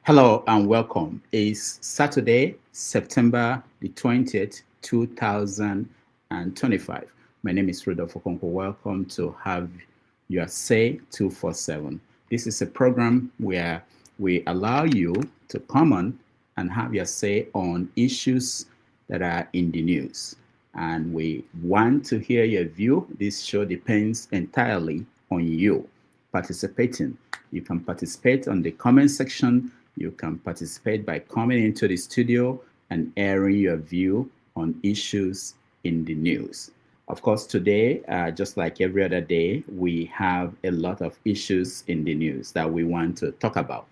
Hello and welcome. It's Saturday, September the 20th, 2025. My name is Rudolph Okonkwo. Welcome to Have Your Say 247. This is a program where we allow you to come on and have your say on issues that are in the news. And we want to hear your view. This show depends entirely on you participating. You can participate on the comment section. You can participate by coming into the studio and airing your view on issues in the news. Of course, today, just like every other day, we have a lot of issues in the news that we want to talk about.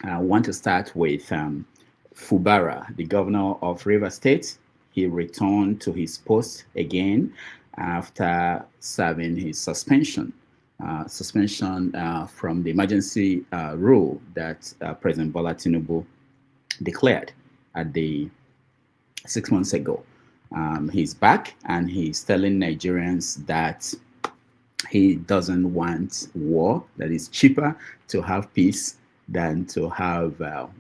I want to start with Fubara, the governor of Rivers State. He returned to his post again after serving his suspension from the emergency rule that President Bola Tinubu declared at the 6 months ago. He's back and he's telling Nigerians that he doesn't want war, that it's cheaper to have peace than to have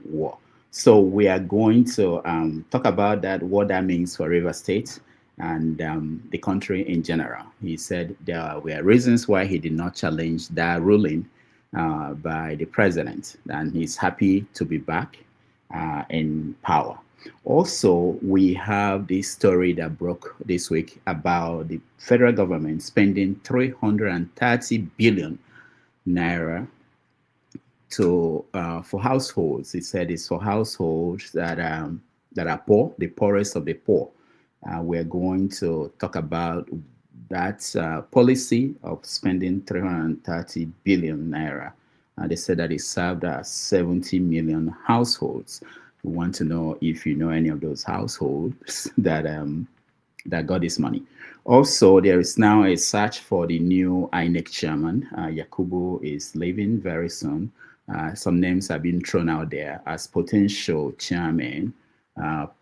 war. So we are going to talk about that, what that means for Rivers State and the country in general. He said there were reasons why he did not challenge that ruling by the president, and he's happy to be back in power. Also, we have this story that broke this week about the federal government spending 330 billion naira for households. He said it's for households that are poor, the poorest of the poor. We're going to talk about that policy of spending 330 billion naira. They said that it served 70 million households. We want to know if you know any of those households that got this money. Also, there is now a search for the new INEC chairman. Yakubu is leaving very soon. Some names have been thrown out there as potential chairman.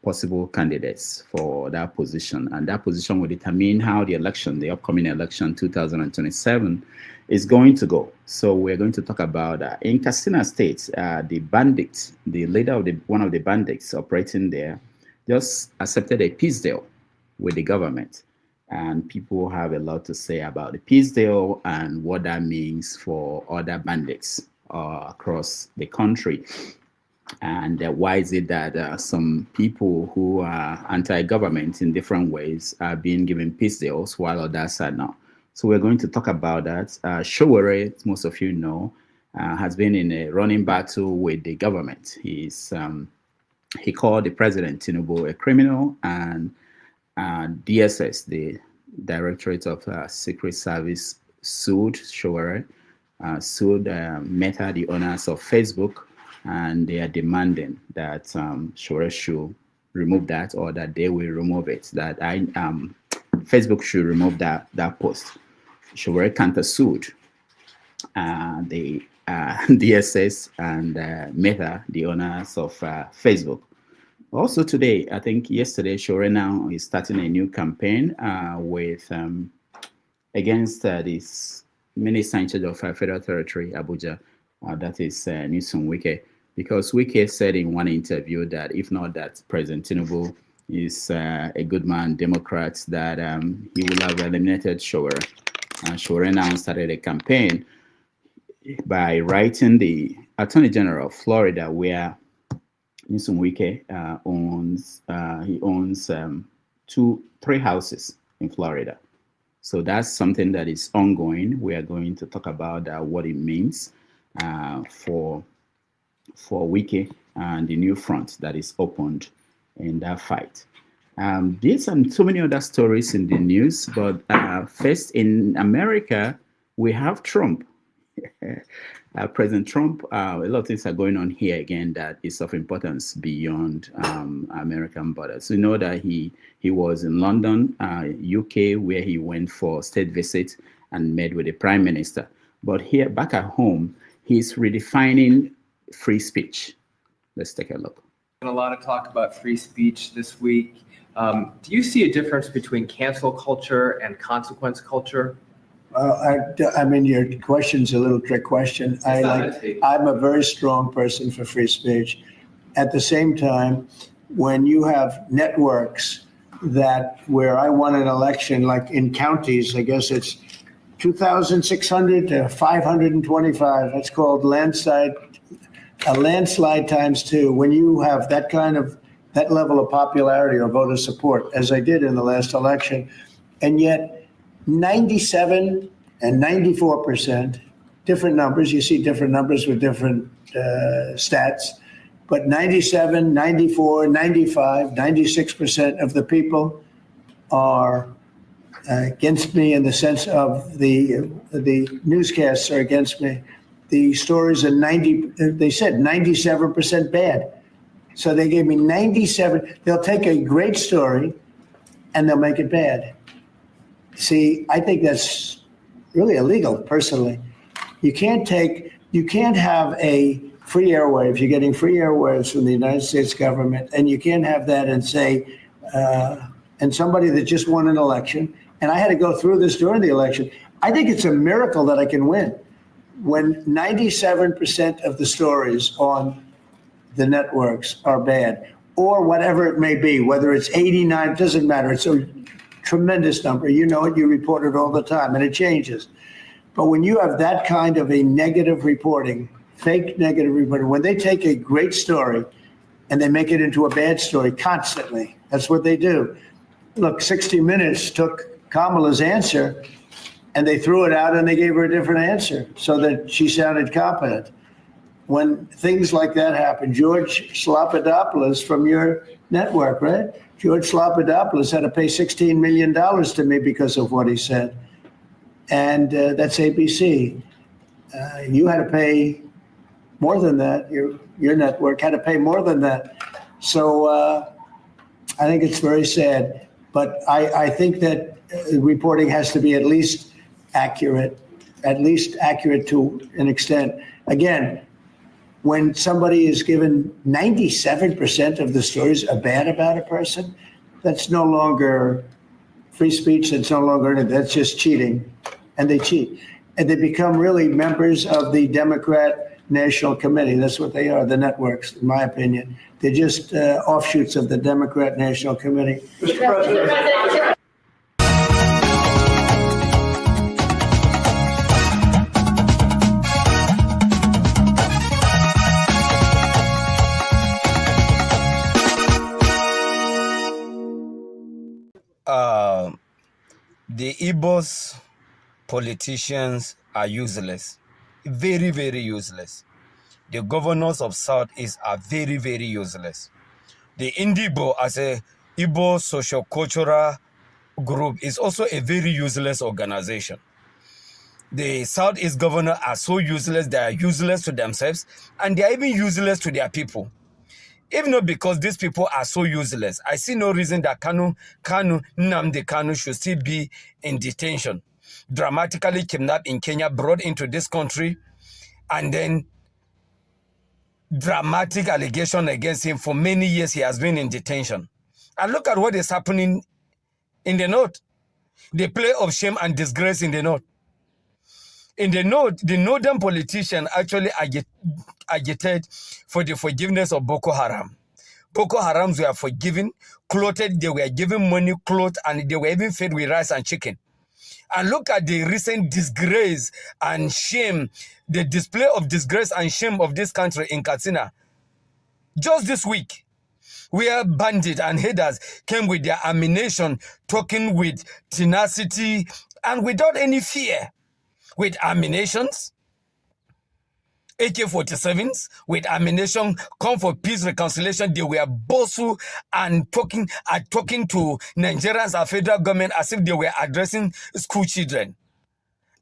Possible candidates for that position, and that position will determine how the upcoming election 2027 is going to go. So we're going to talk about in Katsina State, the bandits, the leader of one of the bandits operating there, just accepted a peace deal with the government, and people have a lot to say about the peace deal and what that means for other bandits across the country. And why is it that some people who are anti-government in different ways are being given peace deals while others are not? So we're going to talk about that. Showore, most of you know, has been in a running battle with the government. He called the president Tinubu a criminal, and DSS, the Directorate of Secret Service, sued Showore, sued Meta, the owners of Facebook, and they are demanding that Showore should remove that, or that they will remove it. That Facebook should remove that post. Showore countersued the DSS and Meta, the owners of Facebook. Also today, I think yesterday, Showore now is starting a new campaign with against this minister in charge of Federal Territory, Abuja. That is Newsom Wike, because Wike said in one interview that if not that President Tinubu is a good man, Democrat, that he will have eliminated Showore. Showore now started a campaign by writing the Attorney General of Florida, where Newsom Wike owns 3 houses in Florida. So that's something that is ongoing. We are going to talk about what it means for Wike and the new front that is opened in that fight. There's so many other stories in the news, but first in America, we have Trump. President Trump, a lot of things are going on here again that is of importance beyond American borders. We know that he was in London, UK, where he went for state visit and met with the Prime Minister. But here, back at home, he's redefining free speech. Let's take a look. A lot of talk about free speech this week. Do you see a difference between cancel culture and consequence culture? I mean, your question's a little trick question. I'm a very strong person for free speech. At the same time, when you have networks that where I won an election, like in counties, I guess it's 2,600 to 525. That's called landslide, a landslide times two. When you have that level of popularity or voter support, as I did in the last election, and yet 97 and 94%, different numbers. You see different numbers with different stats. But 97, 94, 95, 96% of the people are against me in the sense of the newscasts are against me. The stories are they said 97% bad. So they gave me 97. They'll take a great story and they'll make it bad. See, I think that's really illegal, personally. You can't have a free airwaves. You're getting free airwaves from the United States government, and you can't have that and say, and somebody that just won an election, and I had to go through this during the election. I think it's a miracle that I can win. When 97% of the stories on the networks are bad, or whatever it may be, whether it's 89, doesn't matter. It's a tremendous number. You know it, you report it all the time, and it changes. But when you have that kind of a negative reporting, fake negative reporting, when they take a great story and they make it into a bad story constantly, that's what they do. Look, 60 Minutes took Kamala's answer and they threw it out and they gave her a different answer so that she sounded competent. When things like that happen, George Slopadopoulos from your network, right? George Slopadopoulos had to pay $16 million to me because of what he said. And that's ABC. You had to pay more than that. Your network had to pay more than that. So I think it's very sad. But I think that reporting has to be at least accurate to an extent. Again, when somebody is given 97% of the stories are bad about a person, that's no longer free speech. That's no longer, that's just cheating. And they cheat. And they become really members of the Democrat National Committee. That's what they are, the networks, in my opinion. They're just offshoots of the Democrat National Committee. Mr. President. The Igbos politicians are useless, very, very useless. The governors of Southeast are very, very useless. The Indibo, as a Igbo socio-cultural group, is also a very useless organization. The Southeast governors are so useless, they are useless to themselves, and they are even useless to their people. If not because these people are so useless, I see no reason that Nnamdi Kanu should still be in detention, dramatically kidnapped in Kenya, brought into this country, and then dramatic allegation against him. For many years, he has been in detention. And look at what is happening in the north. The play of shame and disgrace in the north. In the north, the northern politician actually agitated for the forgiveness of Boko Haram. Boko Harams were forgiven, clothed, they were given money, clothes, and they were even fed with rice and chicken. And look at the recent disgrace and shame, the display of disgrace and shame of this country in Katsina. Just this week, where bandits and headers came with their ammunition, talking with tenacity and without any fear. With ammunitions, AK-47s, with ammunition, come for peace reconciliation. They were boastful and talking to Nigerians and federal government as if they were addressing school children.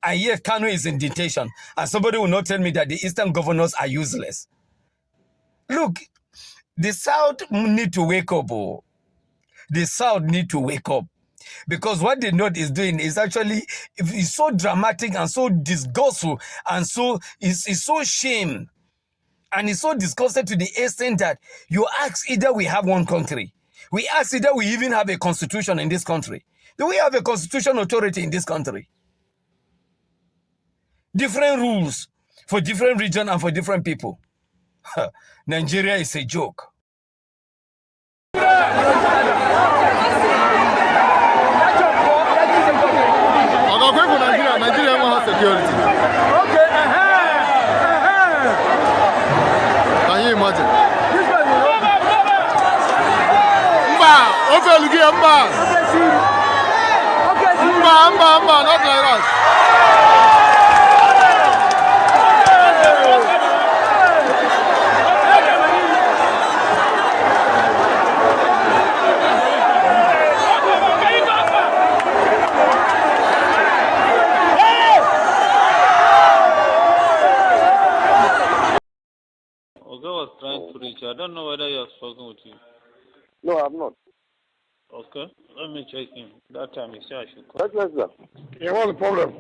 And yet Kanu is in detention. And somebody will not tell me that the Eastern governors are useless. Look, the South need to wake up. Oh. The South need to wake up. Because what the North is doing is actually is so dramatic and so disgustful and so is so shame and it's so disgusting to the extent that you ask either we have one country, we ask either we even have a constitution in this country. Do we have a constitutional authority in this country? different rules for different region and for different people. Nigeria is a joke. Nigeria won't have security. Okay, Can you imagine? Mba, not like that. Was trying to reach. I don't know whether you have spoken with him. No, I have not. Okay, let me check him. That time he said I should call. Yes, sir. Yeah, what's the problem?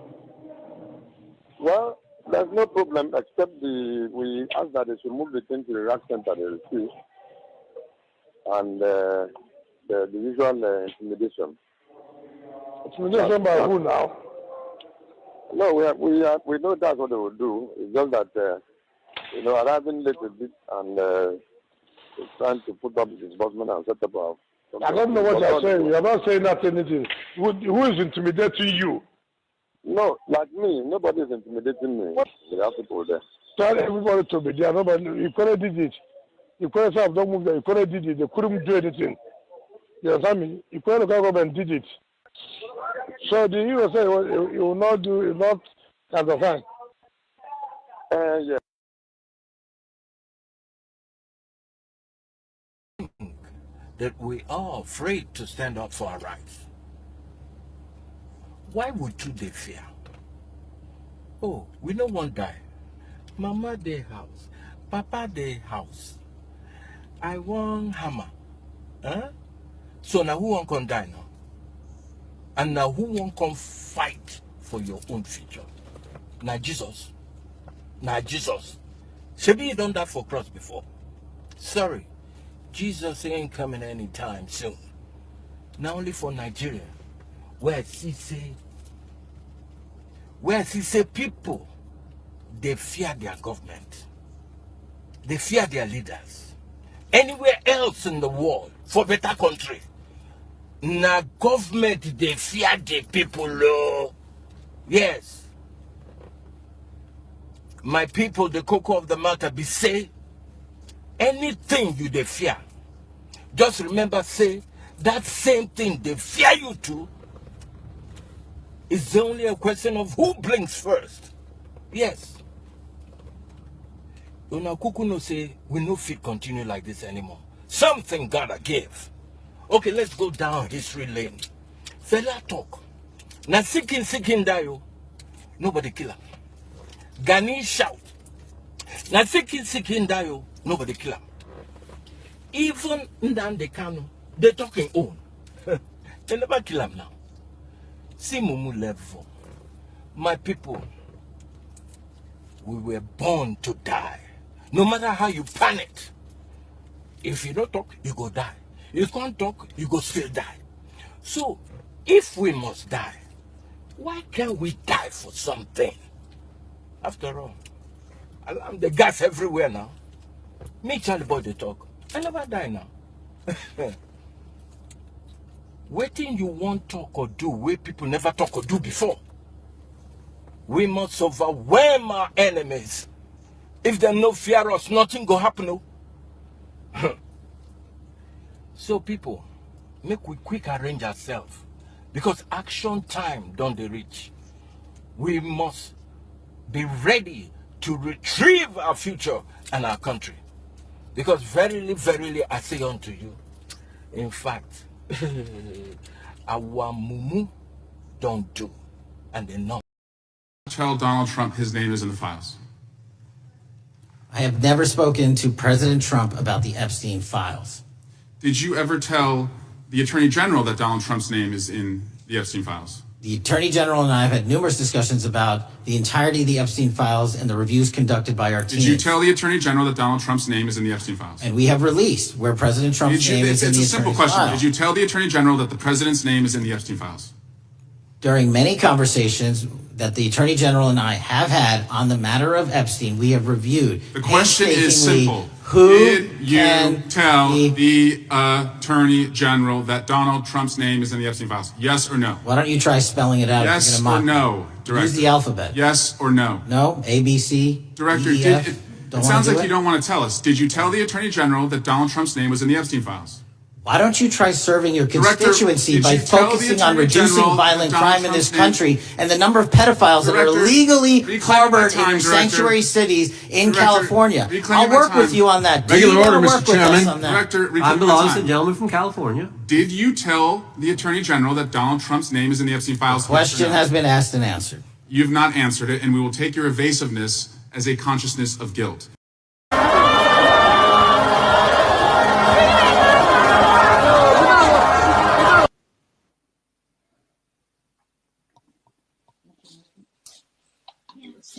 Well, there's no problem except we asked that they should move the thing to the rack center they refused. And the usual intimidation. Intimidation by who now? No, we know that's what they will do. It's just that arriving late a bit and trying to put up the disbursement and set up our. I don't know what you're saying. You're not saying that anything. Who is intimidating you? No, like me. Nobody is intimidating me. There are people there. Tell everybody to be there. Nobody. You couldn't did it. You couldn't say, don't move there. You couldn't did it. They couldn't do anything. You understand me? You couldn't go and did it. So the you say you will not do, you will not kind of fine. Yeah. That we are afraid to stand up for our rights. Why would you they fear? Oh, we no one die. Mama dey house, Papa dey house. I want hammer. Huh? So now who won't come die now? And now who won't come fight for your own future? Now Jesus. Now Jesus. Shebi you done that for cross before. Sorry. Jesus ain't coming anytime soon. Not only for Nigeria, where he say people, they fear their government. They fear their leaders. Anywhere else in the world, for better country, na government, they fear the people. Oh. Yes. My people, the cocoa of the matter be say, anything you they fear, just remember say, that same thing they fear you too. It's only a question of who blinks first. Yes. Unakuku no say, we no fit continue like this anymore. Something gotta give. Okay, let's go down history lane. Fella talk. Na seeking dayo. Nobody kill him. Gani shout. Na seeking dayo. Nobody kill him. Even Ndande Kanu, they talking own. They never kill him now. See Mumu level. My people, we were born to die. No matter how you panic. If you don't talk, you go die. You can't talk, you go still die. So, if we must die, why can't we die for something? After all, I'm the gas everywhere now. Me, Charlie Boy, they talk. I never die now. Waiting you want talk or do where people never talk or do before. We must overwhelm our enemies. If they no fear us, nothing go happen. No? So people, make we quick arrange ourselves. Because action time don't they reach. We must be ready to retrieve our future and our country. Because verily, verily, I say unto you, in fact, our mumu don't do, and they know. Tell Donald Trump his name is in the files. I have never spoken to President Trump about the Epstein files. Did you ever tell the Attorney General that Donald Trump's name is in the Epstein files? The Attorney General and I have had numerous discussions about the entirety of the Epstein files and the reviews conducted by our team. Did you tell the Attorney General that Donald Trump's name is in the Epstein files? And we have released where President Trump's name is in the Epstein files. It's a simple question. Did you tell the Attorney General that the President's name is in the Epstein files? During many conversations, that the Attorney General and I have had on the matter of Epstein. We have reviewed. The question is simple. Who did you tell the Attorney General that Donald Trump's name is in the Epstein files? Yes or no? Why don't you try spelling it out? Yes or no, Director? Use the alphabet. Yes or no? No. A, B, C, Director, D, E, F. it sounds like you don't want to tell us. Did you tell the Attorney General that Donald Trump's name was in the Epstein files? Why don't you try serving your constituency by focusing on reducing violent crime in this country and the number of pedophiles that are legally harbored in your sanctuary cities in California? I'll work with you on that. Regular order, Mr. Chairman. I'm the lawless gentleman from California. Did you tell the Attorney General that Donald Trump's name is in the Epstein files? The question has been asked and answered. You've not answered it, and we will take your evasiveness as a consciousness of guilt.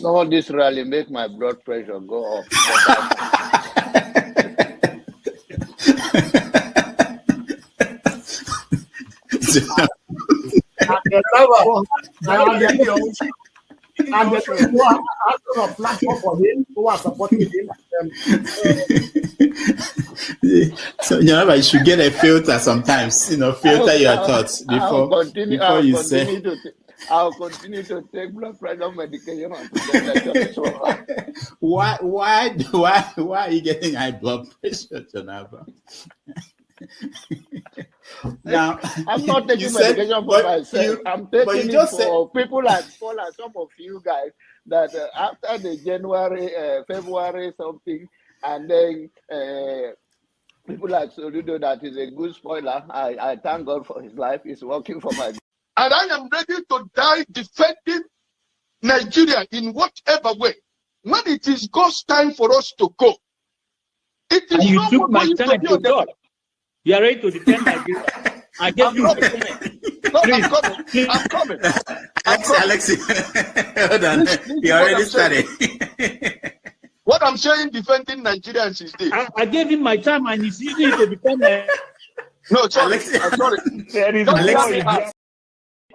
No, this rally make my blood pressure go up. So you should get a filter sometimes, filter your thoughts before you say. I'll continue to take blood pressure medication. Why are you getting high blood pressure, Anambra? Now, I'm not taking medication for myself. I'm taking it for people like some of you guys that after the January, February something, and then people like Soludo, that is a good spoiler. I thank God for his life. He's working for my. And I am ready to die defending Nigeria in whatever way. When it is God's time for us to go, it is. And you took my time to God. You are ready to defend Nigeria. I gave you my time. No, I'm coming. Alex, hold on. You already started. What I'm saying, defending Nigerians is this. I gave him my time, and he's using it to defend. No, sorry. I'm sorry.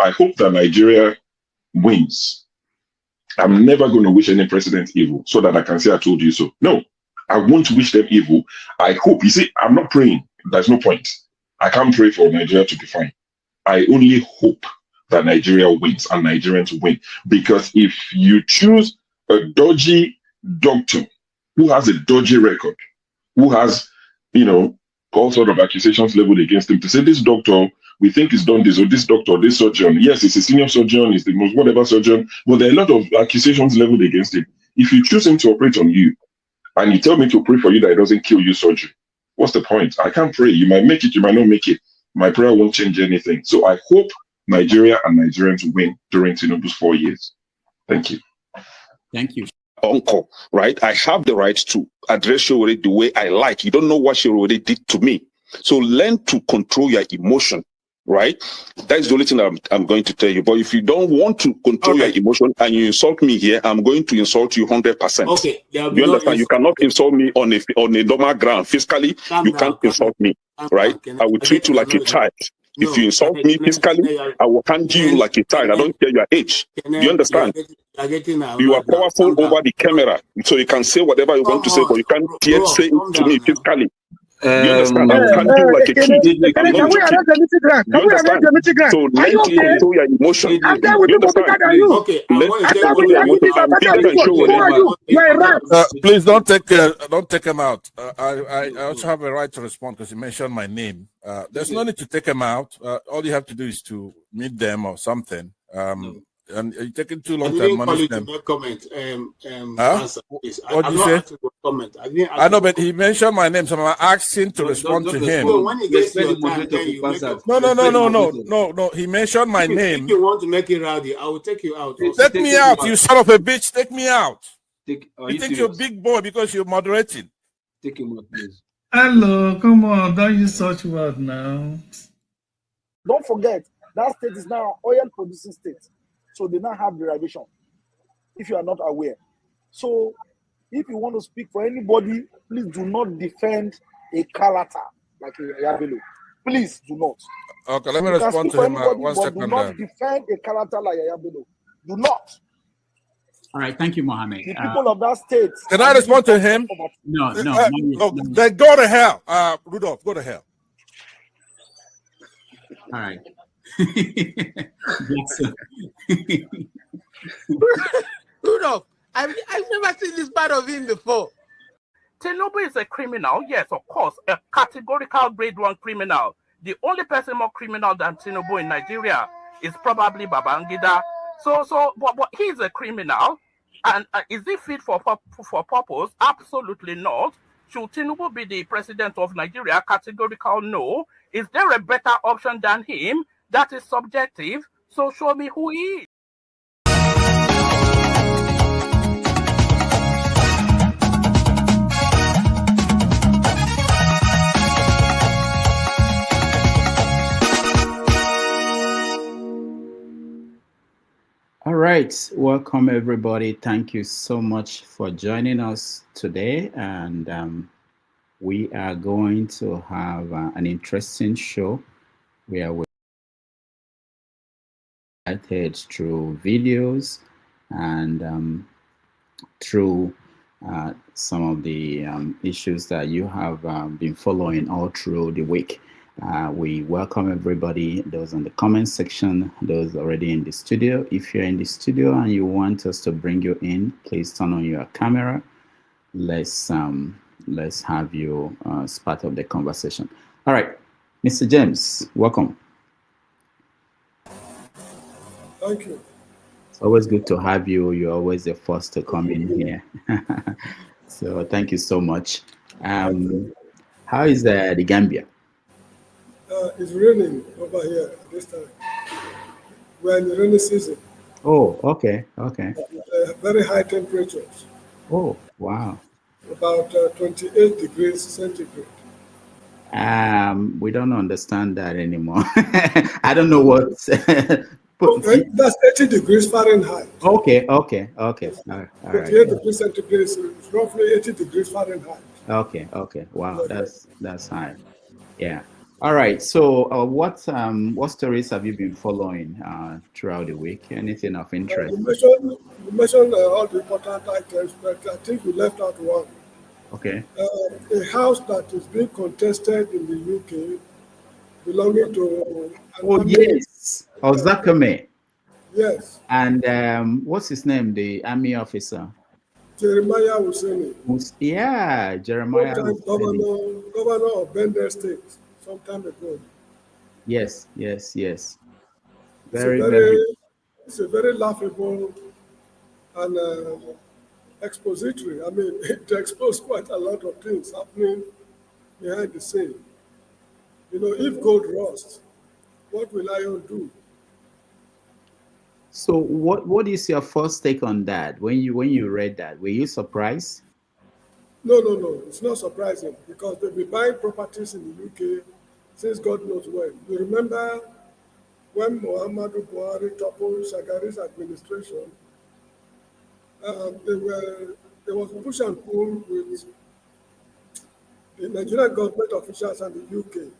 I hope that Nigeria wins. I'm never going to wish any president evil so that I can say I told you so. No, I won't wish them evil. I hope. You see, I'm not praying. There's no point. I can't pray for Nigeria to be fine. I only hope that Nigeria wins and Nigerians win. Because if you choose a dodgy doctor who has a dodgy record, who has, all sort of accusations leveled against him, to say this doctor, we think he's done this, or this doctor, this surgeon. Yes, he's a senior surgeon, he's the most whatever surgeon, but there are a lot of accusations leveled against him. If you choose him to operate on you, and you tell me to pray for you that it doesn't kill you surgery, what's the point? I can't pray. You might make it, you might not make it. My prayer won't change anything. So I hope Nigeria and Nigerians win during Tinubu's 4 years. Thank you. Thank you. Uncle, right? I have the right to address Showore the way I like. You don't know what Showore did to me. So learn to control your emotion, right? That is the only thing I'm going to tell you. But if you don't want to control your emotion and you insult me here, I'm going to insult you 100%. Okay. You understand? You cannot insult me on a normal ground. Fiscally, you can't insult me, right? I will treat you like a child. If you insult me physically, I will handle you like a child. I don't care your age. Do you understand? You are powerful over the camera, so you can say whatever you want to say, but you can't yet say it to me physically. You understand? I will handle you like a kid. Can we arrest the meeting grant? Can we arrest the meeting grant? So learn to control your emotion. You understand? Okay. Please don't take him out. I also have a right to respond because you mentioned my name. There's no need to take him out. All you have to do is to meet them or something. And you're taking too long to admonish them. Comment. What did you say? Comment. I know, but he mentioned my name, so I'm asking to respond to him. When he gets your time, then you make a... No. He mentioned my name. If you want to make it rowdy, I will take you out. Take me out, you son of a bitch. Take me out. You think you're a big boy because you're moderating. Take him out, please. Hello, come on. Don't use such word now. Don't forget, that state is now oil producing state. So they now have derivation, if you are not aware. So if you want to speak for anybody, please do not defend a character like a Yabelo. Please do not. Okay, let me respond to him. 1 second. Do not defend a character like a Yabelo. Do not. All right, thank you, Mohammed. The people of that state. Can I respond to him? No. Then go to hell. Rudolph, go to hell. All right. Rudolph, I've never seen this part of him before. Tinubu is a criminal, yes, of course, a categorical grade 1 criminal. The only person more criminal than Tinubu in Nigeria is probably Babangida. But he's a criminal, and is he fit for purpose? Absolutely not. Should Tinubu be the president of Nigeria? Categorical no. Is there a better option than him? That is subjective. So show me who he is. All right, welcome everybody. Thank you so much for joining us today, and we are going to have an interesting show where we guided through videos and through some of the issues that you have been following all through the week. We welcome everybody, those in the comment section, those already in the studio. If you're in the studio and you want us to bring you in, please turn on your camera. Let's have you as part of the conversation. All right, Mr. James, welcome. Thank you. It's always good to have you. You're always the first to come in here. So thank you so much. How is the Gambia? It's raining over here at this time. We're in the rainy season. Oh, okay. Very high temperatures. Oh, wow. About 28 degrees centigrade. We don't understand that anymore. I don't know what. That's 80 degrees Fahrenheit. Okay. All right. 28 degrees centigrade is roughly 80 degrees Fahrenheit. Okay. Wow, that's high. Yeah. All right. So, what stories have you been following throughout the week? Anything of interest? You mentioned all the important items, but I think we left out one. Okay. A house that is being contested in the UK, belonging to. Oh yes, Ozakame. Yes. And what's his name? The army officer. Jeremiah Husseini. Yeah, Jeremiah. Governor of Bender State. Some time ago. Yes. Very. It's a very laughable and expository. I mean, it exposed quite a lot of things happening behind the scene. You know, if gold rusts, what will iron do? So, what is your first take on that? When you read that, were you surprised? No. It's not surprising because they've been buying properties in the UK since God knows when. You remember when Muhammadu Buhari toppled Shagari's administration, there was push and pull with the Nigerian government officials and the UK.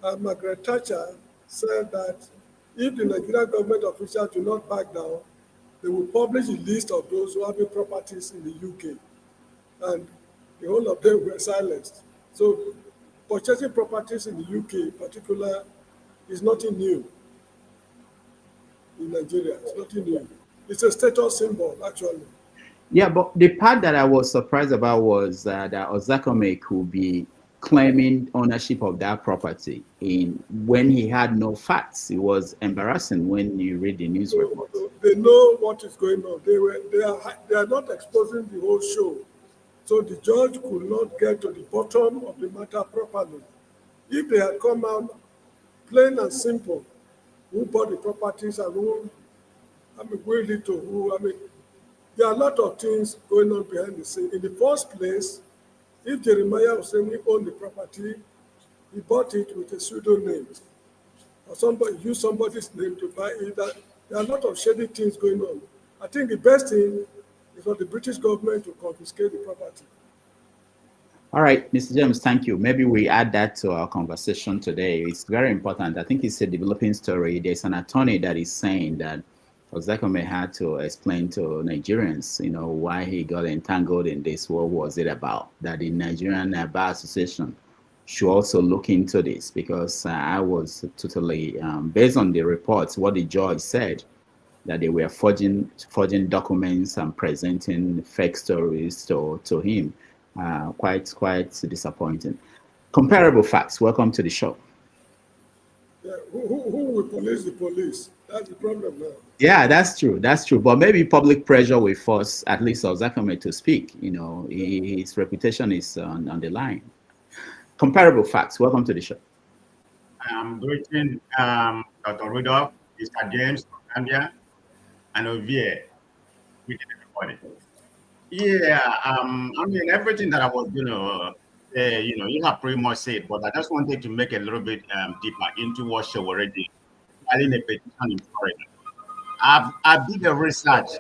And Margaret Thatcher said that if the Nigerian government officials do not back down, they will publish a list of those who have properties in the UK. And the whole of them were silenced. So purchasing properties in the UK in particular is nothing new in Nigeria. It's nothing new. It's a status symbol, actually. Yeah, but the part that I was surprised about was that Ozakame could be claiming ownership of that property when he had no facts. It was embarrassing when you read the news report. They know what is going on. They are not exposing the whole show. So the judge could not get to the bottom of the matter properly. If they had come out plain and simple, who bought the properties and who, will lead to who, there are a lot of things going on behind the scene. In the first place, if Jeremiah Husseini owned the property, he bought it with a pseudo name. Or somebody used somebody's name to buy it. There are a lot of shady things going on. I think the best thing is for the British government to confiscate the property. All right, Mr. James, thank you. Maybe we add that to our conversation today. It's very important. I think it's a developing story. There's an attorney that is saying that Ozakome had to explain to Nigerians, why he got entangled in this. What was it about? That the Nigerian Bar Association should also look into this, because I was totally, based on the reports, what the judge said, that they were forging documents and presenting fake stories to him. Quite disappointing. Comparable facts. Welcome to the show. Yeah, who will police the police? That's the problem now. Yeah, that's true. That's true. But maybe public pressure will force at least Ozakome to speak. His reputation is on the line. Comparable facts. Welcome to the show. I'm greeting Dr. Rudolph, Mr. James, Anambra, and Ovie with everybody. Yeah, everything that I was say, you have pretty much said, but I just wanted to make a little bit deeper into what she already filing a petition in Florida. I did a research.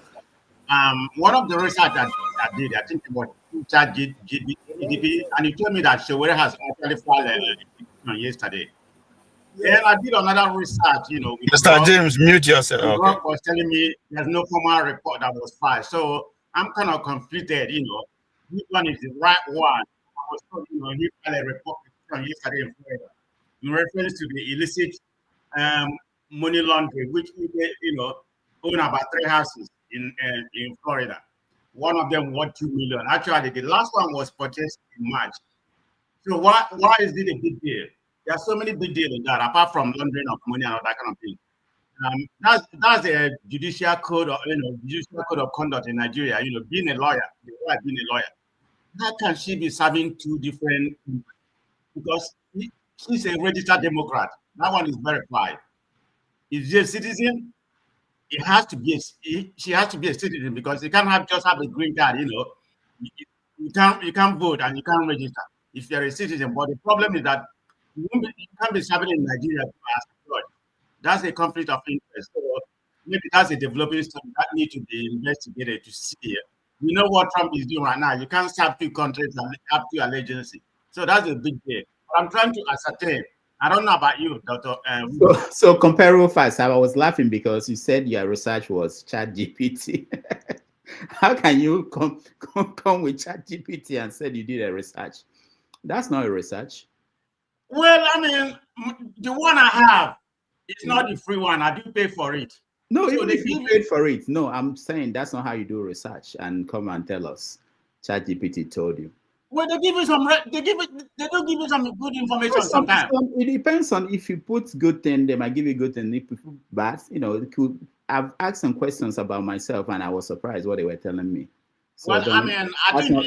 One of the research I did, I think it was ChatGPT, and he told me that Shewere has actually filed a petition yesterday. Then I did another research, Mr. James, mute yourself. Okay. Was telling me there's no formal report that was filed. So I'm kind of conflicted, which one is the right one. I was told, he filed a report yesterday in Florida in reference to the illicit money laundering, which own about 3 houses in Florida. One of them worth $2 million. Actually, the last one was purchased in March. So why is it a big deal? There are so many big deals in that, apart from laundering of money and all that kind of thing. That's a judicial code of conduct in Nigeria. Being a lawyer, being a lawyer. How can she be serving 2 different? Because she's a registered Democrat. That one is verified. Is she a citizen? She has to be a citizen, because you can't just have a green card. You can't vote and you can't register if you're a citizen. But the problem is that you can't be serving in Nigeria as a judge. That's a conflict of interest. So maybe that's a developing story that needs to be investigated to see. We know what Trump is doing right now. You can't serve 2 countries and have 2 allegiances. So that's a big deal. But I'm trying to ascertain. I don't know about you, Dr. So comparable facts. I was laughing because you said your research was ChatGPT. How can you come with ChatGPT and said you did a research? That's not a research. Well, the one I have, it's not the free one. I do pay for it. No, so even if you paid for it. No, I'm saying that's not how you do research and come and tell us. ChatGPT told you. Well, they give you some. They don't give you some good information sometimes. It depends on if you put good thing, they might give you good thing. If you put bad, I've asked some questions about myself, and I was surprised what they were telling me. So well,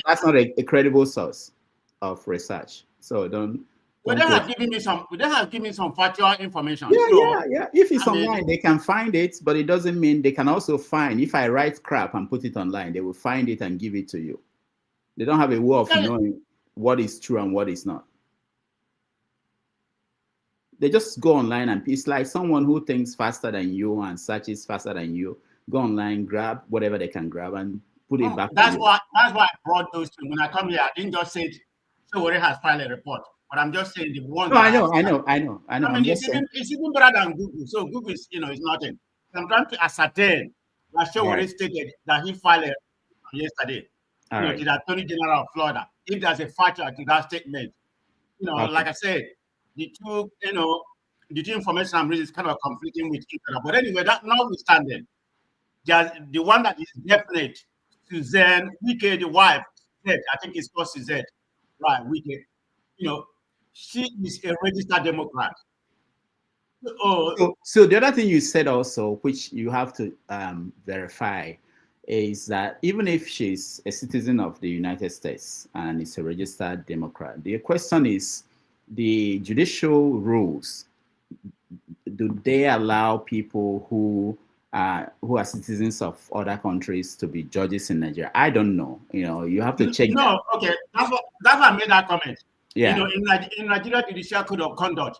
that's not a credible source of research. So don't. Well, they have given me some factual information. Yeah. If it's online, they can find it, but it doesn't mean they can also find. If I write crap and put it online, they will find it and give it to you. They don't have a way of knowing what is true and what is not. They just go online, and it's like someone who thinks faster than you and searches faster than you. Go online, grab whatever they can grab, and put it back. That's why I brought those two. When I come here, I didn't just say Shewere has filed a report, but I'm just saying the one. No, I know. It's even better than Google. So Google is nothing. I'm trying to ascertain that Shewere stated that he filed it yesterday. To the Attorney General of Florida. If there's a factor to that statement, like I said, the two information I'm reading is kind of conflicting with each other. But anyway, that notwithstanding, the one that is definite, Suzanne Wike, the wife, said, I think it's called Suzanne, right? Wike, she is a registered Democrat. So the other thing you said also, which you have to verify, is that even if she's a citizen of the United States and is a registered Democrat, the question is, the judicial rules, do they allow people who are citizens of other countries to be judges in Nigeria? I don't know. You have to check. No, okay. That's why I made that comment. Yeah. In Nigeria judicial code of conduct.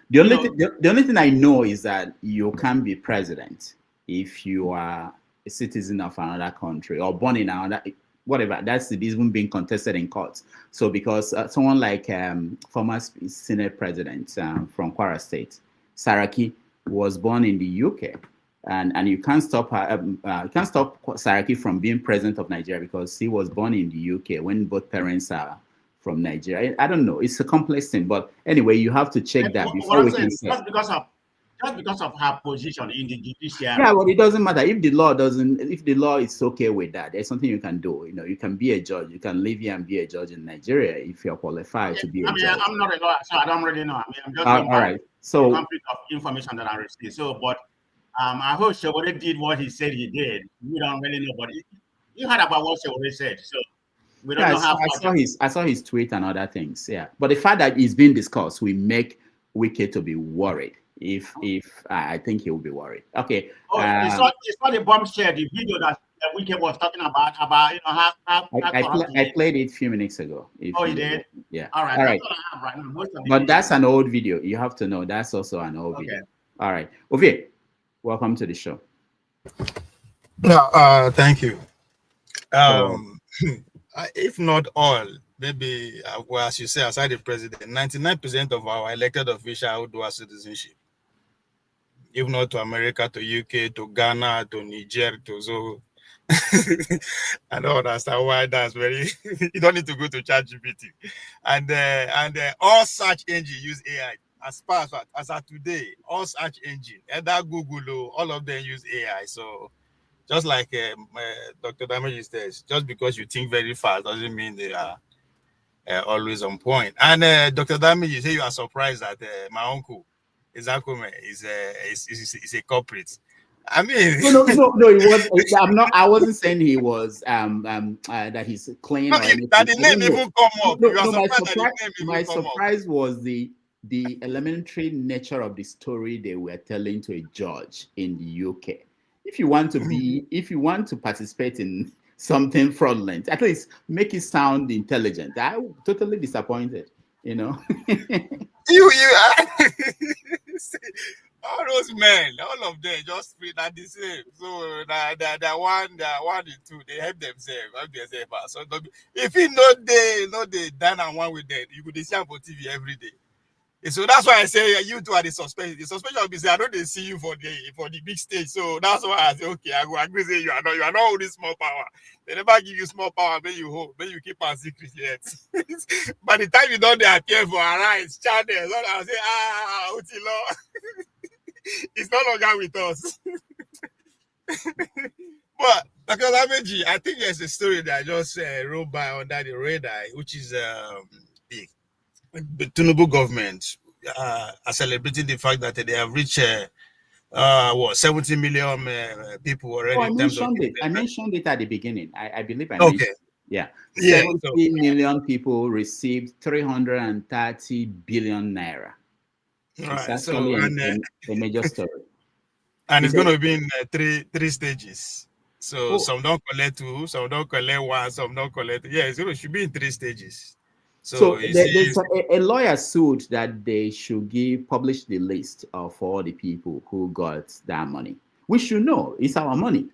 The only thing I know is that you can be president if you are a citizen of another country or born in another, whatever. That's even being contested in courts. So because someone like former Senate President from Kwara State, Saraki, was born in the UK, And you can't stop Saraki from being president of Nigeria because he was born in the UK when both parents are from Nigeria. I don't know. It's a complex thing, but anyway, you have to check that before we can say. Just because of her position in the judiciary. Yeah, but it doesn't matter if the law is okay with that. There's something you can do. You can be a judge. You can live here and be a judge in Nigeria if you're qualified to be a judge. I'm not a lawyer, so I don't really know. I'm just all right. So complete of information that I received. So, but I hope Shewore did what he said he did. We don't really know, but you heard about what Shewore said, so we don't know how. I saw his tweet and other things. Yeah, but the fact that it's being discussed, we make Wike to be worried. If I think he will be worried. Okay. Oh, it's not the bombshell, the video that Wike was talking about how I played it a few minutes ago. Oh, you did? Yeah. All right. That's what I have right now. But that's an old video. You have to know that's also an old video. All right. Ovie, welcome to the show. No, thank you. If not all, maybe, well, as you say, aside the president, 99% of our elected officials would do our citizenship. If not to America, to UK, to Ghana, to Niger, to so. I don't understand why that's very. You don't need to go to ChatGPT, and all search engines use AI. As far as of today, all search engine, either Google, all of them use AI. So, just like Dr. Damage says, just because you think very fast doesn't mean they are always on point. And Dr. Damage, you say you are surprised that my uncle, his acumen, is a culprit. I mean, no, it was. I wasn't saying he was that he's clean. No, that the name even come up. My surprise was the elementary nature of the story they were telling to a judge in the UK. If you want to participate in something fraudulent, at least make it sound intelligent. I'm totally disappointed. You all those men, all of them just feel that the same. So the one and two, they help themselves. So if you know they done and one with them, you could see on TV every day. So that's why I say you two are the suspect. The suspicion will be say I know they see you for the big stage. So that's why I say okay, I go agree say you are not holding small power. They never give you small power, then you hold, then you keep our secret yet. By the time you don't appear for Arise channels, all I'll say Utilo. It's no longer with us. But because I think there's a story that I just wrote by under the radar, which is the Tinubu government are celebrating the fact that they have reached 70 million people already. I mentioned it at the beginning. I believe I mentioned it. Yeah. 70 million people received 330 billion naira. Right. It's actually a major story. And it's going to be in three stages. So some don't collect 2, some don't collect 1, some don't collect. Yeah, it should be in 3 stages. So there's a lawyer sued that they should publish the list of all the people who got that money. We should know it's our money.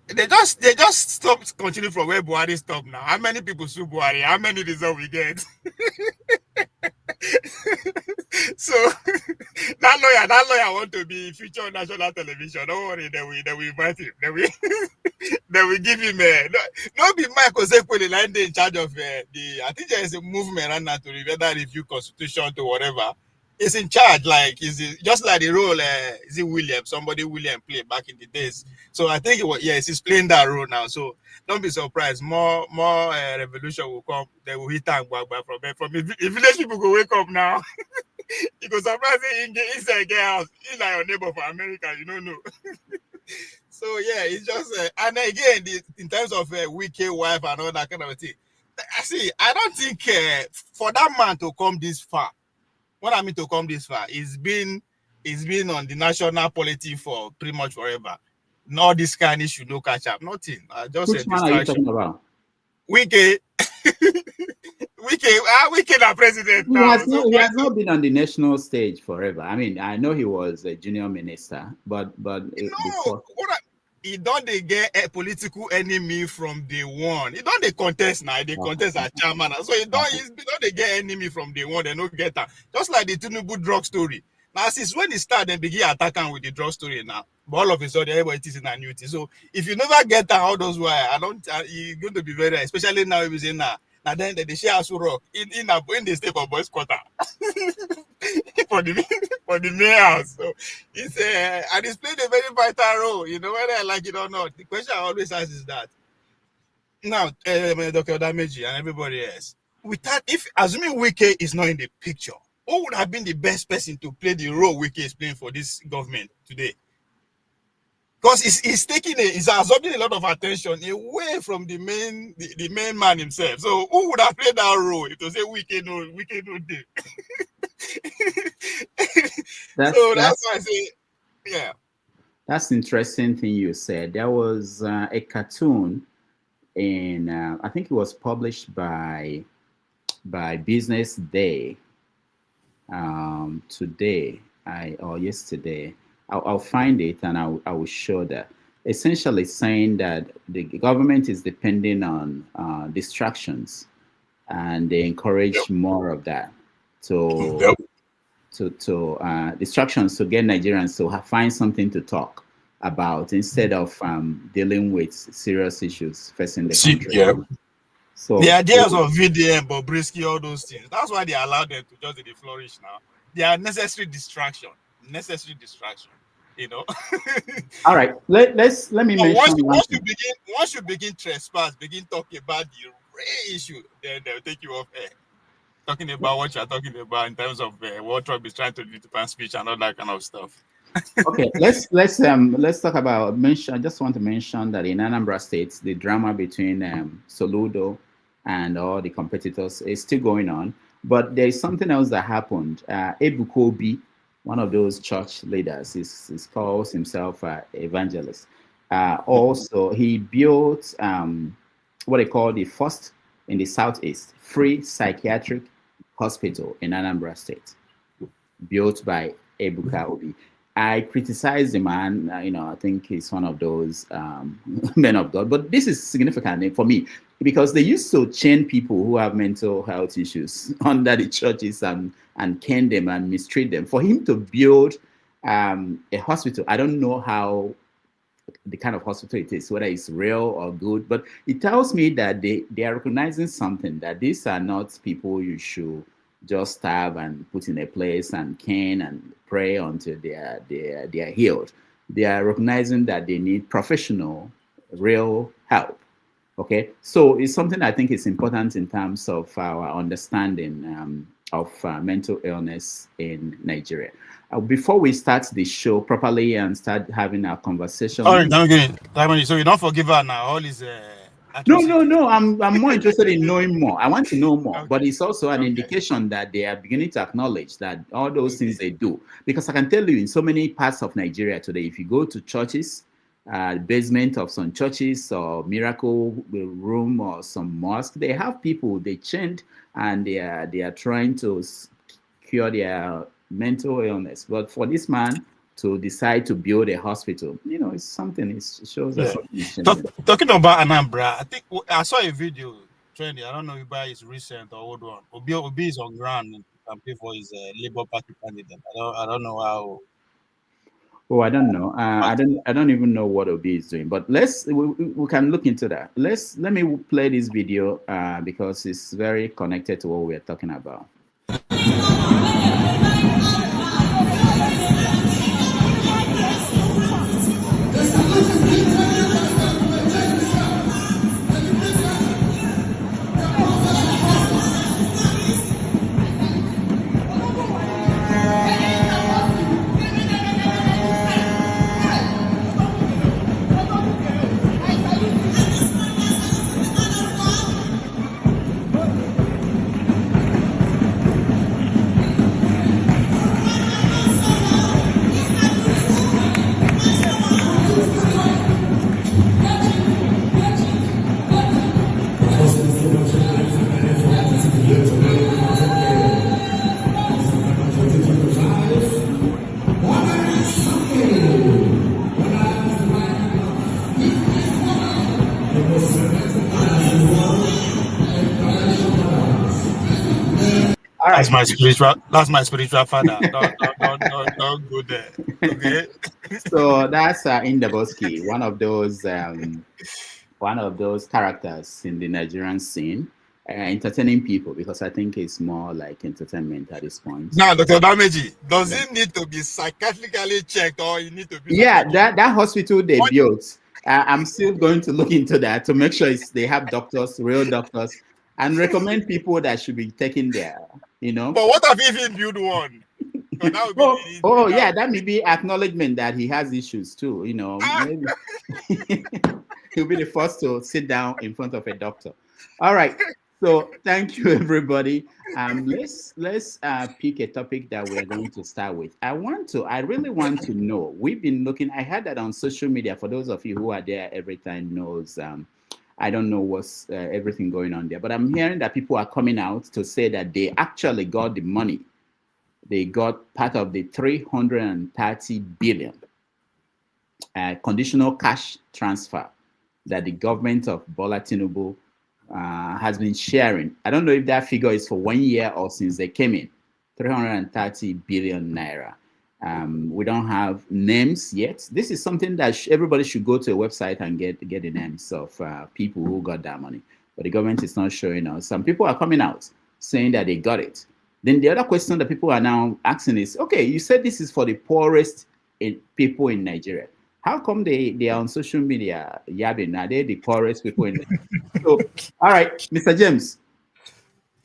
They just stopped continuing from where Buhari stopped now. How many people sue Buhari? How many results we get? So that lawyer want to be featured on national television. Don't worry, they will invite him. They will give him not be Michael Zekwele line in charge of I think there is a movement right now to review constitution to whatever. He's in charge, like just like the role is it William played back in the days. So I think he's playing that role now. So don't be surprised. More revolution will come. They will hit tank back from the village people go wake up now. Because surprisingly inside the house, he's like your neighbor for America, you don't know. So yeah, it's just and again in terms of Wike wife and all that kind of thing. I don't think for that man to come this far. What I mean to come this far is been on the national polity for pretty much forever. No, this kind of issue, no catch up, nothing. Just which man are you talking about? Wike. Wike the president now. He has not been on the national stage forever. I mean, I know he was a junior minister, but he don't they get a political enemy from day one. He don't they contest now. They contest as chairman. So he don't they get enemy from day one. They don't get that. Just like the Tinubu drug story. Now, since when he started, they begin attacking with the drug story now. But all of a sudden, everybody is in annuity. So if you never get all those wire, you're going to be very, especially now if you say now then they share us rock in the state of boys quarter for the main house. So it's and it's played a very vital role, whether I like it or not. The question I always ask is that now, Dr. Dameji and everybody else, assuming Wike is not in the picture, who would have been the best person to play the role Wike is playing for this government today? Because he's absorbing a lot of attention away from the main man himself. So who would have played that role if to say Wike no do? So that's why I say, yeah. That's interesting thing you said. There was a cartoon in I think it was published by Business Day today or yesterday. I'll find it and I will show that. Essentially saying that the government is depending on distractions, and they encourage more of that to distractions to get Nigerians to find something to talk about instead of dealing with serious issues facing the country. Yeah. So the ideas of VDM, Bobrisky, all those things. That's why they allow them to just flourish now. They are necessary distraction. All right. Let me mention once you begin trespass, begin talking about the real issue, then they'll take you off air. Talking about what you're talking about in terms of what Trump is trying to do to pan speech and all that kind of stuff. Okay, let's talk about I just want to mention that in Anambra State, the drama between Soludo and all the competitors is still going on. But there is something else that happened. Ebukobi, one of those church leaders, is calls himself evangelist. Also, he built what they call the first in the Southeast free psychiatric hospital in Anambra State, built by Ebuka Obi. I criticize the man. I think he's one of those men of God. But this is significant for me because they used to chain people who have mental health issues under the churches and cane them and mistreat them. For him to build a hospital, I don't know how the kind of hospital it is, whether it's real or good, but it tells me that they are recognizing something, that these are not people you should just stab and put in a place and cane and pray until they are healed. They are recognizing that they need professional, real help. Okay, so it's something I think is important in terms of our understanding of mental illness in Nigeria. Before we start the show properly and start having our conversation. All right, so you don't forgive her now. All is no. I'm more interested in knowing more. I want to know more, okay. But it's also an indication that they are beginning to acknowledge that all those things they do. Because I can tell you, in so many parts of Nigeria today, if you go to churches, basement of some churches or miracle room or some mosque, they have people they chant and they are trying to cure their mental illness. But for this man to decide to build a hospital, it's something. It shows us. Talking about Anambra, I think I saw a video trending. I don't know if it's recent or old one. Obi is on ground and campaign for his Labour Party candidate. I don't know how. Oh, I don't know. I don't even know what Obi is doing. But we can look into that. Let me play this video because it's very connected to what we're talking about. right. That's my spiritual father. Don't go there. Okay. So that's Indaboski, one of those characters in the Nigerian scene, entertaining people, because I think it's more like entertainment at this point. Now, Dr. Dameji, does it need to be psychiatrically checked, or you need to be? Yeah, that hospital they built, I'm still going to look into that to make sure they have doctors, real doctors, and recommend people that should be taken there. But what if he build one? Yeah, that may be acknowledgement that he has issues too. Maybe he'll be the first to sit down in front of a doctor. All right. So thank you, everybody. Let's pick a topic that we're going to start with. I really want to know. We've been looking. I had that on social media. For those of you who are there every time knows. I don't know what's everything going on there, but I'm hearing that people are coming out to say that they actually got the money. They got part of the 330 billion conditional cash transfer that the government of Bola Tinubu has been sharing. I don't know if that figure is for 1 year or since they came in. 330 billion naira. We don't have names yet. This is something that everybody should go to a website and get the names of people who got that money. But the government is not showing us. Some people are coming out saying that they got it. Then the other question that people are now asking is, okay, you said this is for the poorest people in Nigeria. How come they are on social media yabbing? Are they the poorest people in Nigeria? So, all right, Mr. James,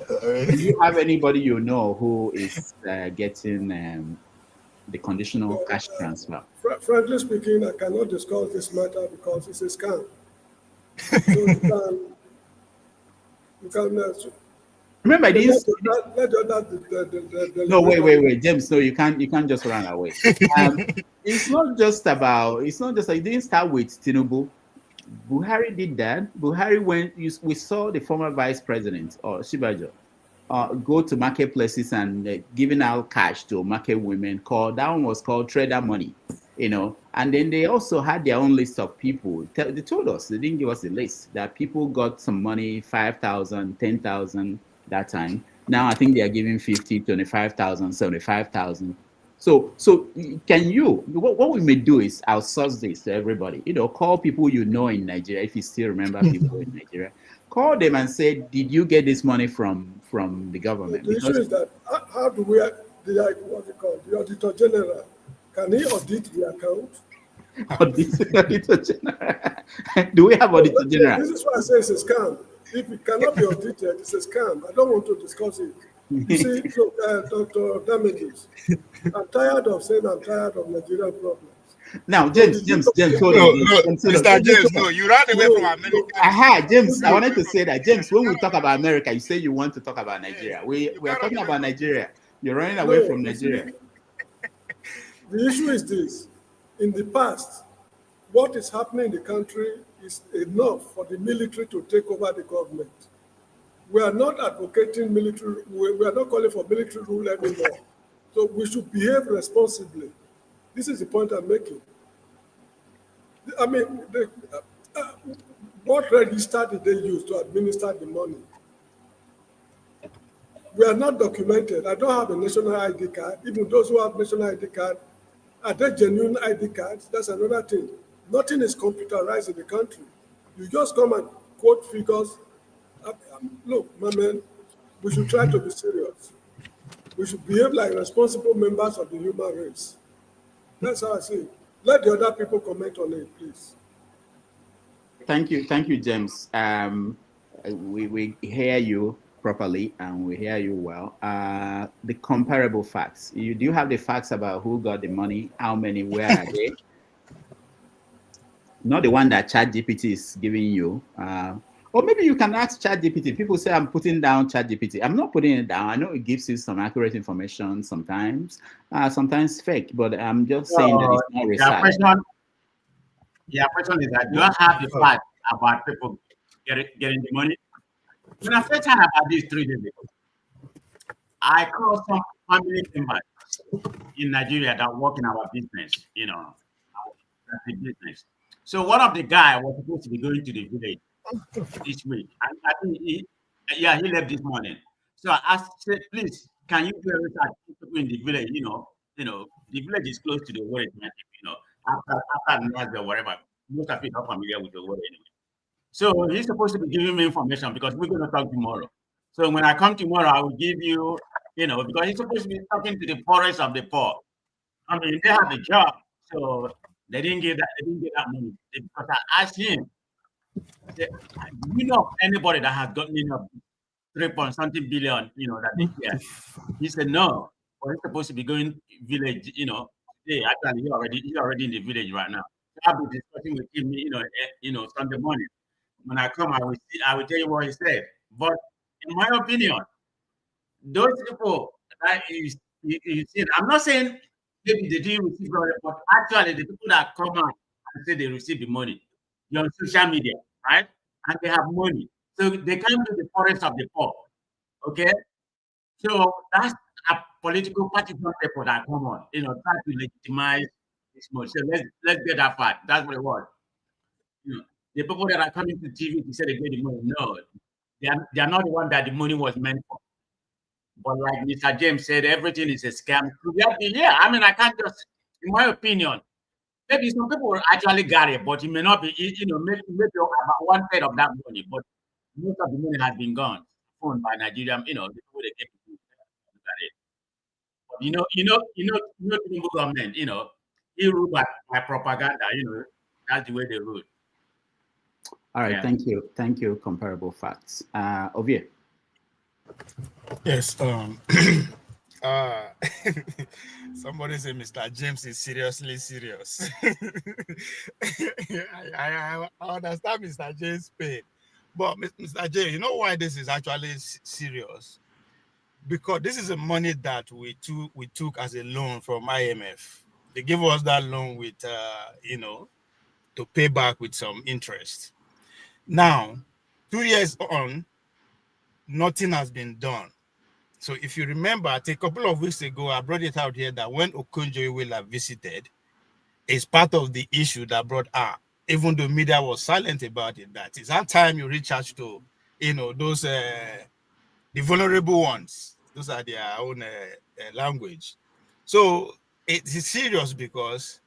do you have anybody you know who is getting the conditional cash transfer? Frankly speaking, I cannot discuss this matter because it's a scam. So you can remember, this. No, wait, James. No, you can't just run away. It's not just like it didn't start with Tinubu. Buhari did that. Buhari we saw the former vice president or Shibajo go to marketplaces and giving out cash to market women. That one was called trader money, And then they also had their own list of people. They told us, they didn't give us a list, that people got some money, 5,000, 10,000 that time. Now I think they are giving 50, 25,000, 75,000. So can you, what we may do is outsource this to everybody, call people in Nigeria, if you still remember people in Nigeria, call them and say, did you get this money from the government? The issue is that how do we, what's it called, the Auditor General, can he audit the account? Auditor General. Do we have Auditor General? This is why I say it's a scam. If it cannot be audited, it's a scam. I don't want to discuss it. You see, Dr. Damages, I'm tired of saying I'm tired of Nigerian problems. Now, James, no, Mr. James, no, you ran away from America. James, I wanted to say that. James, when we talk about America, you say you want to talk about Nigeria. We are talking about Nigeria. You're running away from Nigeria. The issue is this. In the past, what is happening in the country is enough for the military to take over the government. We are not advocating military, we are not calling for military rule anymore. So we should behave responsibly. This is the point I'm making. I mean, what register did they use to administer the money? We are not documented. I don't have a national ID card. Even those who have national ID card, are they genuine ID cards? That's another thing. Nothing is computerized in the country. You just come and quote figures. Look, my man, we should try to be serious. We should behave like responsible members of the human race. That's how I see it. Let the other people comment on it, please. Thank you, James. We hear you properly and we hear you well. The comparable facts. Do you have the facts about who got the money, how many, where are they? Not the one that ChatGPT is giving you. Or maybe you can ask ChatGPT. People say I'm putting down ChatGPT. I'm not putting it down. I know it gives you some accurate information sometimes, sometimes fake, but I'm just saying that it's not research. Question is that do I have the fact about people getting the money? When I first heard about this 3 days ago, I called some family members in Nigeria that work in our business, the business. So one of the guys was supposed to be going to the village this week. And I think he left this morning. So I asked, said, please, can you do a research in the village? The village is close to the water, after Nazareth or whatever. Most of you are familiar with the water anyway. So he's supposed to be giving me information because we're going to talk tomorrow. So when I come tomorrow, I will give you, because he's supposed to be talking to the poorest of the poor. I mean, they have a job, so they didn't get that money. Because I asked him, I said, do you know anybody that has gotten 3-point-something billion, that they get? He said no. But he's supposed to be going village, today. Actually, he's already in the village right now. So I'll be discussing with him, Sunday morning. When I come, I will tell you what he said. But in my opinion, those people that is I'm not saying maybe they didn't receive money, but actually the people that come out and say they receive the money, they're on social media, right? And they have money. So they can't be the poorest of the poor. Okay? So that's a political party people that come on, try to legitimize this money. So let's get that part. That's what it was. The people that are coming to TV to say they get the money, no, they are not the one that the money was meant for. But like Mr. James said, everything is a scam. Yeah, I mean, I can't just, in my opinion, maybe some people actually got it, but it may not be, maybe about 1/3 of that money, but most of the money has been gone, owned by Nigerian, the people they get to do it. But Tinubu government, he rule by propaganda, that's the way they rule. All right, yeah. Thank you, Comparable Facts. Ovie. Yes, somebody said Mr. James is seriously serious. I understand Mr. James' pain, but Mr. J, you know why this is actually serious? Because this is the money that we took as a loan from IMF. They gave us that loan with, to pay back with some interest. Now, 2 years on, nothing has been done. So if you remember, a couple of weeks ago, I brought it out here that when Okonjo-Iweala visited, it's part of the issue that brought up, even though media was silent about it, that it's that time you reach out to, those, the vulnerable ones. Those are their own language. So it's serious because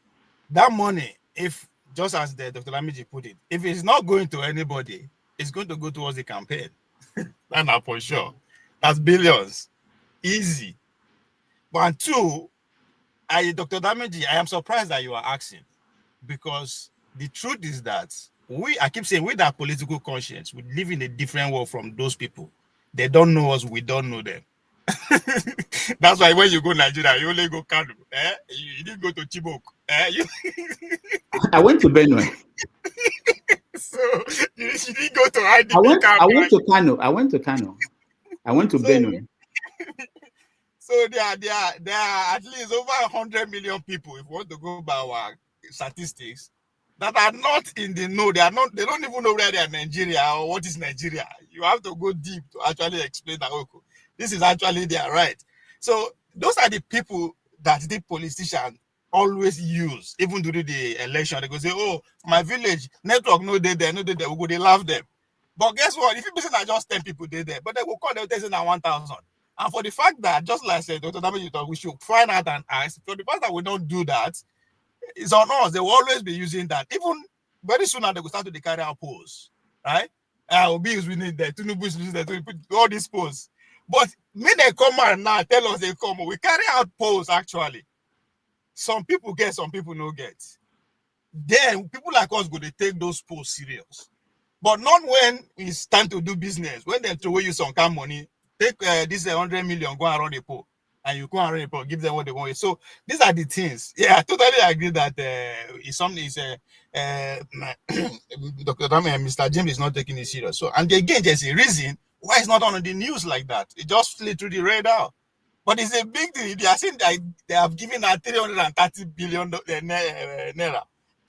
that money, if, just as Dr. Lamiji put it, if it's not going to anybody, it's going to go towards the campaign. That's not for sure. That's billions. Easy. But two, Dr. Damiji, I am surprised that you are asking, because the truth is that I keep saying, with our political conscience, we live in a different world from those people. They don't know us, we don't know them. That's why when you go to Nigeria, you only go Kano. You didn't go to Chibok. I went to Benue. So you didn't go to IDP I went to Kano. I went to Benue. So there are at least over 100 million people, if you want to go by our statistics, that are not in the know. They don't even know where they are in Nigeria or what is Nigeria. You have to go deep to actually explain that. Okay, this is actually their right. So those are the people that the politicians always use, even during the election. They go say, oh, my village network no they there, we go, they love them. But guess what? If you listen at just 10 people there, but they will call them 1,000. And for the fact that, just like I said, Dr. W, we should find out and ask. For the fact that we don't do that, it's on us. They will always be using that. Even very soon now, they will start to carry out polls, right? Obi is winning there, Tinubu is winning there, to put all these polls. But when they come out now, tell us they come, we carry out polls actually. Some people get, some people no get. Then people like us go to take those polls serious. But not when it's time to do business. When they throw you some kind of money, take this 100 million, go and run a poll, and you go and run a poll, give them what they want. So these are the things. Yeah, I totally agree that it's something. Dr. Dame and Mr. James is not taking it serious. So, and again, there's a reason why it's not on the news like that. It just flew through the radar. But it's a big deal. They are saying that they have given out 330 billion naira.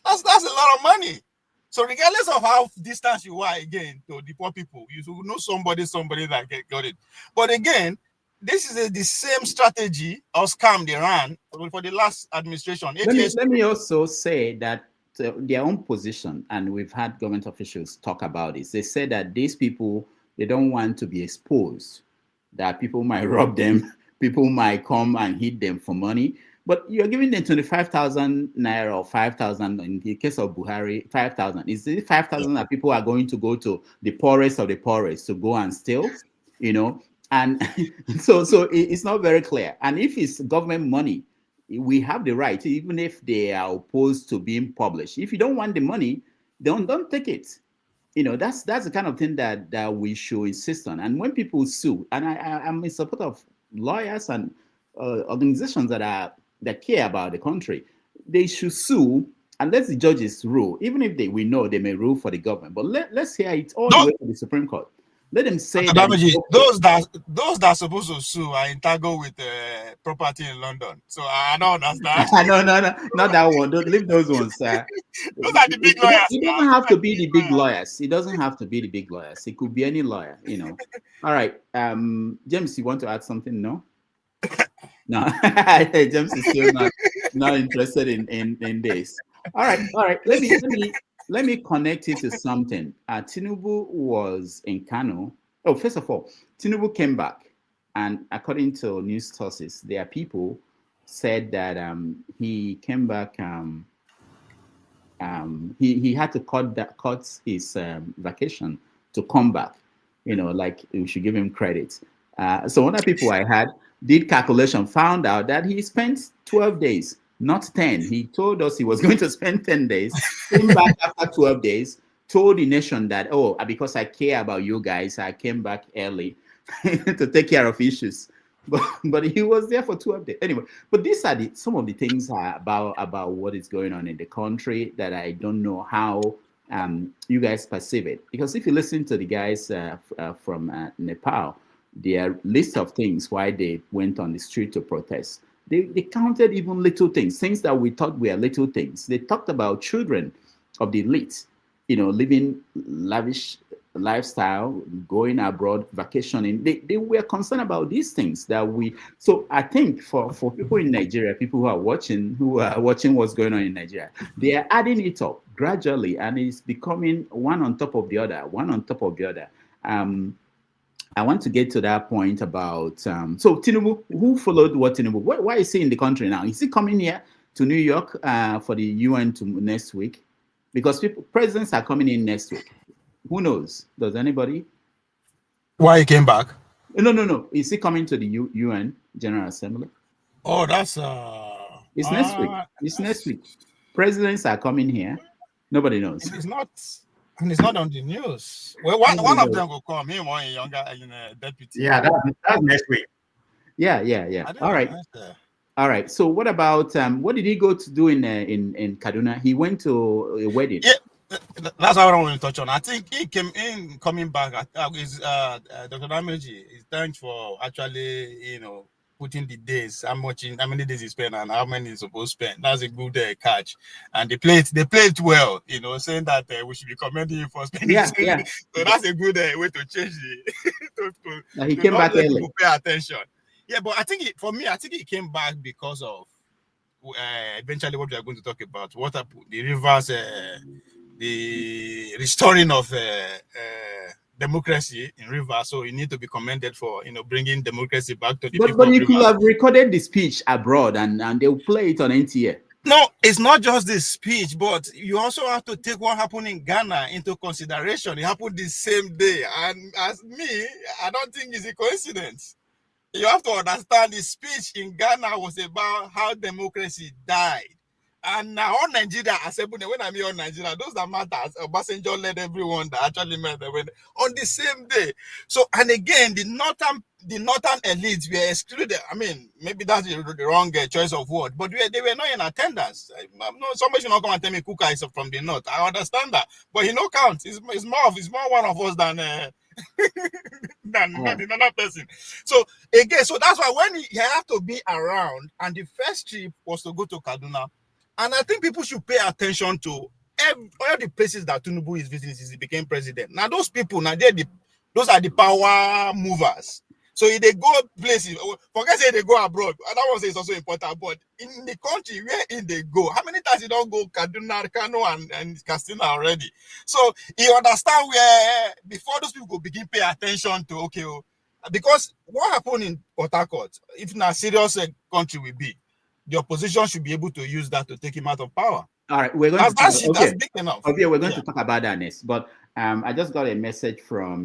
That's a lot of money. So regardless of how distant you are, again, to the poor people, you should know somebody that got it. But again, this is the same strategy or scam they ran for the last administration. Let me also say that their own position, and we've had government officials talk about this, they say that these people, they don't want to be exposed that people might rob them, people might come and hit them for money. But you're giving them 25,000 naira or 5,000. In the case of Buhari, 5,000. Is it 5,000 that people are going to go to the poorest of the poorest to go and steal? You know, and so it's not very clear. And if it's government money, we have the right, even if they are opposed to being published. If you don't want the money, don't take it. You know, that's the kind of thing that we should insist on. And when people sue, and I'm in support of lawyers and organizations that care about the country, they should sue and let the judges rule, even if we know they may rule for the government. But let's hear it all the way to the Supreme Court. Let them say that those that are supposed to sue are entangled with property in London. So I don't understand. No, not that one. Don't leave those ones. Those are the big lawyers. It doesn't have to be the big lawyers. It doesn't have to be the big lawyers. It could be any lawyer, you know. All right. James, you want to add something? No? No. James is still not interested in this. All right. Let me connect it to something. Tinubu was in Kano. Oh, first of all, Tinubu came back, and according to news sources, their people said that he came back. He had to cut his vacation to come back. You know, like we should give him credit. So other people I had did calculation, found out that he spent 12 days. Not 10. He told us he was going to spend 10 days, came back after 12 days, told the nation that, oh, because I care about you guys, I came back early to take care of issues. But he was there for 12 days. Anyway, but these are some of the things about what is going on in the country that I don't know how you guys perceive it. Because if you listen to the guys from Nepal, their list of things why they went on the street to protest, they counted even little things that we thought were little things. They talked about children of the elite, you know, living lavish lifestyle, going abroad, vacationing. They were concerned about these things so I think for people in Nigeria, people who are watching what's going on in Nigeria, they are adding it up gradually, and it's becoming one on top of the other. I want to get to that point about so Tinubu. Who followed what Tinubu? Why is he in the country now? Is he coming here to New York for the UN next week? Because presidents are coming in next week. Who knows? Does anybody? Why he came back? No. Is he coming to the UN General Assembly? Oh, that's It's next week. It's next week. Presidents are coming here. Nobody knows. It's not. And it's not on the news. Well, one of them will come. Him or a younger deputy. Yeah, that's next week. Yeah. All right. So what about what did he go to do in Kaduna? He went to a wedding. Yeah, that's what I want to touch on. I think he coming back. Dr. Dameji is thanked for actually, putting the days, how many days he spent and how many he's supposed to spend. That's a good catch. And they played well, saying that we should be commending him for spending. Yeah. So that's a good way to change the. He came back early. Pay attention. Yeah, but I think he came back because of eventually what we are going to talk about. What happened? The rivers, the restoring of democracy in Rivers, so you need to be commended for bringing democracy back to the people. But you could have recorded the speech abroad and they'll play it on NTA. No, it's not just the speech, but you also have to take what happened in Ghana into consideration. It happened the same day, and as me, I don't think it's a coincidence. You have to understand the speech in Ghana was about how democracy died. And now on Nigeria, when I mean on Nigeria, those that matter, Obasanjo led everyone that actually met them on the same day. So, and again, the northern elites were excluded. I mean, maybe that's the wrong choice of word, but they were not in attendance. Somebody should not come and tell me Kuka is from the north. I understand that, but he no count. It's more one of us than another person. So again, so that's why when he had to be around, and the first trip was to go to Kaduna. And I think people should pay attention to all the places that Tinubu is visiting since he became president. Now, those people, those are the power movers. So if they go places, forget say they go abroad. I don't want to say it's also important, but in the country where they go, how many times you don't go Kaduna, Kano, and Katsina already? So you understand where before those people begin pay attention to, because what happened in Port Harcourt, if not a serious country will be, the opposition should be able to use that to take him out of power. All right, we're going that's big enough. Okay, we're going to talk about that next. But I just got a message from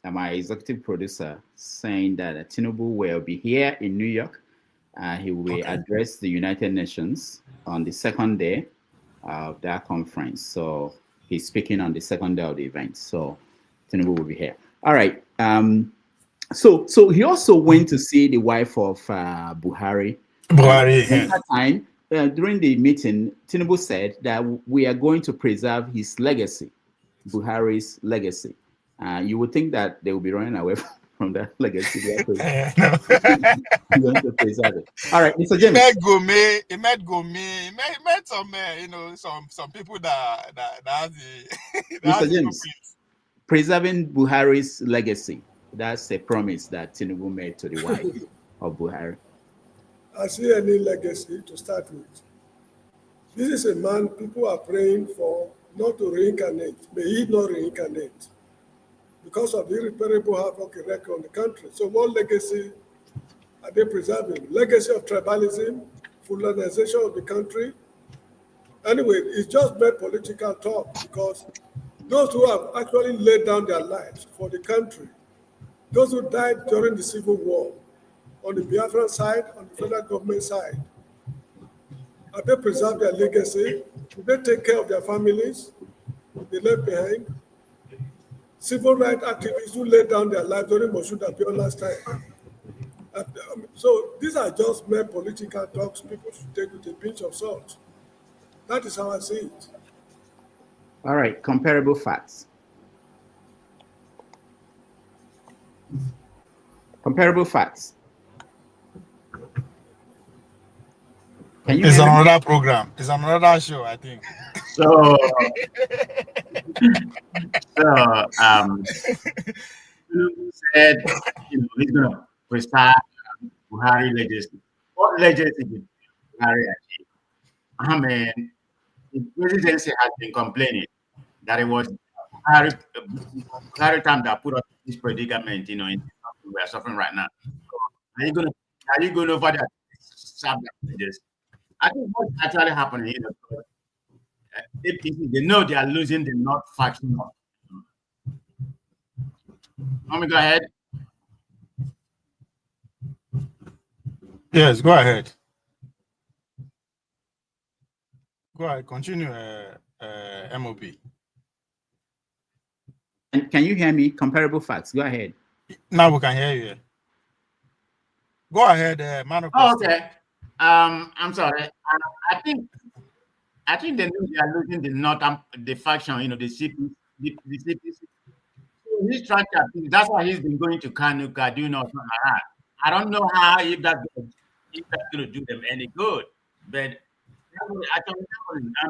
my executive producer saying that Tinubu will be here in New York. He will address the United Nations on the second day of that conference. So he's speaking on the second day of the event. So Tinubu will be here. All right. So he also went to see the wife of Buhari. Buhari. At that time, during the meeting, Tinubu said that we are going to preserve his legacy, Buhari's legacy. You would think that they will be running away from that legacy. You want to preserve it. All right, Mr. James. He met some, some people that have the. Mr. James, preserving Buhari's legacy. That's a promise that Tinubu made to the wife of Buhari. I see any legacy to start with. This is a man people are praying for not to reincarnate. May he not reincarnate because of the irreparable havoc he wreaked on the country. So what legacy are they preserving? Legacy of tribalism, Fulanization of the country. Anyway, it's just mere political talk because those who have actually laid down their lives for the country, those who died during the Civil War, on the Biafran side, on the federal government side, have they preserved their legacy? Do they take care of their families they left behind? Civil rights activists who laid down their lives during Moshood Abiola's time. So these are just mere political talks people should take with a pinch of salt. That is how I see it. All right, comparable facts. Comparable facts. It's another program. It's another show, I think. So said, he's going to preserve Buhari legacy. What legacy did Buhari achieve? I mean, the presidency has been complaining that it was Buhari time that put us in this predicament, in we are suffering right now. Are you going to over there serve that legacy? I think what's actually happening here, they know they are losing the North faction. Let me go ahead. Yes, go ahead. Go ahead, continue, MOB. And can you hear me? Comparable facts. Go ahead. Now we can hear you. Go ahead, man. Okay. I'm sorry. I think they know they are losing the North, the faction, the CP, the CPC. So he's trying to. That's why he's been going to Kanu, Kaduna, or something like that. I don't know how if that's going to do them any good, but actually, like I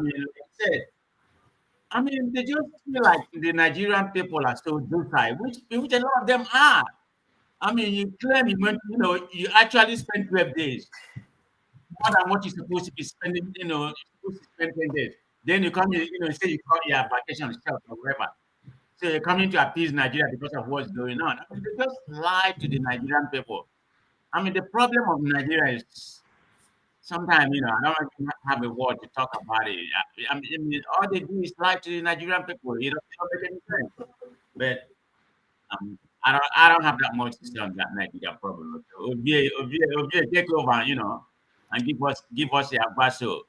said, they just feel like the Nigerian people are so docile, which a lot of them are. You claim you actually spent 12 days. More than what you're supposed to be spending, you're supposed to spend 10 days. Then you come in, say you call your vacation shelf or whatever. So you're coming to appease Nigeria because of what's going on. They just lie to the Nigerian people. The problem of Nigeria is sometimes, I don't have a word to talk about it. All they do is lie to the Nigerian people. It doesn't make any sense. But I don't have that much to say on that Nigeria problem. Obie, take over, and give us a basso.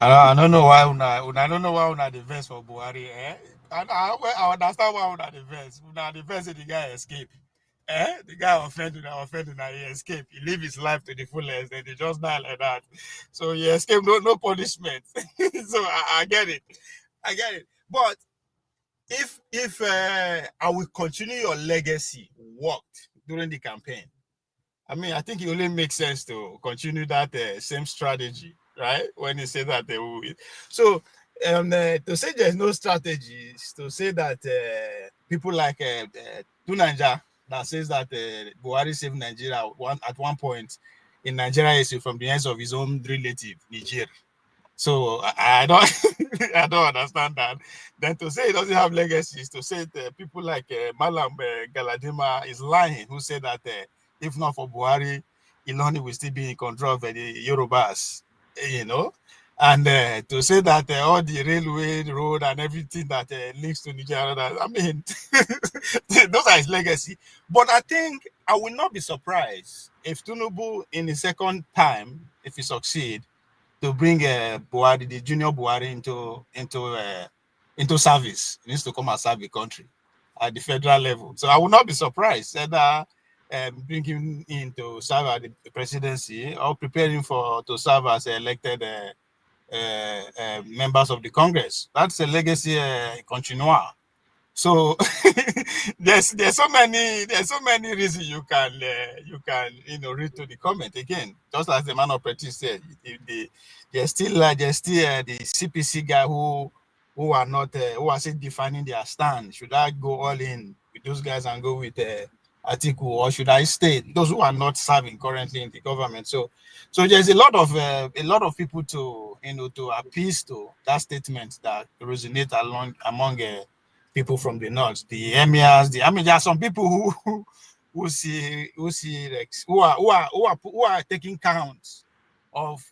I don't know why I don't know why una the verse for Buhari. I understand why una the verse. Una the verse the guy escape. The guy offended, he escaped. He lived his life to the fullest, and he just died like that. So he escaped, no punishment. So I get it. But if I will continue your legacy worked during the campaign, I think it only makes sense to continue that same strategy, right? When you say that they will. So to say there's no strategies, to say that people like Tunanja that says that Buhari saved Nigeria at one point in Nigeria is from the hands of his own relative, Niger. So I don't I don't understand that. Then to say it doesn't have legacies, to say that people like Malam Galadima is lying, who said that if not for Buhari, Iloni will still be in control of the Yorubas, you know. And to say that all the railway, road, and everything that links to Nigeria, I mean, those are his legacy. But I think I will not be surprised if Tinubu, in the second time, if he succeed, to bring Buhari, the junior Buhari, into service. He needs to come and serve the country at the federal level. So I will not be surprised that bring him in to serve at the presidency or preparing to serve as elected members of the Congress. That's a legacy continuer. So there's so many reasons you can read to the comment again. Just as the man of practice said, there's still the CPC guy who are not who are still defining their stand. Should I go all in with those guys and go with Atiku, or should I stay? Those who are not serving currently in the government. So there's a lot of people to to appease to that statement that resonate among people from the north, the emirs. There are some people who are taking count of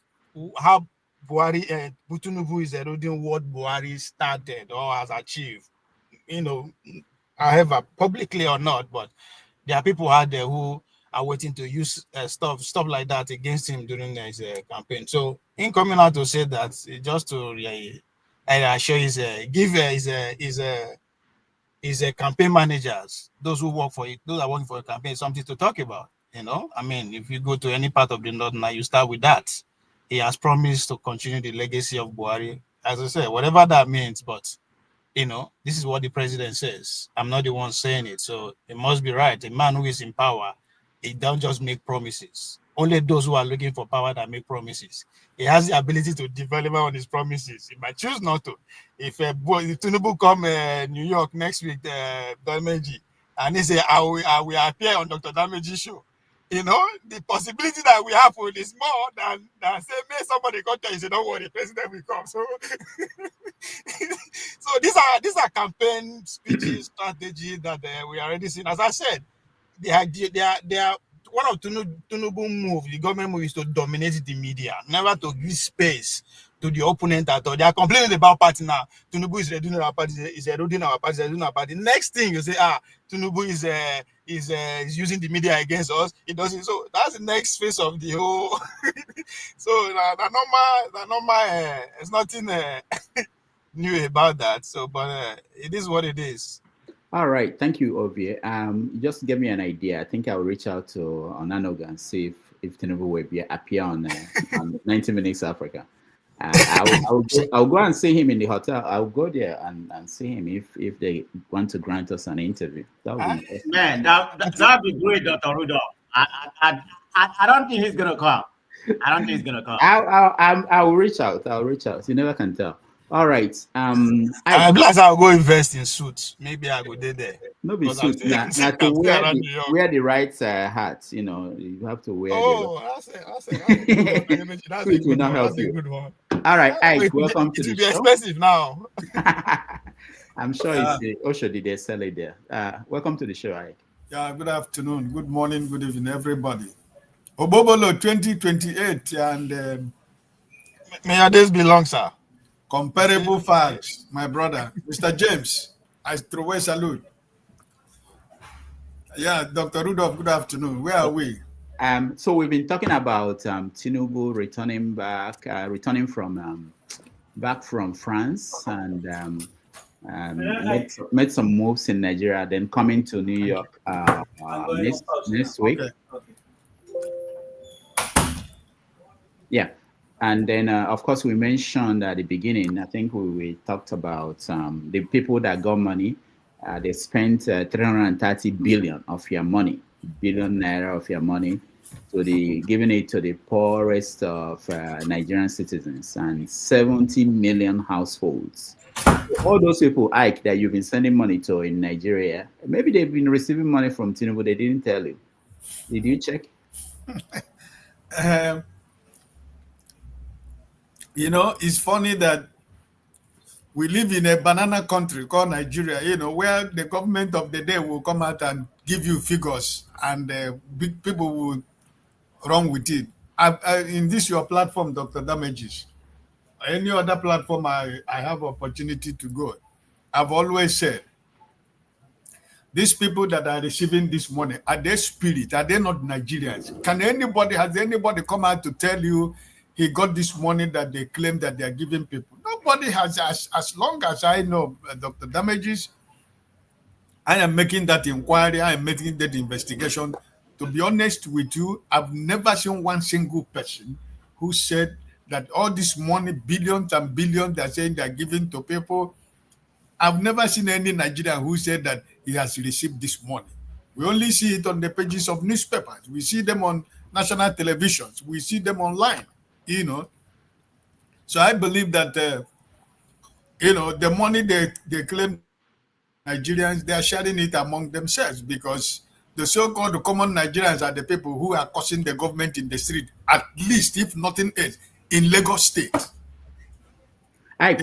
how Tinubu is eroding what Buhari started or has achieved. However, publicly or not, but there are people out there who are waiting to use stuff like that against him during his campaign. So, in coming out to say that, just to assure his campaign managers, those who work for it, those are working for a campaign, something to talk about. I mean, if you go to any part of the north now, you start with that. He has promised to continue the legacy of Buhari. As I said, whatever that means, but this is what the president says. I'm not the one saying it, so it must be right. A man who is in power, he don't just make promises. Only those who are looking for power that make promises. He has the ability to deliver on his promises. He might choose not to. If Tinubu come New York next week, Dameji, and he say, I will appear on Dr. Dameji's show, the possibility that will happen is more than say, may somebody come tell you, say, don't worry, the president will come. So, so these are campaign speeches, strategy that we are already seeing. As I said, they are one of Tinubu move, the government move, is to dominate the media, never to give space to the opponent at all. They are complaining about party now. Tinubu is eroding our party, is eroding our party. Next thing you say, Tinubu is using the media against us. It doesn't. So that's the next phase of the whole. So the normal. It's nothing new about that. So, but it is what it is. All right, thank you, Ovie. Just give me an idea. I think I'll reach out to Onanoga and see if Tinubu will appear on 90 Minutes Africa. I'll go and see him in the hotel. I'll go there and see him if they want to grant us an interview. That would be man, that'd be great, Dr. Rudolph. I don't think he's gonna come. I'll reach out. You never can tell. All right. I'll go invest in suits. Maybe I go there. No be suits. Not to wear the right hat. You have to wear. I say. That's a good one. That's a good one. All right, Ike, welcome to the show. It will be expensive now. I'm sure it's the Oshodi they sell it there. Welcome to the show, Ike. Yeah, good afternoon, good morning, good evening, everybody. Obobolo 2028 and may your days be long, sir. Comparable facts, my brother, Mr. James. I throw a salute. Yeah, Dr. Rudolph, good afternoon. Where are we? So we've been talking about Tinubu returning back from France and made some moves in Nigeria, then coming to New York next week. Okay. Yeah. And then, of course, we mentioned at the beginning, I think we talked about the people that got money. They spent 330 billion of your money, billion naira of your money, giving it to the poorest of Nigerian citizens and 70 million households. All those people, Ike, that you've been sending money to in Nigeria, maybe they've been receiving money from Tinubu. They didn't tell you. Did you check? You know, it's funny that we live in a banana country called Nigeria, you know, where the government of the day will come out and give you figures and big people will run with it. In this your platform, Dr. Damages, any other platform I have opportunity to go, I've always said, these people that are receiving this money, are they spirit? Are they not Nigerians? Has anybody come out to tell you he got this money that they claim that they are giving people? Nobody has, as long as I know, Dr. Damages, I am making that inquiry, I am making that investigation. To be honest with you, I've never seen one single person who said that all this money, billions and billions, they're saying they're giving to people. I've never seen any Nigerian who said that he has received this money. We only see it on the pages of newspapers. We see them on national televisions. We see them online, you know. So I believe that, you know, the money they claim Nigerians, they are sharing it among themselves because the so-called common Nigerians are the people who are causing the government in the street, at least, if nothing else, in Lagos State. But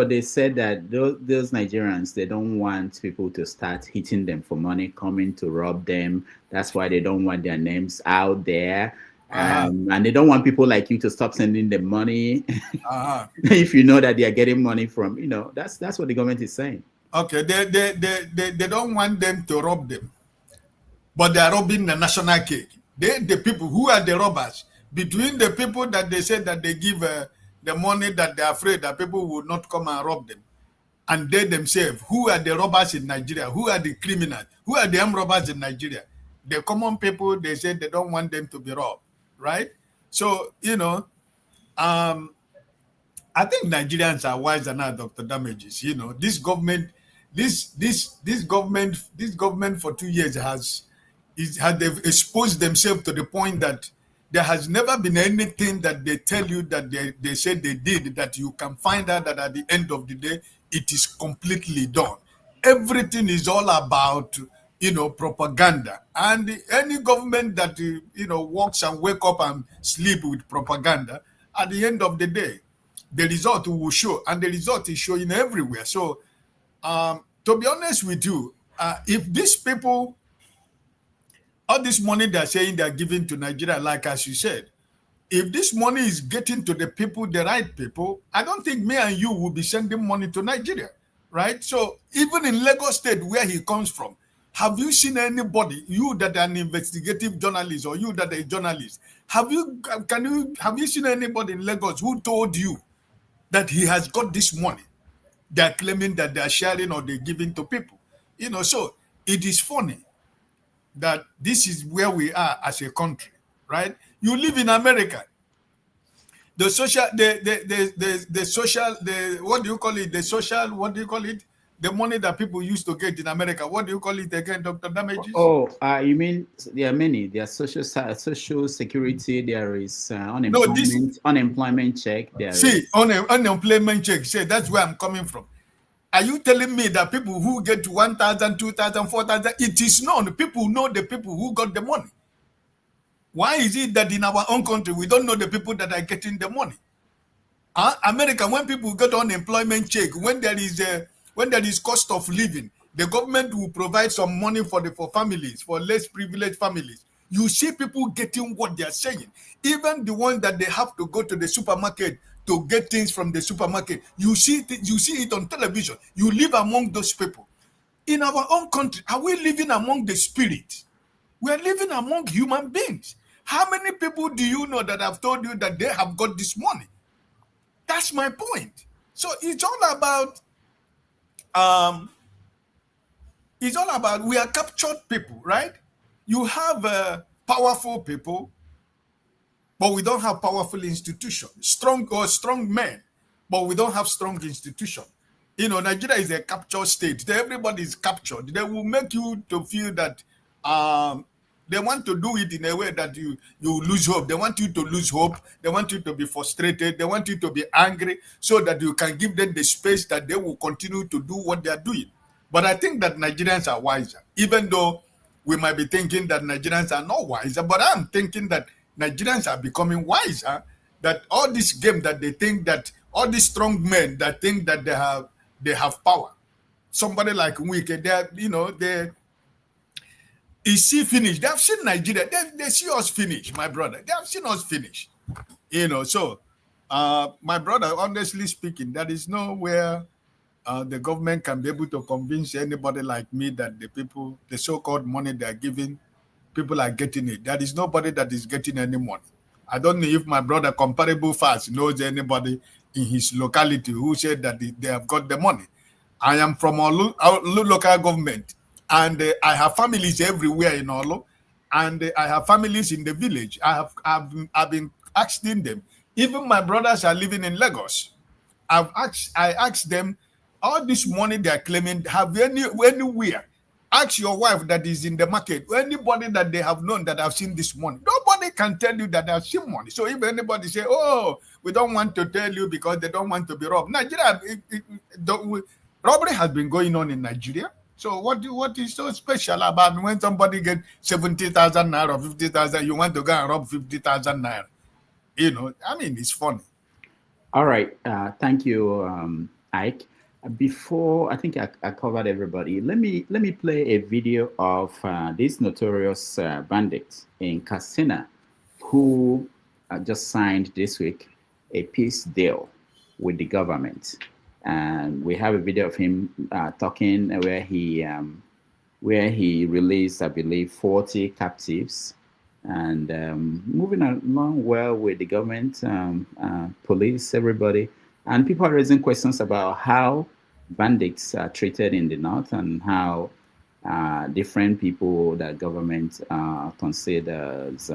they said that those Nigerians, they don't want people to start hitting them for money, coming to rob them. That's why they don't want their names out there. And they don't want people like you to stop sending them money. If you know that they are getting money from, you know, that's what the government is saying. Okay, they don't want them to rob them, but they are robbing the national cake. The people who are the robbers, between the people that they say that they give the money that they're afraid that people will not come and rob them, and they themselves, who are the robbers in Nigeria, who are the criminals, who are the armed robbers in Nigeria? The common people, they say they don't want them to be robbed, right? So, you know, I think Nigerians are wiser now, Dr. Damages. You know, this government for 2 years they've exposed themselves to the point that there has never been anything that they tell you that they said they did that you can find out that at the end of the day it is completely done. Everything is all about, you know, propaganda, and any government that you know works and wake up and sleep with propaganda, at the end of the day the result will show, and the result is showing everywhere. So to be honest with you, if these people, all this money they're saying they're giving to Nigeria, like as you said, if this money is getting to the people, the right people, I don't think me and you will be sending money to Nigeria, right? So even in Lagos State, where he comes from, have you seen anybody, you that are an investigative journalist or you that are a journalist, have you seen anybody in Lagos who told you that he has got this money? They're claiming that they're sharing or they're giving to people. You know, so it is funny that this is where we are as a country, right? You live in America. The social, what do you call it? The money that people used to get in America. What do you call it again, Dr. Damages? Oh, you mean there are many. There's social security. There is unemployment check. Unemployment check. Say that's where I'm coming from. Are you telling me that people who get 1,000, 2,000, 4,000, it is known? People know the people who got the money. Why is it that in our own country we don't know the people that are getting the money? America, when people get unemployment check, when there is cost of living, the government will provide some money for families, for less privileged families. You see people getting what they are saying. Even the ones that they have to go to the supermarket to get things from the supermarket, you see it on television. You live among those people. In our own country, are we living among the spirit? We are living among human beings. How many people do you know that have told you that they have got this money? That's my point. So it's all about we are captured people, right? You have powerful people, but we don't have powerful institutions. Strong men, but we don't have strong institutions. You know, Nigeria is a captured state. Everybody is captured. They will make you to feel that they want to do it in a way that you lose hope. They want you to lose hope. They want you to be frustrated. They want you to be angry so that you can give them the space that they will continue to do what they are doing. But I think that Nigerians are wiser, even though we might be thinking that Nigerians are not wiser. But I'm thinking that Nigerians are becoming wiser, that all this game that they think that all these strong men that think that they have power. Somebody like Wike, they see finish. They have seen Nigeria. They see us finish, my brother. They have seen us finish. So my brother, honestly speaking, there is nowhere the government can be able to convince anybody like me that the so-called money they are giving, people are getting it. There is nobody that is getting any money. I don't know if my brother Comparable Fast knows anybody in his locality who said that they have got the money. I am from our local government, and I have families everywhere in Olo, and I have families in the village. I've been asking them. Even my brothers are living in Lagos. I asked them, all this money they are claiming, have anywhere? Ask your wife that is in the market, anybody that they have known that have seen this money. Nobody can tell you that they have seen money. So if anybody say, oh, we don't want to tell you because they don't want to be robbed. Nigeria, robbery has been going on in Nigeria. So what is so special about when somebody gets 70,000 naira or 50,000, you want to go and rob 50,000 naira? It's funny. All right. Thank you, Ike. Before I think I covered everybody, let me play a video of this notorious bandit in Katsina who just signed this week a peace deal with the government, and we have a video of him talking where he released, I believe, 40 captives, and moving along well with the government, police, everybody. And people are raising questions about how bandits are treated in the north and how different people that government considers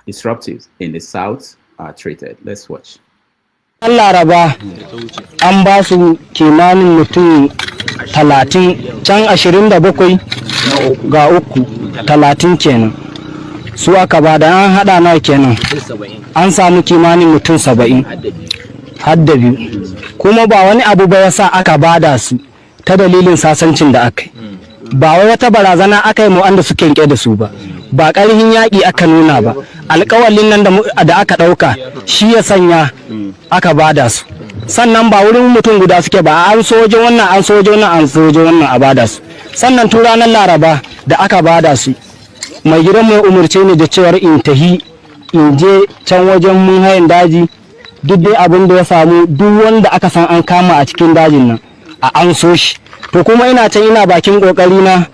disruptive in the south are treated. Let's watch. Laraba an ba su kimanin mutum 30 can 27 ga 3 30 kenan su aka ba da an hada nawa kenan an samu kimanin mutum 70 har da biyu kuma ba wani abu ba yasa aka bada su ta dalilin sasancin da aka yi ba wai wata barazana aka yi mu wanda suke rike da su ba ƙarhin yaƙi aka nuna ba alƙawalin nan da aka ɗauka shi ya sanya aka bada su sannan ba wurin mutum guda suke ba an soje wannan an soje wannan an soje wannan a bada su sannan tun ranar Laraba da aka bada su mai gidan mai umurce ni da cewar in tahi in je can wajen mun hayin daji duk dai abin da ya samu duk wanda aka san an kama a cikin dajin nan a an so shi to kuma ina can ina bakin kokari na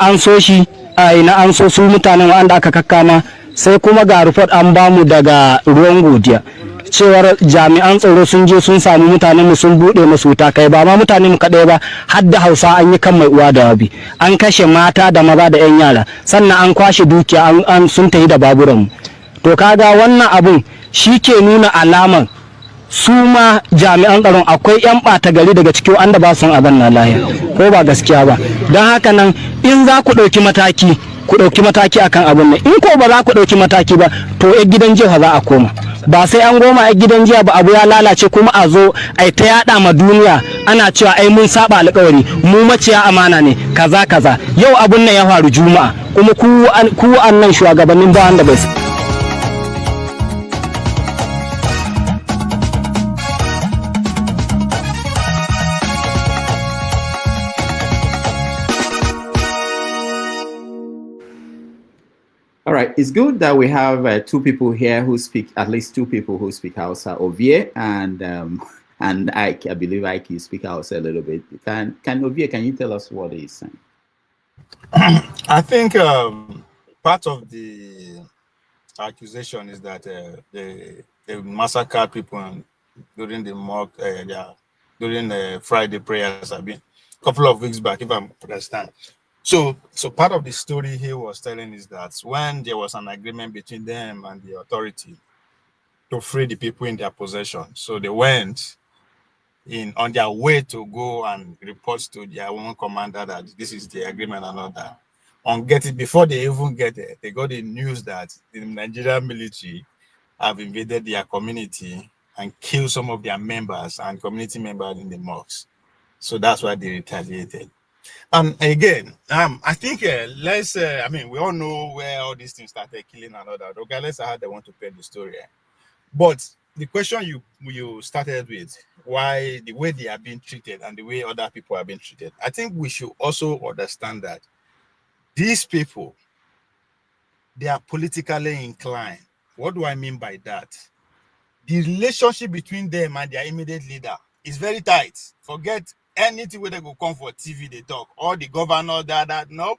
an so shi na an so su mutanen wanda aka kakkama sai kuma ga report an bamu daga ruwan godiya cewar jami'an tsaro sun je sun samu mutanen mu sun bude musu wuta kai ba ma mutanen mu kadai ba har da Hausa an yi kan mai uwa da wabi an kashe mata da maza da yan yara sannan an kwashe dukiya an sun tafi da baburan mu to kaga wannan abun shi ke nuna alamar su ma jami'an tsaron akwai 'yan ɓata gari daga cikin wanda ba son abin na lahiya ko ba gaskiya ba don haka nan in za ku ɗauki mataki ku ɗauki mataki akan abin nan in ko ba za ku ɗauki mataki ba to ya gidan jiya za a koma ba sai an goma a gidan jiya ba abu ya lalace kuma a zo a ta yada ma duniya ana cewa ai mun saba alƙawari mu maciya amana ne kaza kaza yau abun nan ya faru juma'a kuma ku annan shugabannin ba wanda bai All right, it's good that we have two people here who speak, at least two people who speak Hausa, Ovie and Ike. I believe Ike, you speak Hausa a little bit. Can Ovie, can you tell us what he's saying? I think part of the accusation is that they massacred people during the mock, during the Friday prayers. I've been a couple of weeks back, if I understand. So part of the story he was telling is that when there was an agreement between them and the authority to free the people in their possession, so they went on their way to go and report to their own commander that this is the agreement and all that. On getting before they even get there, they got the news that the Nigerian military have invaded their community and killed some of their members and community members in the mosques. So that's why they retaliated. And again, I think we all know where all these things started killing and all that. Regardless of how they want to paint the story. But the question you started with, why the way they are being treated and the way other people are being treated, I think we should also understand that these people, they are politically inclined. What do I mean by that? The relationship between them and their immediate leader is very tight. Forget anything where they go come for TV, they talk, or the governor, that. No.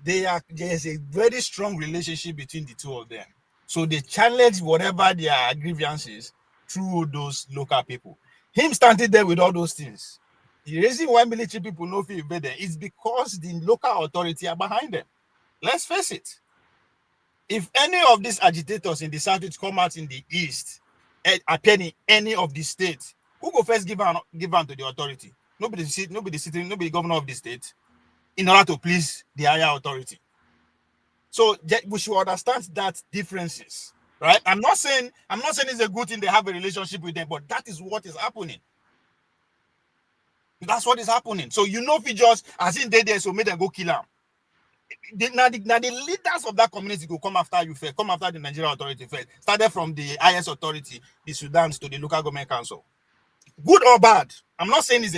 There's a very strong relationship between the two of them. So they challenge whatever their grievances through those local people. Him standing there with all those things. The reason why military people know feel better is because the local authority are behind them. Let's face it. If any of these agitators in the south come out in the east, appear in any of the states, who go first give on to the authority? Nobody governor of the state, in order to please the higher authority. So we should understand that differences, right? I'm not saying it's a good thing they have a relationship with them, but that is what is happening. That's what is happening. So if you just, as in they there, so make them go kill them. Now the leaders of that community will come after you first, come after the Nigerian authority first. Started from the highest authority, the Sudans, to the local government council. Good or bad, I'm not saying that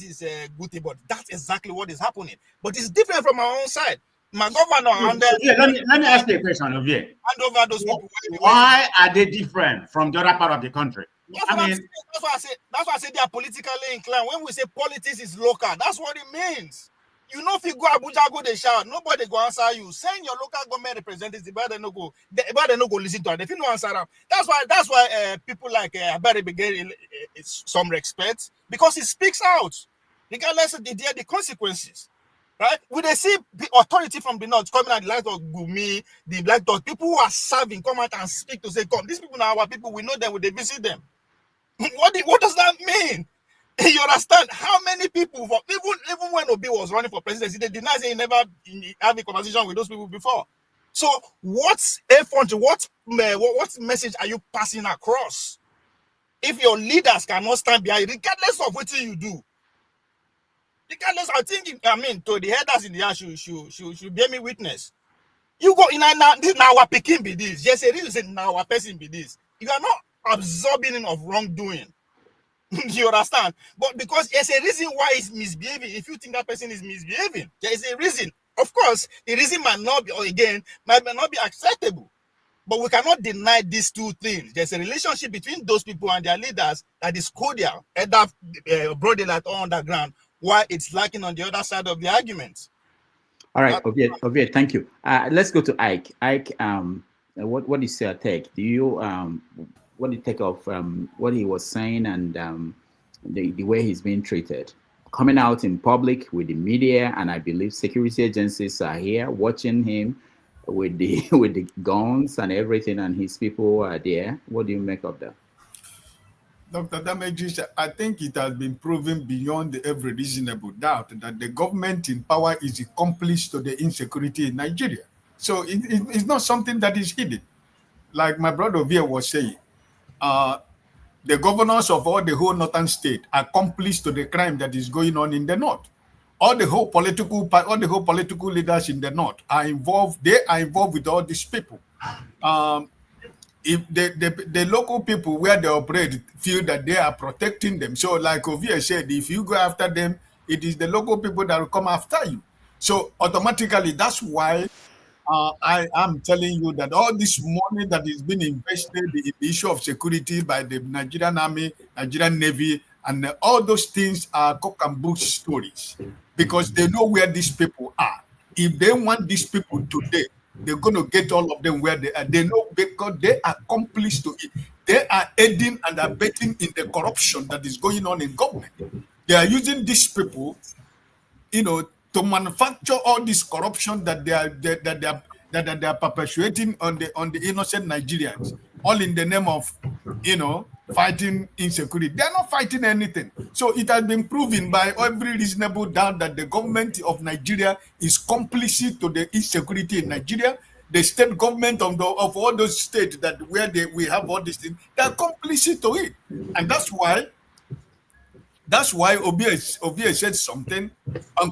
is a good thing, but that's exactly what is happening. But it's different from our own side. My governor let me ask you a question, Olivier. Hand over those people. Why are they different from the other part of the country? That's why I say they are politically inclined. When we say politics is local, that's what it means. If you go Abuja, go they shout, nobody go answer you. Send your local government representatives, they no go listen to it. If you no answer them, that's why people like Abari get some respect, because he speaks out, regardless of the consequences. Right? When they see the authority from the north coming at the light of Gumi, the Black Dot, people who are serving come out and speak to say, come, these people are our people, we know them, we visit them. What does that mean? You understand how many people, even when Obi was running for presidency, they denied he never had a conversation with those people before. So what message are you passing across? If your leaders cannot stand behind, regardless of what you do, regardless, to the headers in the house should bear me witness. You go in now our picking be this. Yes, it is now our person be this. You are not absorbing of wrongdoing. You understand? But because there's a reason why it's misbehaving. If you think that person is misbehaving, there is a reason. Of course, the reason might not be acceptable. But we cannot deny these two things. There's a relationship between those people and their leaders that is cordial, either broadly or underground, while it's lacking on the other side of the argument. All right, Ovie, thank you. Let's go to Ike. Ike, what is your take? Do you what do you take of what he was saying and the way he's being treated? Coming out in public with the media, and I believe security agencies are here watching him with the guns and everything, and his people are there. What do you make of that? Dr. Damages, I think it has been proven beyond every reasonable doubt that the government in power is accomplice to the insecurity in Nigeria. So it's not something that is hidden. Like my brother Ovie was saying, the governors of all the whole northern state are accomplice to the crime that is going on in the north. All the whole political leaders in the north are involved. They are involved with all these people. If the local people where they operate feel that they are protecting them. So like Ovie said, if you go after them, it is the local people that will come after you. So automatically, that's why I am telling you that all this money that is being invested in the issue of security by the Nigerian Army, Nigerian Navy, and all those things are cock and bull stories, because they know where these people are. If they want these people today, they're going to get all of them where they are. They know because they are accomplice to it. They are aiding and abetting in the corruption that is going on in government. They are using these people, to manufacture all this corruption that they are perpetuating on the innocent Nigerians, all in the name of fighting insecurity. They are not fighting anything. So it has been proven by every reasonable doubt that the government of Nigeria is complicit to the insecurity in Nigeria. The state government of all those states where we have all these things, they are complicit to it, and that's why Ovie said something,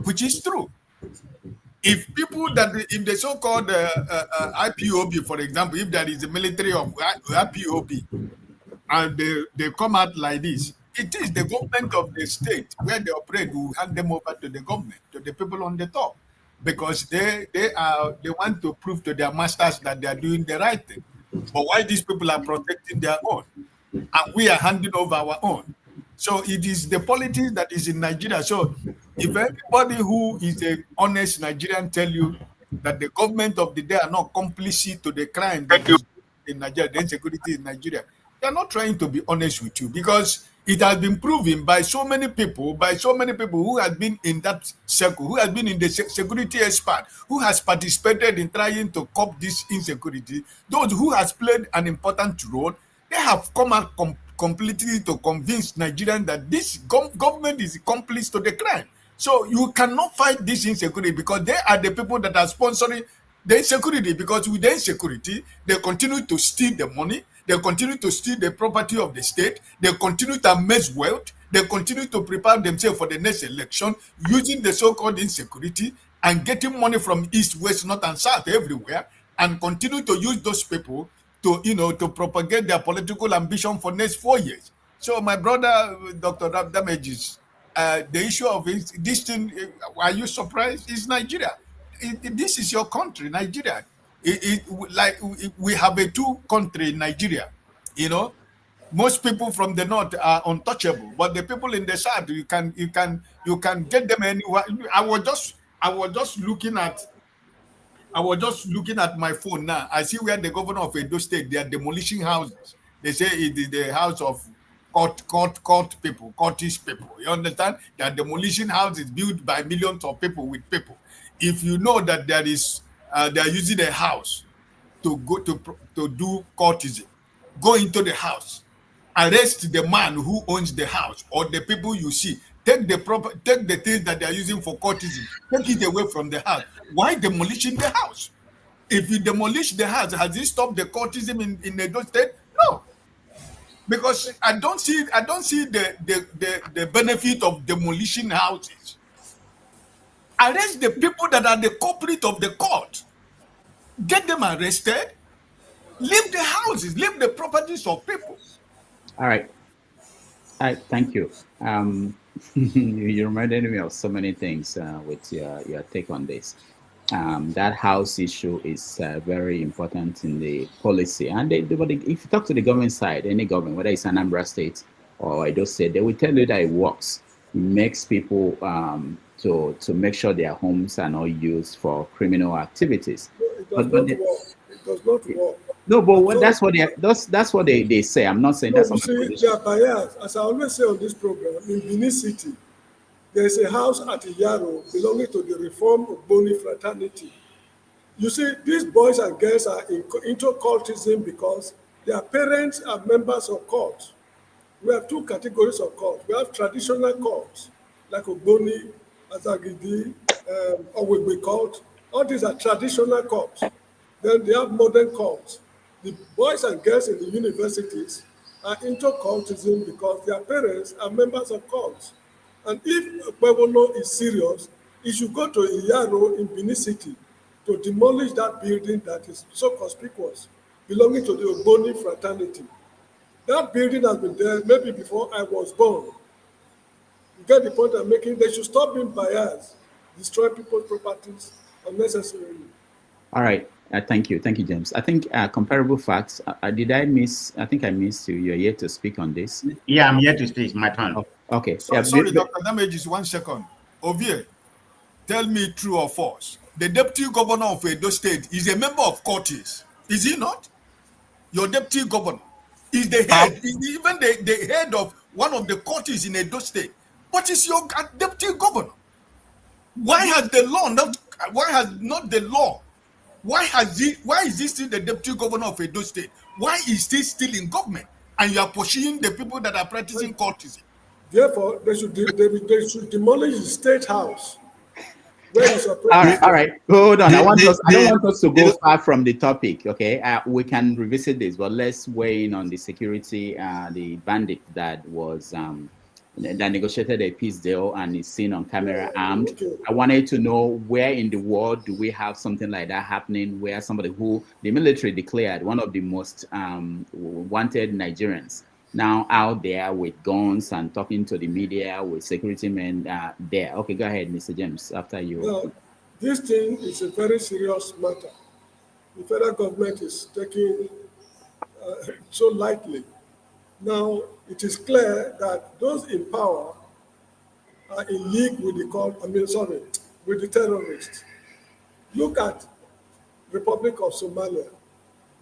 which is true. If people that if the so-called IPOB, for example, if there is a military of IPOB and they come out like this, it is the government of the state where they operate who hand them over to the government, to the people on the top, because they want to prove to their masters that they are doing the right thing. But why these people are protecting their own, and we are handing over our own? So it is the politics that is in Nigeria. So if everybody who is an honest Nigerian tell you that the government of the day are not complicit to the crime that is in Nigeria, the insecurity in Nigeria, they are not trying to be honest with you, because it has been proven by so many people who have been in that circle, who has been in the security expert, who has participated in trying to curb this insecurity, those who has played an important role, they have come out completely to convince Nigerians that this government is accomplice to the crime. So you cannot fight this insecurity, because they are the people that are sponsoring the insecurity, because with the insecurity, they continue to steal the money, they continue to steal the property of the state, they continue to amass wealth, they continue to prepare themselves for the next election using the so-called insecurity and getting money from east, west, north, and south everywhere, and continue to use those people to, to propagate their political ambition for next 4 years. So my brother, Dr. Damages, the issue of this thing, are you surprised? It's Nigeria. This is your country, Nigeria. We have a two-country in Nigeria. Most people from the north are untouchable, but the people in the south, you can get them anywhere. I was just looking at my phone now. I see where the governor of Edo State, they are demolishing houses. They say it is the house of courtish people. You understand? They are demolishing houses built by millions of people with people. If you know that they are using a house to go to do courtesy, go into the house, arrest the man who owns the house or the people you see, take the things that they are using for courtesy, take it away from the house. Why demolishing the house? If you demolish the house, has it stopped the courtesy in Edo State? No. Because I don't see the benefit of demolishing houses. Arrest the people that are the culprit of the court. Get them arrested. Leave the houses, leave the properties of people. All right. Thank you. You reminded me of so many things with your take on this. That house issue is very important in the policy. And if you talk to the government side, any government, whether it's Anambra State or Edo State, they will tell you that it works. It makes people to make sure their homes are not used for criminal activities. It does not work. It does not work. No, but that's what they say. I'm not saying that's you see, they are biased. As I always say on this program, in Guiness City, there is a house at Iyaro belonging to the Reform Ogboni fraternity. You see, these boys and girls are into cultism because their parents are members of cults. We have two categories of cults. We have traditional cults, like Ogboni, Azagidi, Owegbe cult. All these are traditional cults. Then they have modern cults. The boys and girls in the universities are into cultism because their parents are members of cults. And if Akpbio is serious, he should go to Iyaro in Benin City to demolish that building that is so conspicuous, belonging to the Ogboni fraternity. That building has been there maybe before I was born. You get the point I'm making? They should stop being biased, destroy people's properties unnecessarily. All right. Thank you, James. I think comparable facts. Did I miss? I think I missed you. You're here to speak on this. Yeah, I'm here to speak. My turn. Oh, okay. Sorry, Dr. Damages, 1 second. Ovie, tell me true or false. The deputy governor of Edo State is a member of Curtis. Is he not? Your deputy governor is the head, even the head of one of the Curtis in Edo State. What is your deputy governor? Why has the law not? Why has not the law? Why is he still the deputy governor of Edo State? Why is he still in government? And you are pursuing the people that are practicing courtesy. Therefore, they should demolish the state house. All right. Hold on. I don't want us to go far from the topic. Okay, we can revisit this, but let's weigh in on the security, the bandit that was that negotiated a peace deal and is seen on camera armed. Okay. I wanted to know where in the world do we have something like that happening, where somebody who the military declared one of the most wanted Nigerians now out there with guns and talking to the media with security men there. Okay, go ahead, Mr. James, after you. Well, this thing is a very serious matter. The federal government is taking so lightly. Now, it is clear that those in power are in league with with the terrorists. Look at Republic of Somalia.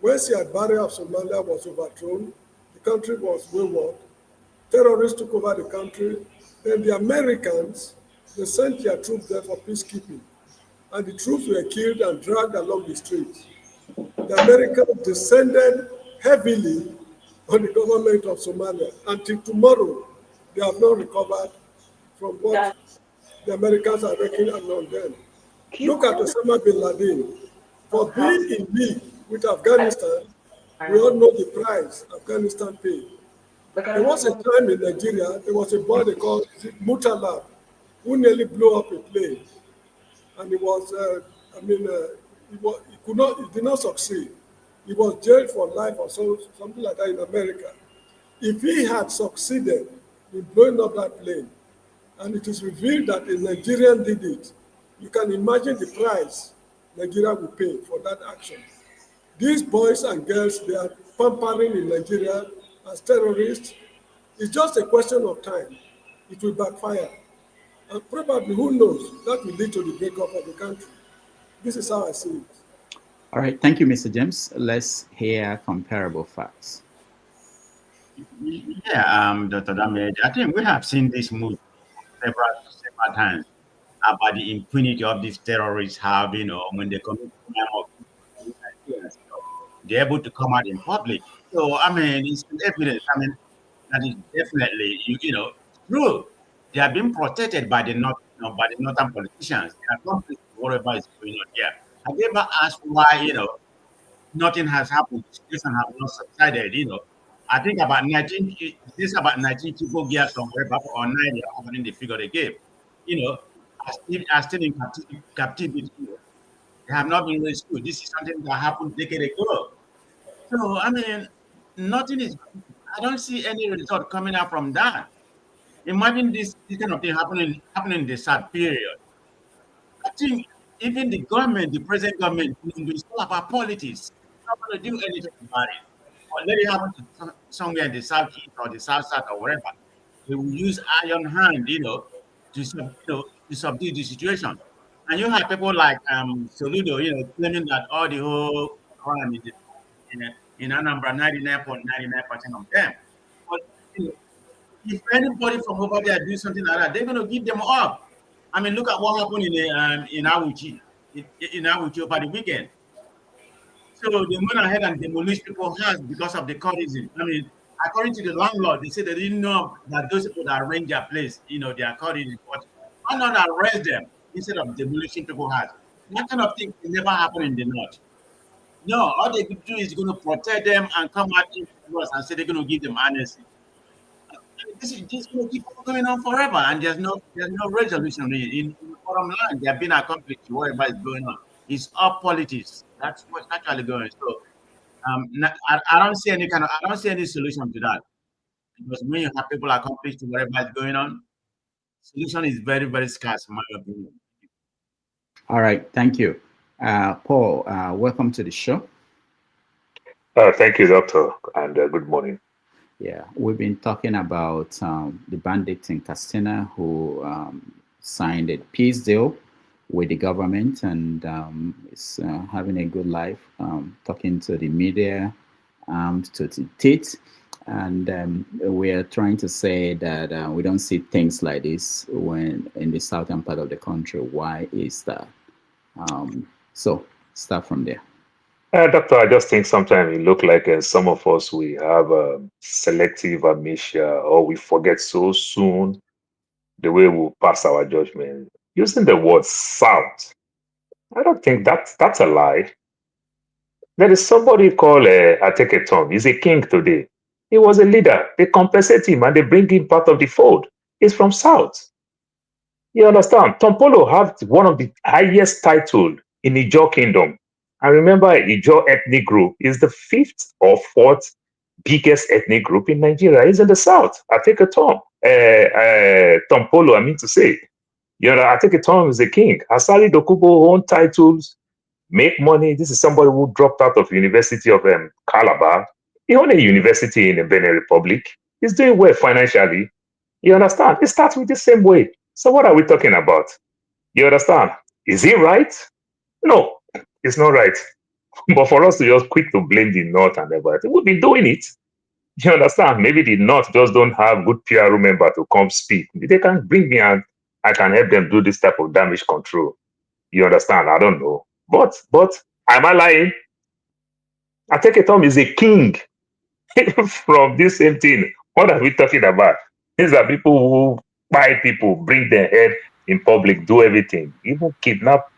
When Siad Barre of Somalia was overthrown, the country was wayward. Terrorists took over the country. Then the Americans, they sent their troops there for peacekeeping. And the troops were killed and dragged along the streets. The Americans descended heavily on the government of Somalia. Until tomorrow, they have not recovered from what the Americans are wrecking on them. Look at Osama bin Laden. For being in league with Afghanistan, we all know the price Afghanistan paid. There was a time in Nigeria, there was a boy they called Mutalab, who nearly blew up a plane. And he was, he did not succeed. He was jailed for life or something like that in America. If he had succeeded in blowing up that plane, and it is revealed that a Nigerian did it, you can imagine the price Nigeria will pay for that action. These boys and girls, they are pampering in Nigeria as terrorists. It's just a question of time. It will backfire. And probably, who knows, that will lead to the breakup of the country. This is how I see it. All right, thank you, Mr. James. Let's hear comparable facts. Yeah, Dr. Damage, I think we have seen this move several times about the impunity of these terrorists have, when they commit crime, they're able to come out in public. So, it's evidence. That is definitely, true. They have been protected by the northern politicians. They are complicit whatever is going on here. Have you ever asked why, nothing has happened? The situation has not subsided, I think about 19 people here somewhere, or 9 they are opening the figure they gave. Are still in captivity. They have not been rescued. This is something that happened decades ago. So, nothing is, I don't see any result coming out from that. Imagine this kind of thing happening in the sad period. I think even the government, the present government, is all about politics. It's not going to do anything about it. Or let it happen to somewhere in the southeast or the south or wherever. They will use iron hand, to subdue the situation. And you have people like Soludo, claiming that all the whole crime is in Anambra, 99.99% of them. But if anybody from over there do something like that, they're going to give them up. Look at what happened in Awuchi, over the weekend. So they went ahead and demolished people's houses because of the courtesan. According to the landlord, they said they didn't know that those people that arrange their place, their courtesan. But why not arrest them instead of demolishing people's houses? That kind of thing can never happen in the north. No, all they could do is going to protect them and come out to us and say they're going to give them amnesty. This is just going to keep going on forever, and there's no resolution in the bottom line. They have been accomplished. Whatever is going on, it's all politics. That's what's actually going. So, I don't see any solution to that, because when you have people accomplished to whatever is going on, solution is very, very scarce, in my opinion. All right, thank you, Paul. Welcome to the show. Thank you, Doctor, and good morning. Yeah, we've been talking about the bandits in Castina who signed a peace deal with the government and is having a good life, talking to the media, to the teeth. And we're trying to say that we don't see things like this when in the southern part of the country. Why is that? So start from there. Doctor, I just think sometimes it looks like some of us, we have selective amnesia, or we forget so soon the way we pass our judgment. Using the word South, I don't think that's a lie. There is somebody called Ateketon. He's a king today. He was a leader. They compensate him and they bring him part of the fold. is from South. You understand? Tompolo have one of the highest title in Ijaw Kingdom. And remember, Ijaw ethnic group is the 5th or 4th biggest ethnic group in Nigeria. It's in the South. I take a Tom. Tompolo, I mean to say. You know, I take a Tom is a king. Asali Dokubo own titles, make money. This is somebody who dropped out of University of Calabar. He owned a university in the Benin Republic. He's doing well financially. You understand? It starts with the same way. So what are we talking about? You understand? Is it right? No, it's not right. But for us to just quick to blame the North and everything, we've been doing it. You understand? Maybe the North just don't have good PRO member to come speak. They can bring me and I can help them do this type of damage control. You understand? I don't know. But am I lying? I take it Tom is a king from this same thing. What are we talking about? These are people who buy people, bring their head in public, do everything, even kidnap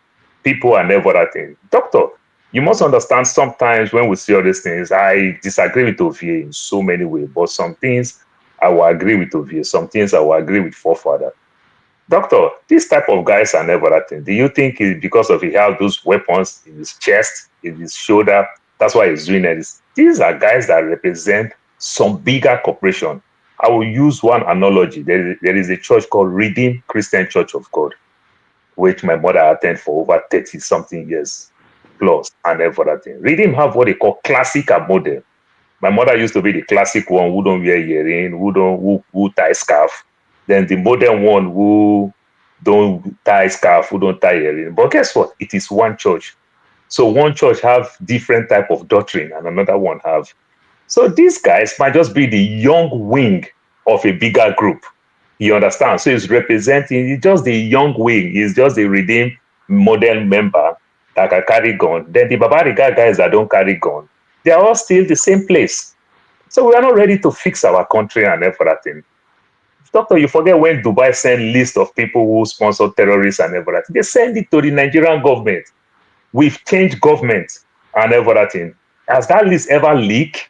people and everything. Doctor, you must understand sometimes when we see all these things, I disagree with Ovie in so many ways, but some things I will agree with Ovie, some things I will agree with Forefather. Doctor, this type of guys and everything, do you think it's because of he has those weapons in his chest, in his shoulder, that's why he's doing it? These are guys that represent some bigger corporation. I will use one analogy. There is a church called Redeemed Christian Church of God, which my mother attended for over 30-something years plus and everything. Redeemed have what they call classic and modern. My mother used to be the classic one who don't wear earring, who tie scarf. Then the modern one who don't tie scarf, who don't tie earring. But guess what? It is one church. So one church have different type of doctrine and another one have. So these guys might just be the young wing of a bigger group. You understand? So it's representing just the young wing. It's just the redeemed modern member that can carry gun. Then the Babariga guys that don't carry gun, they are all still the same place. So we are not ready to fix our country and everything. Doctor, you forget when Dubai sent list of people who sponsor terrorists and everything. They send it to the Nigerian government. We've changed government and everything. Has that list ever leaked?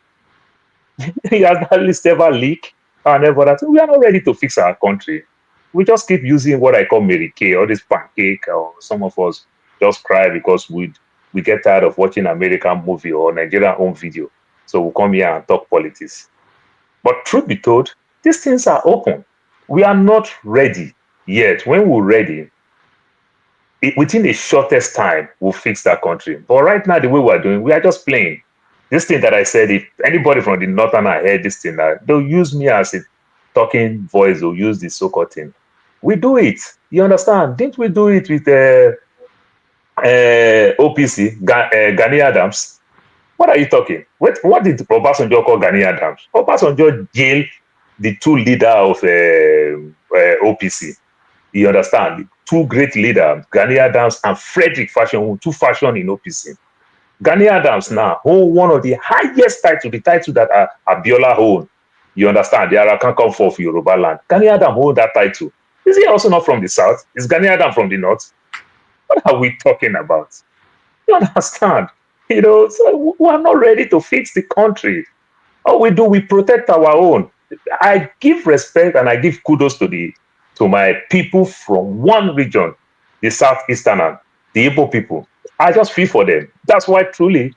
Has that list ever leaked and everything? We are not ready to fix our country. We just keep using what I call Mary Kay, or this pancake, or some of us just cry because we get tired of watching American movie or Nigerian home video. So we'll come here and talk politics. But truth be told, these things are open. We are not ready yet. When we're ready, within the shortest time, we'll fix that country. But right now, the way we're doing, we are just playing. This thing that I said, if anybody from the Northern I heard this thing, they'll use me as a talking voice, they'll use this so-called thing. We do it. You understand? Didn't we do it with OPC, Gani Adams? What are you talking? What did Obasanjo call Gani Adams? Obasanjo jailed the two leaders of OPC. You understand? The two great leaders, Gani Adams and Frederick Fashion, two fashion in OPC. Gani Adams now hold one of the highest title, the title that Abiola hold. You understand? The Arakan for Yoruba land. Gani Adams hold that title. Is he also not from the south? Is Gani Adams from the north? What are we talking about? You understand? You know, so we are not ready to fix the country. All we do, we protect our own. I give respect and I give kudos to my people from one region, the Southeastern, the Igbo people. I just feel for them. That's why truly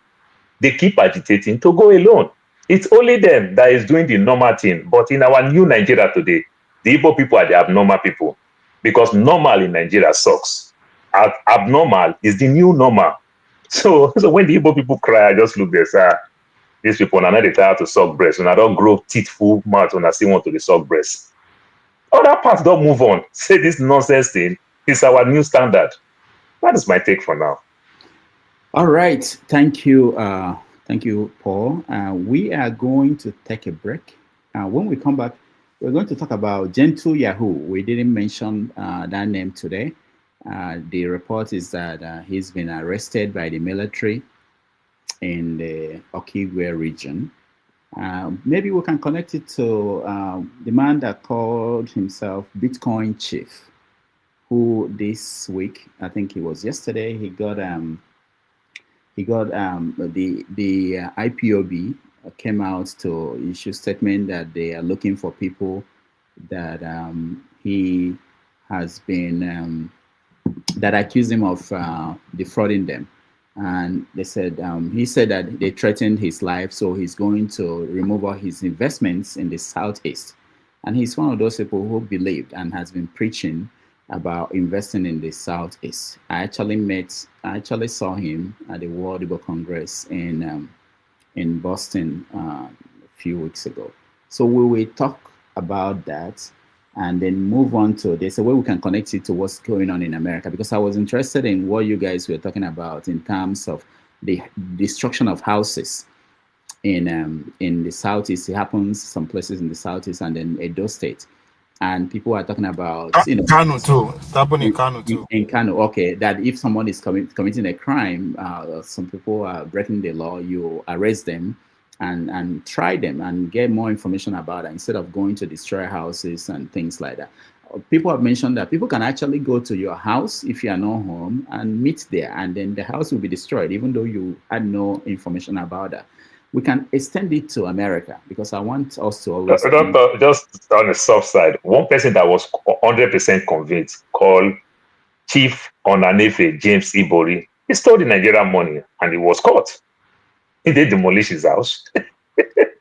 they keep agitating to go alone. It's only them that is doing the normal thing. But in our new Nigeria today, the Igbo people are the abnormal people because normal in Nigeria sucks. Abnormal is the new normal. So when the Igbo people cry, I just look there, say, these people are not tired to suck breast. When I don't grow teeth full mouth, when I still want to suck breast. Other parts don't move on. Say this nonsense thing is our new standard. That is my take for now. All right. Thank you. Thank you, Paul. We are going to take a break. When we come back, we're going to talk about Gentle Yahoo. We didn't mention that name today. The report is that he's been arrested by the military in the Okigwe region. Maybe we can connect it to the man that called himself Bitcoin Chief, who this week, I think it was yesterday, he got the IPOB came out to issue statement that they are looking for people that he has been that accused him of defrauding them. And they said he said that they threatened his life, so he's going to remove all his investments in the Southeast. And he's one of those people who believed and has been preaching about investing in the Southeast. I actually saw him at the World Labour Congress in Boston a few weeks ago. So we will talk about that and then move on to, there's a way we can connect it to what's going on in America, because I was interested in what you guys were talking about in terms of the destruction of houses in the Southeast. It happens some places in the Southeast and then Edo State. And people are talking about, Kano too. It's happening in Kano too. In Kano, okay, that if someone is committing a crime, some people are breaking the law, you arrest them and try them and get more information about it instead of going to destroy houses and things like that. People have mentioned that people can actually go to your house if you are not home and meet there, and then the house will be destroyed even though you had no information about that. We can extend it to America, because I want us to always... Just on the soft side, one person that was 100% convinced, called Chief Onanefe James Ibori, he stole the Nigerian money and he was caught. He did demolish his house.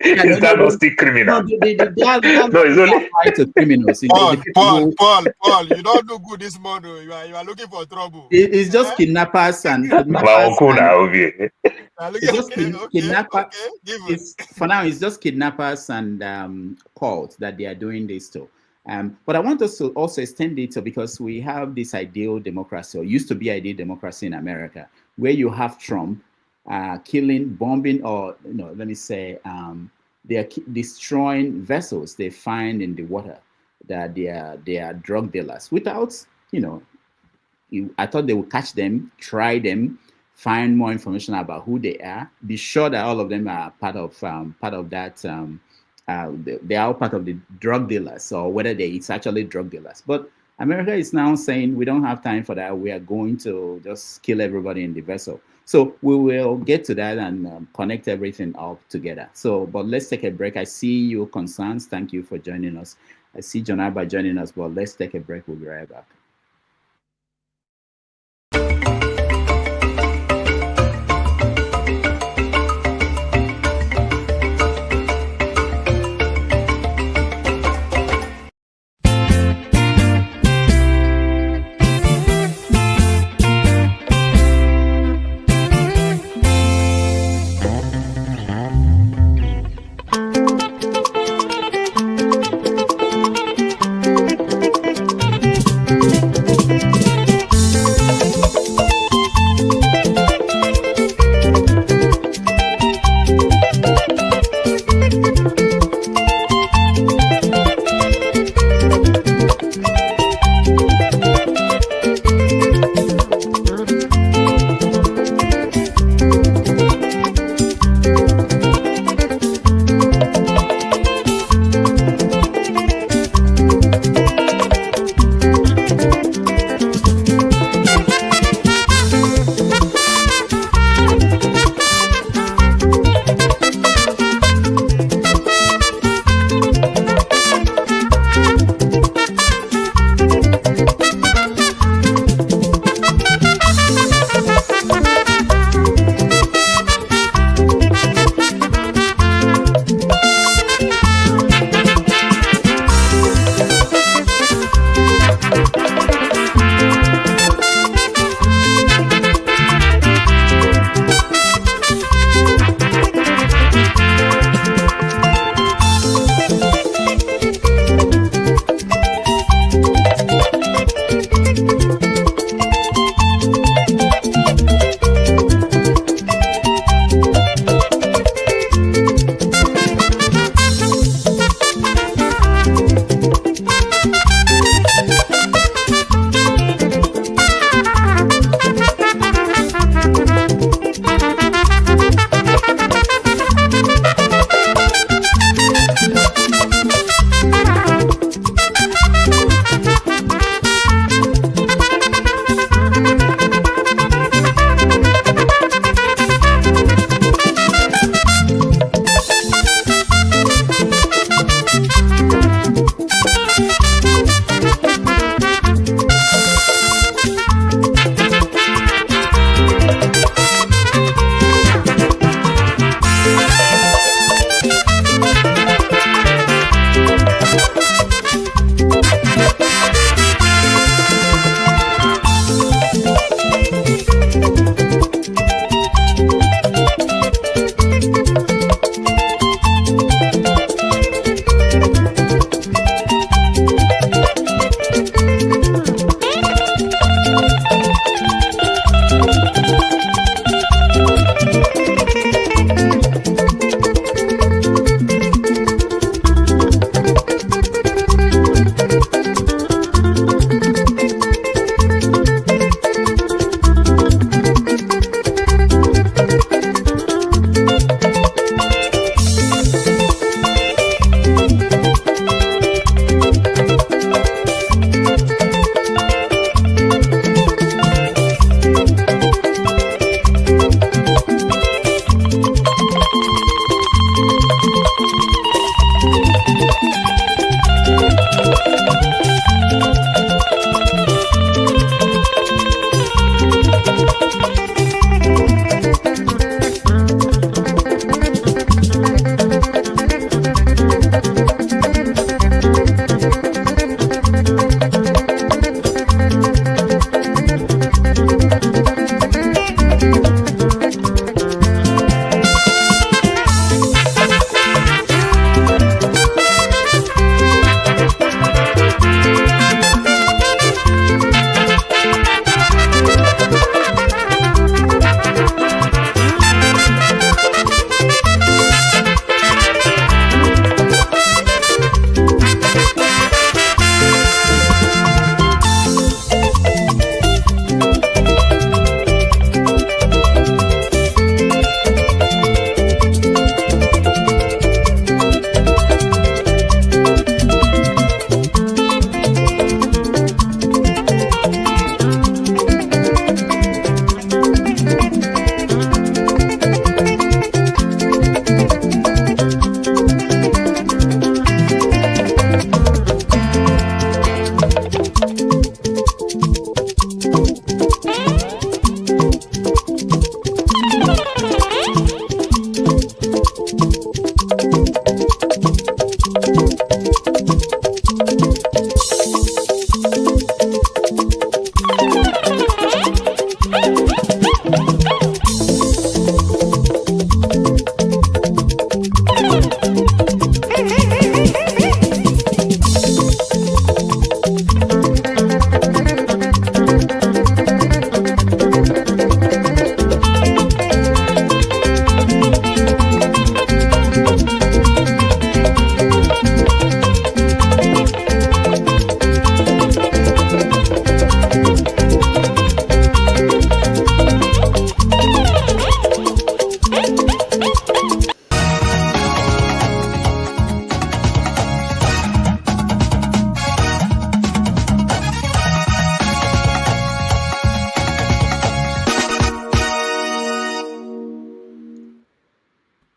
Is that not still criminal? No, it's only to criminals. Paul, you don't do good this morning. You are looking for trouble. It's just kidnappers and for now, it's just kidnappers and cults that they are doing this to. But I want us to also extend it because we have this ideal democracy, or used to be ideal democracy in America, where you have Trump killing, bombing, or let me say, they are destroying vessels they find in the water that they are drug dealers. Without, I thought they would catch them, try them, find more information about who they are, be sure that all of them are part of that. They are all part of the drug dealers, or whether it's actually drug dealers. But America is now saying we don't have time for that. We are going to just kill everybody in the vessel. So we will get to that and connect everything up together. So, but let's take a break. I see your concerns. Thank you for joining us. I see John Abba joining us, but let's take a break. We'll be right back.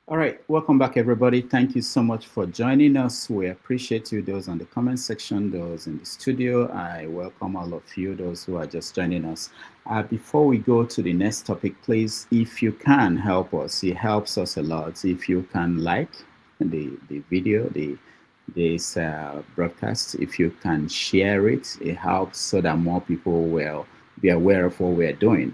All right, welcome back, everybody. Thank you so much for joining us. We appreciate you, those on the comment section, those in the studio. I welcome all of you, those who are just joining us. Before we go to the next topic, please, if you can help us, it helps us a lot. If you can like the video, this broadcast, if you can share it, it helps so that more people will be aware of what we're doing.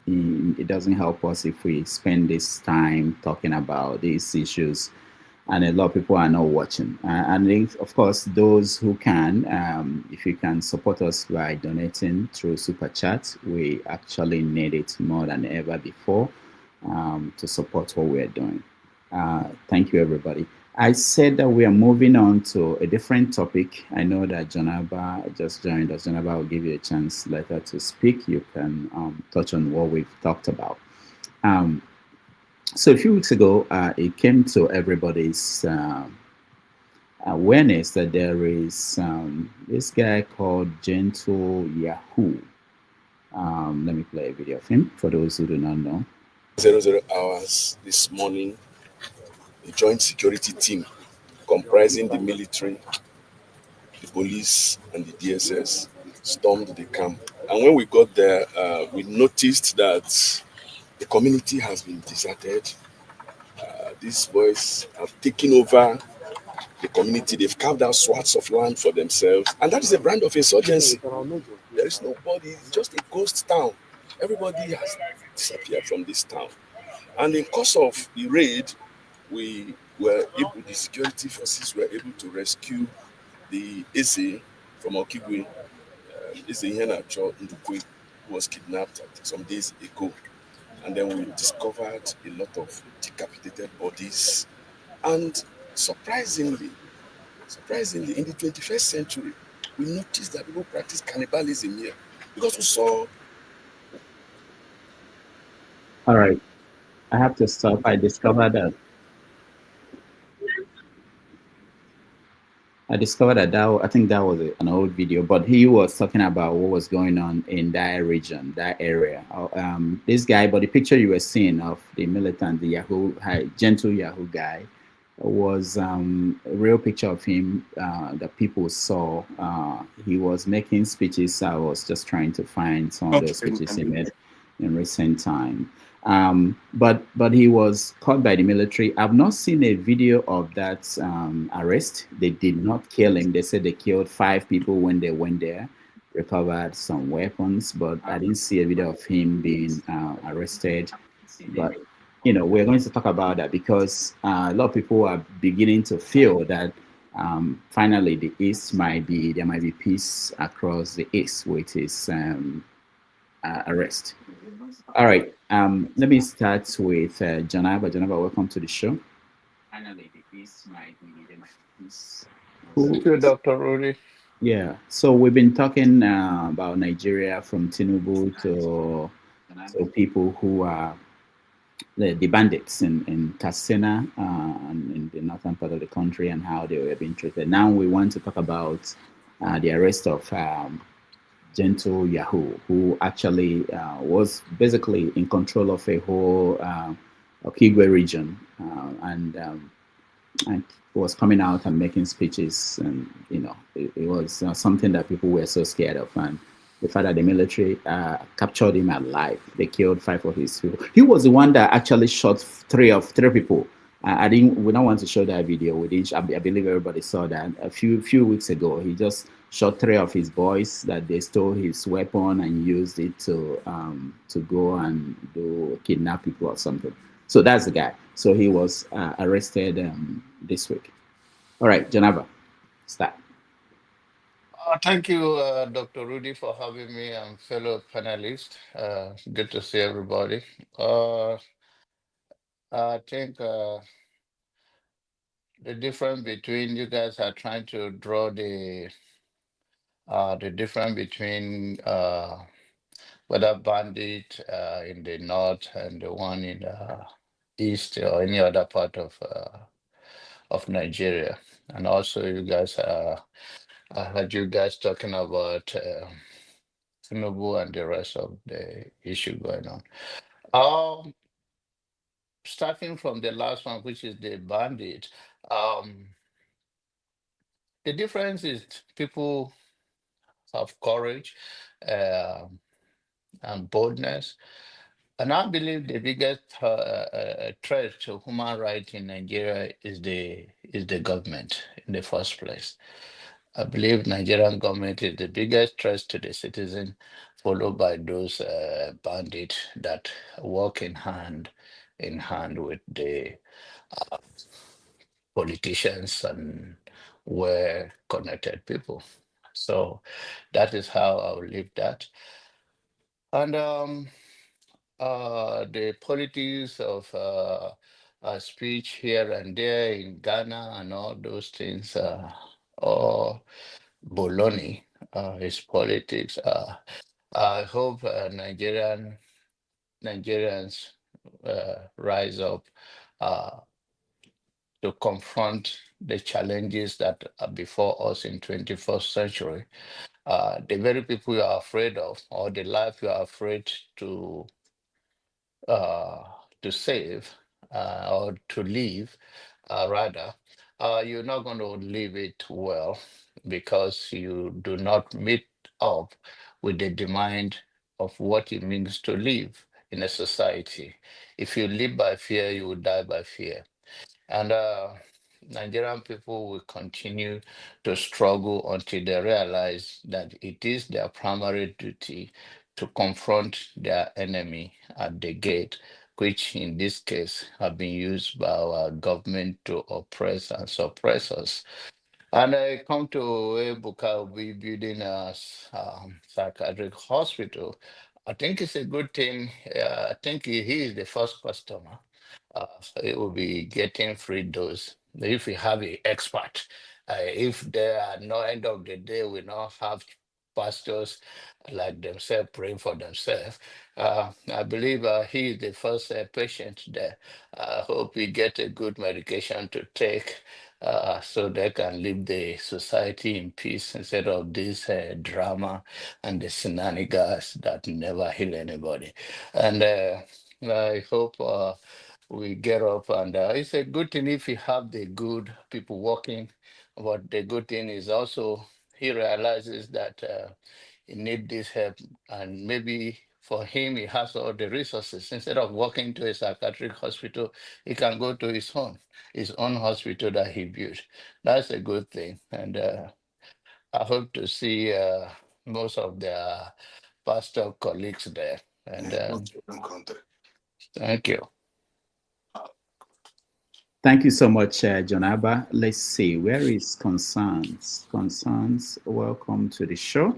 It doesn't help us if we spend this time talking about these issues and a lot of people are not watching. And of course, those who can, if you can support us by donating through Super Chat, we actually need it more than ever before to support what we're doing. Thank you, everybody. I said that we are moving on to a different topic. I know that Jonaba just joined us. Jonaba will give you a chance later to speak. You can touch on what we've talked about. So a few weeks ago, it came to everybody's awareness that there is this guy called Gentle Yahoo. Let me play a video of him for those who do not know. 00 hours this morning, a joint security team comprising the military, the police, and the DSS stormed the camp. And when we got there, we noticed that the community has been deserted. These boys have taken over the community. They've carved out swaths of land for themselves. And that is a brand of insurgency. There is nobody, it's just a ghost town. Everybody has disappeared from this town. And in course of the raid, the security forces were able to rescue the Eze from Okigwe, Eze Ihenacho Ndukwe, who was kidnapped some days ago. And then we discovered a lot of decapitated bodies. And surprisingly, in the 21st century, we noticed that people practice cannibalism here because we saw. All right, I have to stop. I discovered that I think that was an old video, but he was talking about what was going on in that region, that area. This guy, but the picture you were seeing of the militant, the Yahoo, gentle Yahoo guy, was a real picture of him that people saw. He was making speeches. I was just trying to find some of those speeches he made in recent time. But he was caught by the military. I've not seen a video of that arrest. They did not kill him. They said they killed 5 people when they went there, recovered some weapons, but I didn't see a video of him being arrested. But we're going to talk about that because a lot of people are beginning to feel that finally there might be peace across the East with his arrest. All right. Let me start with Janaba. Janaba, welcome to the show. Finally, the peace might be peace. Thank you, Dr. Rudy. Yeah. So we've been talking about Nigeria from Tinubu to people who are the bandits in Katsina and in the northern part of the country and how they were being treated. Now we want to talk about the arrest of Gentle Yahoo, who actually was basically in control of a whole Okigwe region and was coming out and making speeches, and it was something that people were so scared of. And the fact that the military captured him alive, they killed 5 of his people. He was the one that actually shot 3 people. We don't want to show that video. I believe everybody saw that a few weeks ago. He just shot 3 of his boys that they stole his weapon and used it to go and kidnap people or something. So that's the guy. So he was arrested this week. All right, Janaba, start. Thank you, Dr. Rudy, for having me and fellow panelists. Good to see everybody. I think the difference between you guys are trying to draw the difference between whether bandit in the north and the one in the east or any other part of Nigeria. And also you guys I heard you guys talking about Tinubu and the rest of the issue going on. starting from the last one, which is the bandit, the difference is people have courage and boldness. And I believe the biggest threat to human rights in Nigeria is the government in the first place. I believe Nigerian government is the biggest threat to the citizen, followed by those bandits that work in hand with the politicians and well-connected people. So that is how I will leave that. And the politics of speech here and there in Ghana and all those things, or baloney, is politics. I hope Nigerians rise up to confront the challenges that are before us in 21st century. The very people you are afraid of, or the life you are afraid to save or to live, rather, you're not going to live it well because you do not meet up with the demand of what it means to live in a society. If you live by fear, you will die by fear. And Nigerian people will continue to struggle until they realize that it is their primary duty to confront their enemy at the gate, which in this case have been used by our government to oppress and suppress us. And I come to Ebuka will be building a psychiatric hospital. I think it's a good thing. I think he is the first customer. It will be getting free dose if we have an expert. If there are no end of the day, we not have pastors like themselves praying for themselves. I believe he is the first patient there. I hope he get a good medication to take so they can live the society in peace instead of this drama and the shenanigans that never heal anybody. And I hope we get up, and it's a good thing if you have the good people working. But the good thing is also he realizes that he need this help, and maybe for him he has all the resources. Instead of walking to a psychiatric hospital, he can go to his own hospital that he built. That's a good thing, and I hope to see most of their pastor colleagues there. And thank you. Thank you so much, John Abba. Let's see, where is Concerns? Concerns, welcome to the show.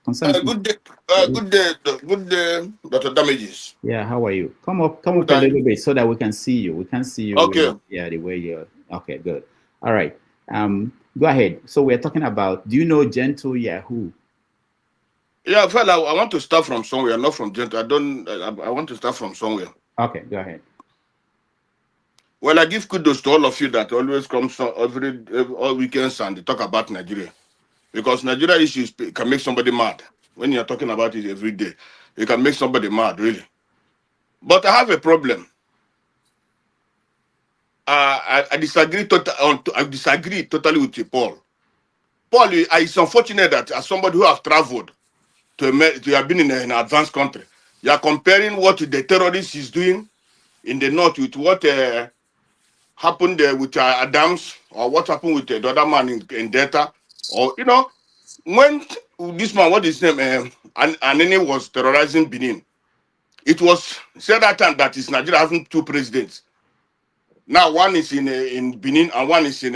Concerns. Good day, Dr. Damages. Yeah, how are you? Come up a little bit so that we can see you. We can see you. Okay. Yeah, the way you're. Okay, good. All right. Go ahead. So we're talking about, do you know Gentle Yahoo? Yeah, well, I want to start from somewhere, not from Gentle. I want to start from somewhere. Okay, go ahead. Well, I give kudos to all of you that always come all weekends and they talk about Nigeria. Because Nigeria issues can make somebody mad. When you're talking about it every day, it can make somebody mad, really. But I have a problem. I disagree totally with you, Paul. Paul, it's unfortunate that as somebody who have traveled to have been in an advanced country, you are comparing what the terrorist is doing in the north with what happened with Adams, or what happened with the other man in Delta, or when this man, what is his name, Anene was terrorizing Benin. It was said that time that is Nigeria having two presidents. Now one is in Benin and one is in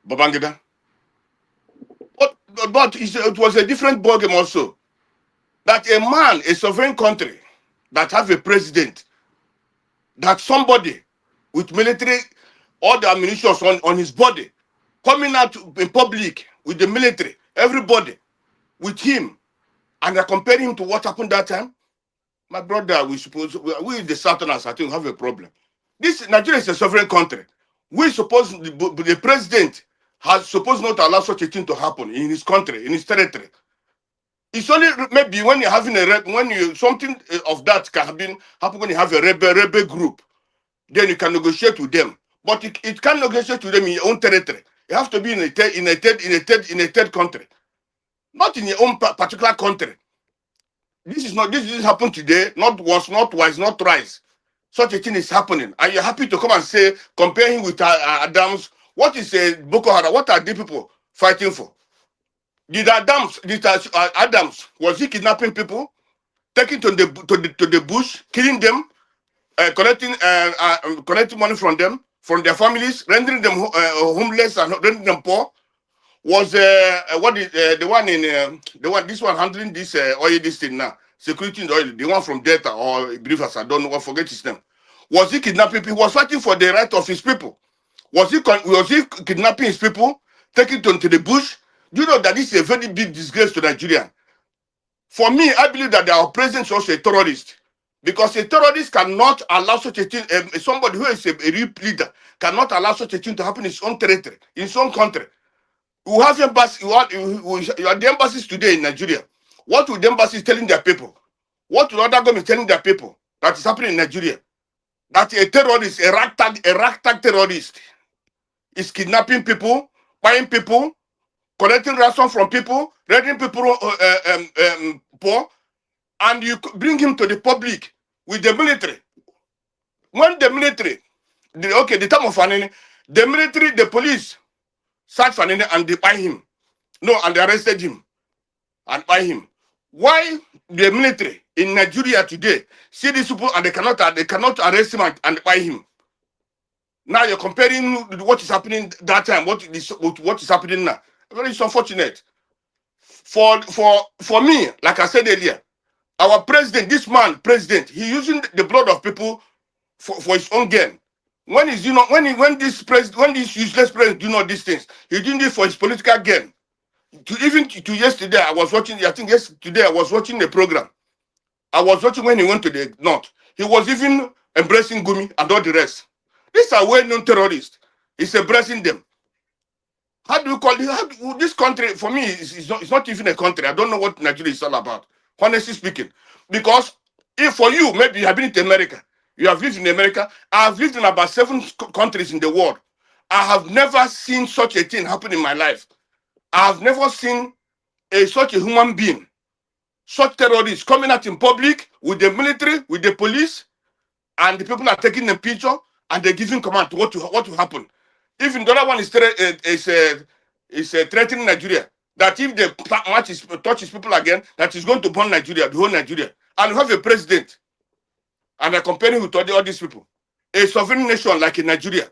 Babangida. But it was a different ballgame also. That a man, a sovereign country, that have a president, that somebody with military, all the ammunition on his body, coming out in public with the military, everybody with him, and I compare him to what happened that time. My brother, we the Southerners, I think, have a problem. This Nigeria is a sovereign country. We suppose the president has supposed not to allow such a thing to happen in his country, in his territory. It's only maybe when you're having something of that can happen when you have a rebel group, then you can negotiate with them. But it can't negotiate with them in your own territory. You have to be in a third country, not in your own particular country. This didn't happen today, not once, not twice, not thrice. Such a thing is happening, and you're happy to come and say, compare him with Adams. What is Boko Haram? What are the people fighting for? Did Adams was he kidnapping people, taking to the bush, killing them, collecting money from them, from their families, rendering them homeless and rendering them poor? Was the one in this one handling this oil this thing now, security in the oil, the one from Delta or Believers, I don't know, I forget his name. Was he kidnapping people? He was fighting for the right of his people. Was he kidnapping his people, taking them to the bush? Do you know that this is a very big disgrace to Nigeria? For me, I believe that our president is also a terrorist, because a terrorist cannot allow such a thing. Somebody who is a real leader cannot allow such a thing to happen in his own territory, in his own country. We have embassies. You are the embassies today in Nigeria. What would the embassies telling their people? What would other governments telling their people that is happening in Nigeria? That a terrorist, a ragtag terrorist, is kidnapping people, buying people, collecting ransom from people, rendering people poor, and you bring him to the public with the military. When the military, the time of Fanini, the military, the police search Fanini and they buy him. No, and they arrested him and buy him. Why the military in Nigeria today see these people and they cannot arrest him and buy him? Now you're comparing what is happening that time, what is happening now. Very unfortunate. For me, like I said earlier, our president, this man, president, he using the blood of people for his own gain. When this useless president do not these things, he doing it for his political gain. To yesterday, I was watching. I think yesterday I was watching the program. I was watching when he went to the north. He was even embracing Gumi and all the rest. These are well-known terrorists. He's embracing them. How do you call it? This country, for me, it's not even a country. I don't know what Nigeria is all about, honestly speaking. Because if for you, maybe you have been to America, you have lived in America. I have lived in about 7 countries in the world. I have never seen such a thing happen in my life. I have never seen such a human being, such terrorists coming out in public with the military, with the police, and the people are taking the picture and they're giving command to what to happen. Even the other one is threatening Nigeria, that if the touches people again, that is going to burn Nigeria, the whole Nigeria. And we have a president, and they're comparing with all these people. A sovereign nation like in Nigeria,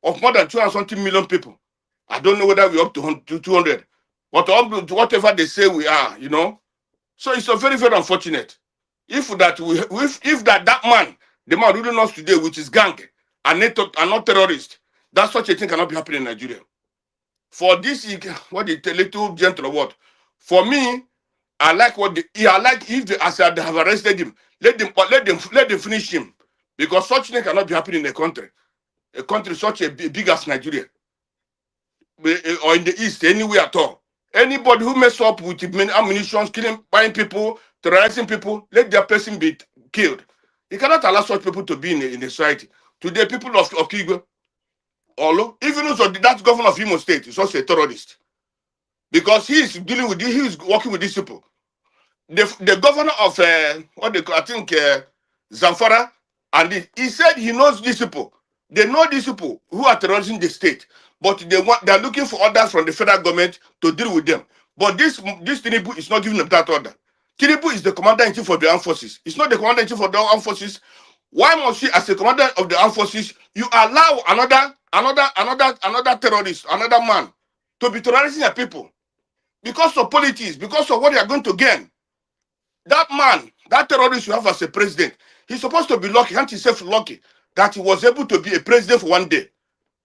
of more than 200-something million people. I don't know whether we're up to 200, but whatever they say we are, you know. So it's very, very unfortunate. If that man, the man ruling us today, which is gang, and not terrorist, that such a thing cannot be happening in Nigeria. For this, what the little gentle word. For me, I like if they have arrested him, let them finish him, because such thing cannot be happening in a country such a big as Nigeria, or in the East, anywhere at all. Anybody who mess up with ammunition, killing, buying people, terrorizing people, let their person be killed. You cannot allow such people to be in the society. Today, people of Kigo, even also that governor of Imo State is also a terrorist, because he is working with these people. The governor of Zamfara, and he said he knows these people. They know these people who are terrorizing the state, but they're looking for orders from the federal government to deal with them. But this Tinubu is not giving them that order. Tinubu is the commander-in-chief of the armed forces. It's not the commander-in-chief of the armed forces. Why must he, as the commander of the armed forces, you allow another terrorist, another man, to be terrorizing your people because of politics, because of what they are going to gain? That man, that terrorist you have as a president, he's supposed to be lucky, count himself lucky that he was able to be a president for one day.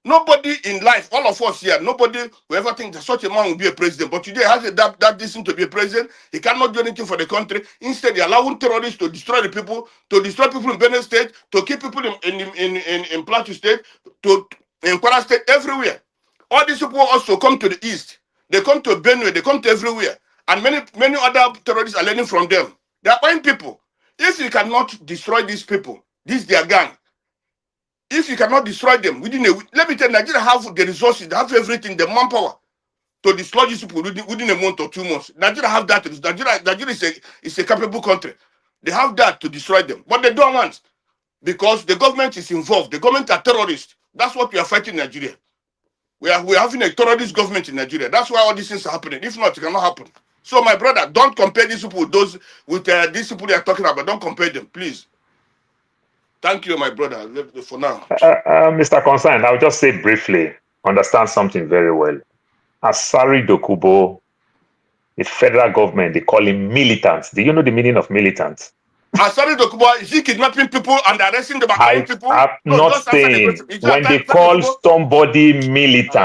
Nobody in life, all of us here, nobody will ever think that such a man will be a president. But today, has that decision to be a president. He cannot do anything for the country. Instead, they're allowing terrorists to destroy the people, to destroy people in Benin State, to keep people in Plateau State, in Kwara State, everywhere. All these people also come to the East. They come to Benue, they come to everywhere. And many other terrorists are learning from them. They are buying people. If you cannot destroy these people, this their gang, if you cannot destroy them within a week, let me tell you, Nigeria have the resources, they have everything, the manpower to destroy these people within a month or 2 months. Nigeria have that. Nigeria is a capable country. They have that to destroy them. But they don't want, because the government is involved. The government are terrorists. That's what we are fighting in Nigeria. We are having a terrorist government in Nigeria. That's why all these things are happening. If not, it cannot happen. So my brother, don't compare these people with these people they are talking about. Don't compare them, please. Thank you, my brother, for now. Mr. Concern, I'll just say briefly, understand something very well. Asari Dokubo, the federal government, they call him militant. Do you know the meaning of militant? Asari Dokubo, is he kidnapping people and arresting them? I'm not saying when they call somebody militant,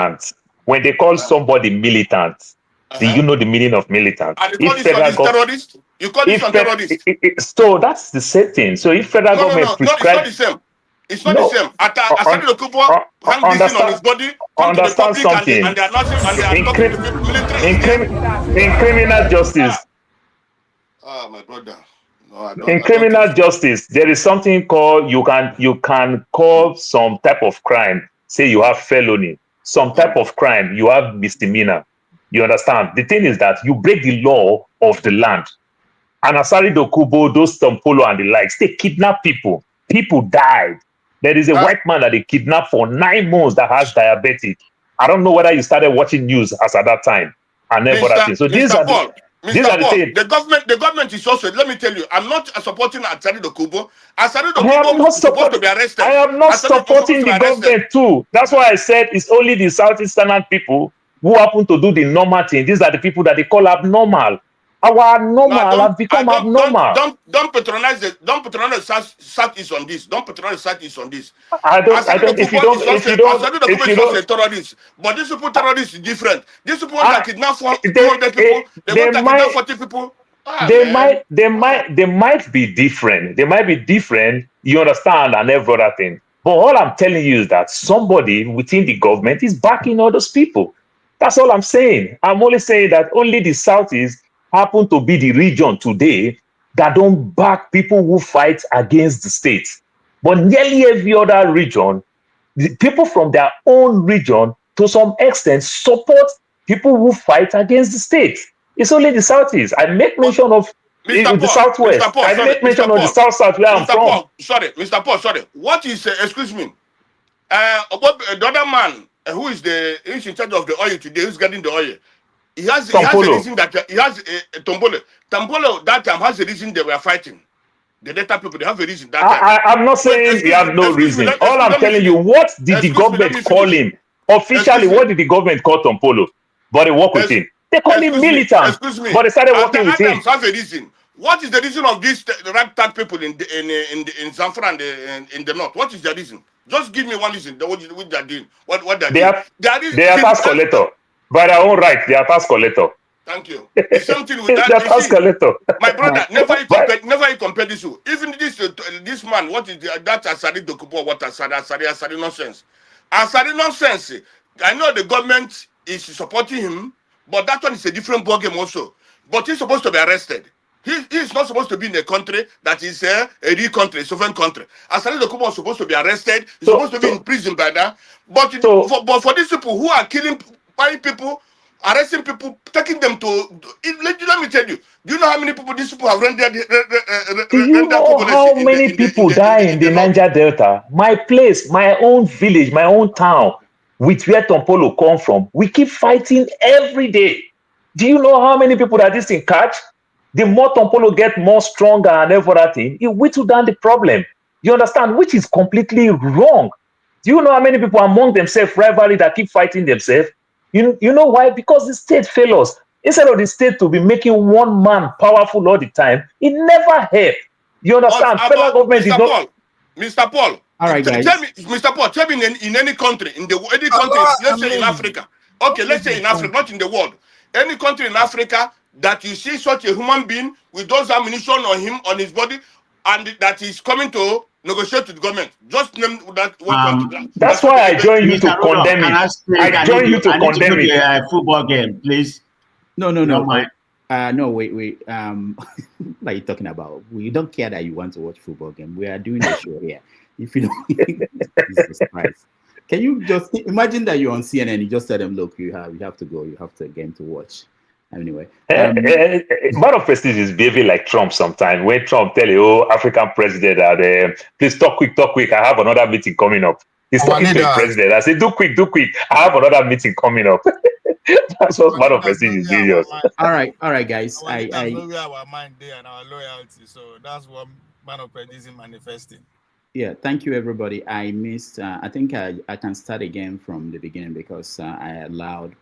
do you know the meaning of militant? And you call this terrorist? You call this terrorist? So that's the same thing. So if federal government prescribes... it's not the same. It's not the same. Asari Dokubo hang this thing on his body, come to the public something. and they are talking to people, military. In criminal justice... my brother. No, in criminal justice, there is something called you can call some type of crime, say you have felony, some type of crime you have misdemeanor. You understand? The thing is that you break the law of the land. And Asari Dokubo, those Tompolo and the likes, they kidnap people. People died. There is a white man that they kidnapped for 9 months that has diabetic. I don't know whether you started watching news as at that time and everything. So these are the government is also, let me tell you, I'm not supporting Asari Dokubo. Asari Dokubo is supposed to be arrested. I am not supporting the government too. That's why I said it's only the Southeastern people who happen to do the normal thing. These are the people that they call abnormal. Our normal have become abnormal. Don't patronize Southeast on this. Don't patronize Southeast on this. If you don't, a terrorist, but these people terrorists is different. These people that kidnap 200 people, they want to kidnap 40 people. They might be different. They might be different. You understand, and every other thing. But all I'm telling you is that somebody within the government is backing all those people. That's all I'm saying. I'm only saying that only the Southeast happen to be the region today that don't back people who fight against the state. But nearly every other region, the people from their own region, to some extent, support people who fight against the state. It's only the Southeast. I make mention of the Southwest. I make mention of the South where I'm from. Mr. Paul, sorry. What is, excuse me, the other man who is in charge of the oil today, who's getting the oil? He has a reason that he has a Tombolo. Tombolo that time has a reason they were fighting. The data people, they have a reason that time. I'm not saying they have no reason. All I'm telling you, what did the government call him? Officially, what did the government call Tombolo? But they work with him. They call him militant. But they started working with him. Have a reason. What is the reason of these ragtag people in Zamfara and in the north? What is the reason? Just give me one reason. What they're doing. What they're doing. They are tax collector. By their own right, they are tax collector. Thank you. It's something with that. Tax collector. My brother, never you compare this to. Even this man, what is that Asari Dokubo? What Asari nonsense? Asari nonsense. I know the government is supporting him, but that one is a different ballgame also. But he's supposed to be arrested. He's not supposed to be in a country that is a real country, a sovereign country. Asari Dokubo was supposed to be arrested. He's supposed to be in prison by that. But for these people who are killing people, arresting people, taking them to... Let me tell you, do you know how many people these people have rendered? Do you know how many people die in the Niger Delta? My place, my own village, my own town, with where Tompolo come from, we keep fighting every day. Do you know how many people that this thing catch? The more Tompolo get more stronger and everything, it whittle down the problem. You understand? Which is completely wrong. Do you know how many people among themselves, rivalry, that keep fighting themselves? You know why? Because the state fails. Instead of the state to be making one man powerful all the time, it never helped. You understand? Federal government is not... Mr. Paul. All right, guys. Tell me, Mr. Paul, tell me in any country, let's say in Africa. Okay, let's say in Africa, not in the world. Any country in Africa that you see such a human being with those ammunition on him, on his body, and that is coming to negotiate with the government. Just name that one country. That's why I join you to condemn it. I join you to condemn it. A football game, please. No. No, we like you're talking about. We don't care that you want to watch football game. We are doing a show here. If you don't, Jesus Christ. Can you just imagine that you're on CNN? You just tell them, look, you have to go. You have a game to watch. Anyway, man of prestige is behaving like Trump sometimes. When Trump tell you, oh, African president that please talk quick. I have another meeting coming up. He's talking to the president. I say, do quick. I have another meeting coming up. That's what man of prestige is doing. All right, guys. Our leaders know where our mind there and our loyalty. So that's what man of prestige is manifesting. Yeah, thank you, everybody. I missed. I think I can start again from the beginning because I allowed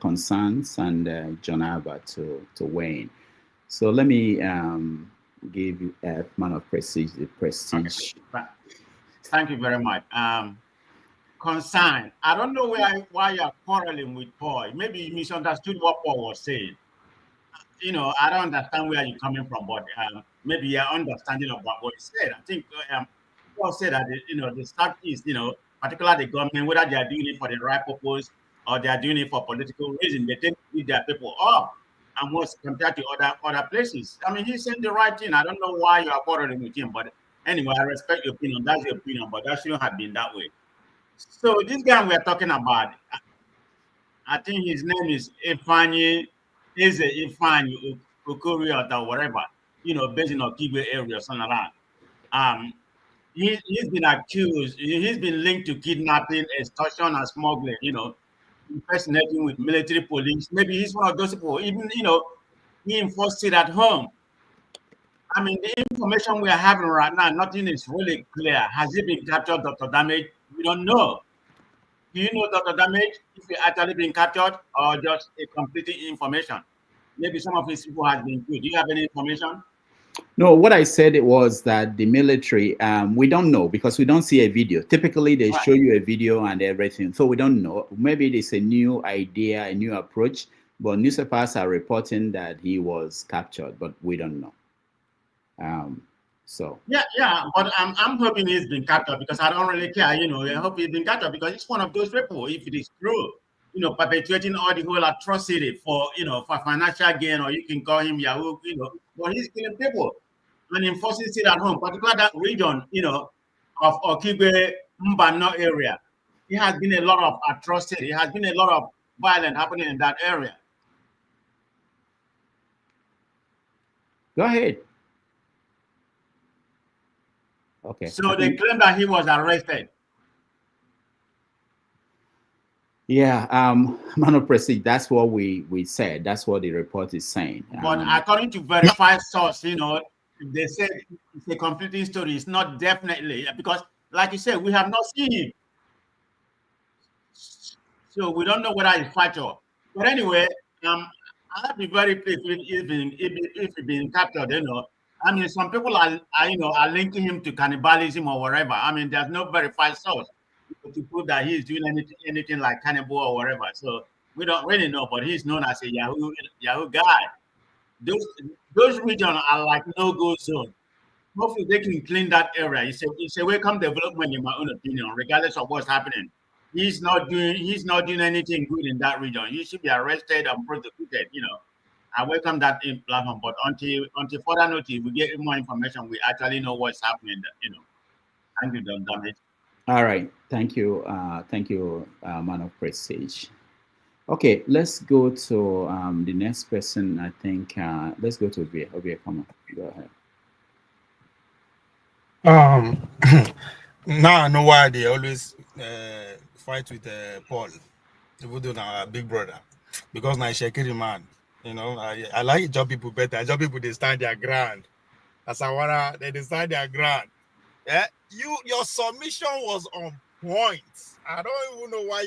Constance and John Albert to weigh in. So let me give you man of prestige the prestige. Okay. Thank you very much. Concern. I don't know why you're quarreling with Paul. Maybe you misunderstood what Paul was saying. You know, I don't understand where you're coming from, but maybe your understanding about what he said. I think Paul said that the Southeast, particularly the government, whether they are doing it for the right purpose or they are doing it for political reason, they tend to lead their people up and most compared to other places. I mean, he's saying the right thing. I don't know why you are quarreling with him, but anyway, I respect your opinion. That's your opinion, but that shouldn't have been that way. So this guy we are talking about, I think his name is Ifeanyi Okoriota or whatever, based in Okigwe area or something like that. He's been accused, he's been linked to kidnapping, extortion, and smuggling, impersonating with military police. Maybe he's one of those people, even, he enforced it at home. I mean, the information we are having right now, nothing is really clear. Has he been captured, Dr. Damage? We don't know. Do you know, Dr. Damage, if he actually been captured or just a completing information? Maybe some of his people have been killed. Do you have any information? No, what I said it was that the military, we don't know because we don't see a video. Typically, they show you a video and everything. So we don't know. Maybe it's a new idea, a new approach, but newspapers are reporting that he was captured, but we don't know. Yeah, but I'm hoping he's been captured because I don't really care. I hope he's been captured because it's one of those people. If it is true, perpetuating all the whole atrocity for financial gain, or you can call him Yahoo, but he's killing people and enforcing it at home, particularly that region, of Okigwe Mbano area. It has been a lot of atrocity. It has been a lot of violence happening in that area. Go ahead. Okay. So they claim that he was arrested. Yeah, man of prestige, that's what we said. That's what the report is saying. But according to verified source, they said it's a conflicting story. It's not definitely because, like you said, we have not seen him. So we don't know whether it's factual. But anyway, I'll be very pleased if he's been captured, I mean, some people are linking him to cannibalism or whatever. I mean, there's no verified source to prove that he's doing anything like cannibal or whatever. So we don't really know, but he's known as a Yahoo guy. Those regions are like no-go zone. Hopefully they can clean that area. It's a welcome development in my own opinion, regardless of what's happening. He's not doing anything good in that region. He should be arrested and prosecuted, I welcome that in platform, but until further notice, we get more information, we actually know what's happening. Thank you, Don Damage. All right, thank you, man of prestige. Okay, let's go to the next person. I think let's go to Obia. Come on, go ahead. Now I know why they always fight with Paul, even though now a big brother, because now Shekiri man. I like job people better. Job people, they stand their ground. As Awara, they stand their ground. Yeah, your submission was on point. I don't even know why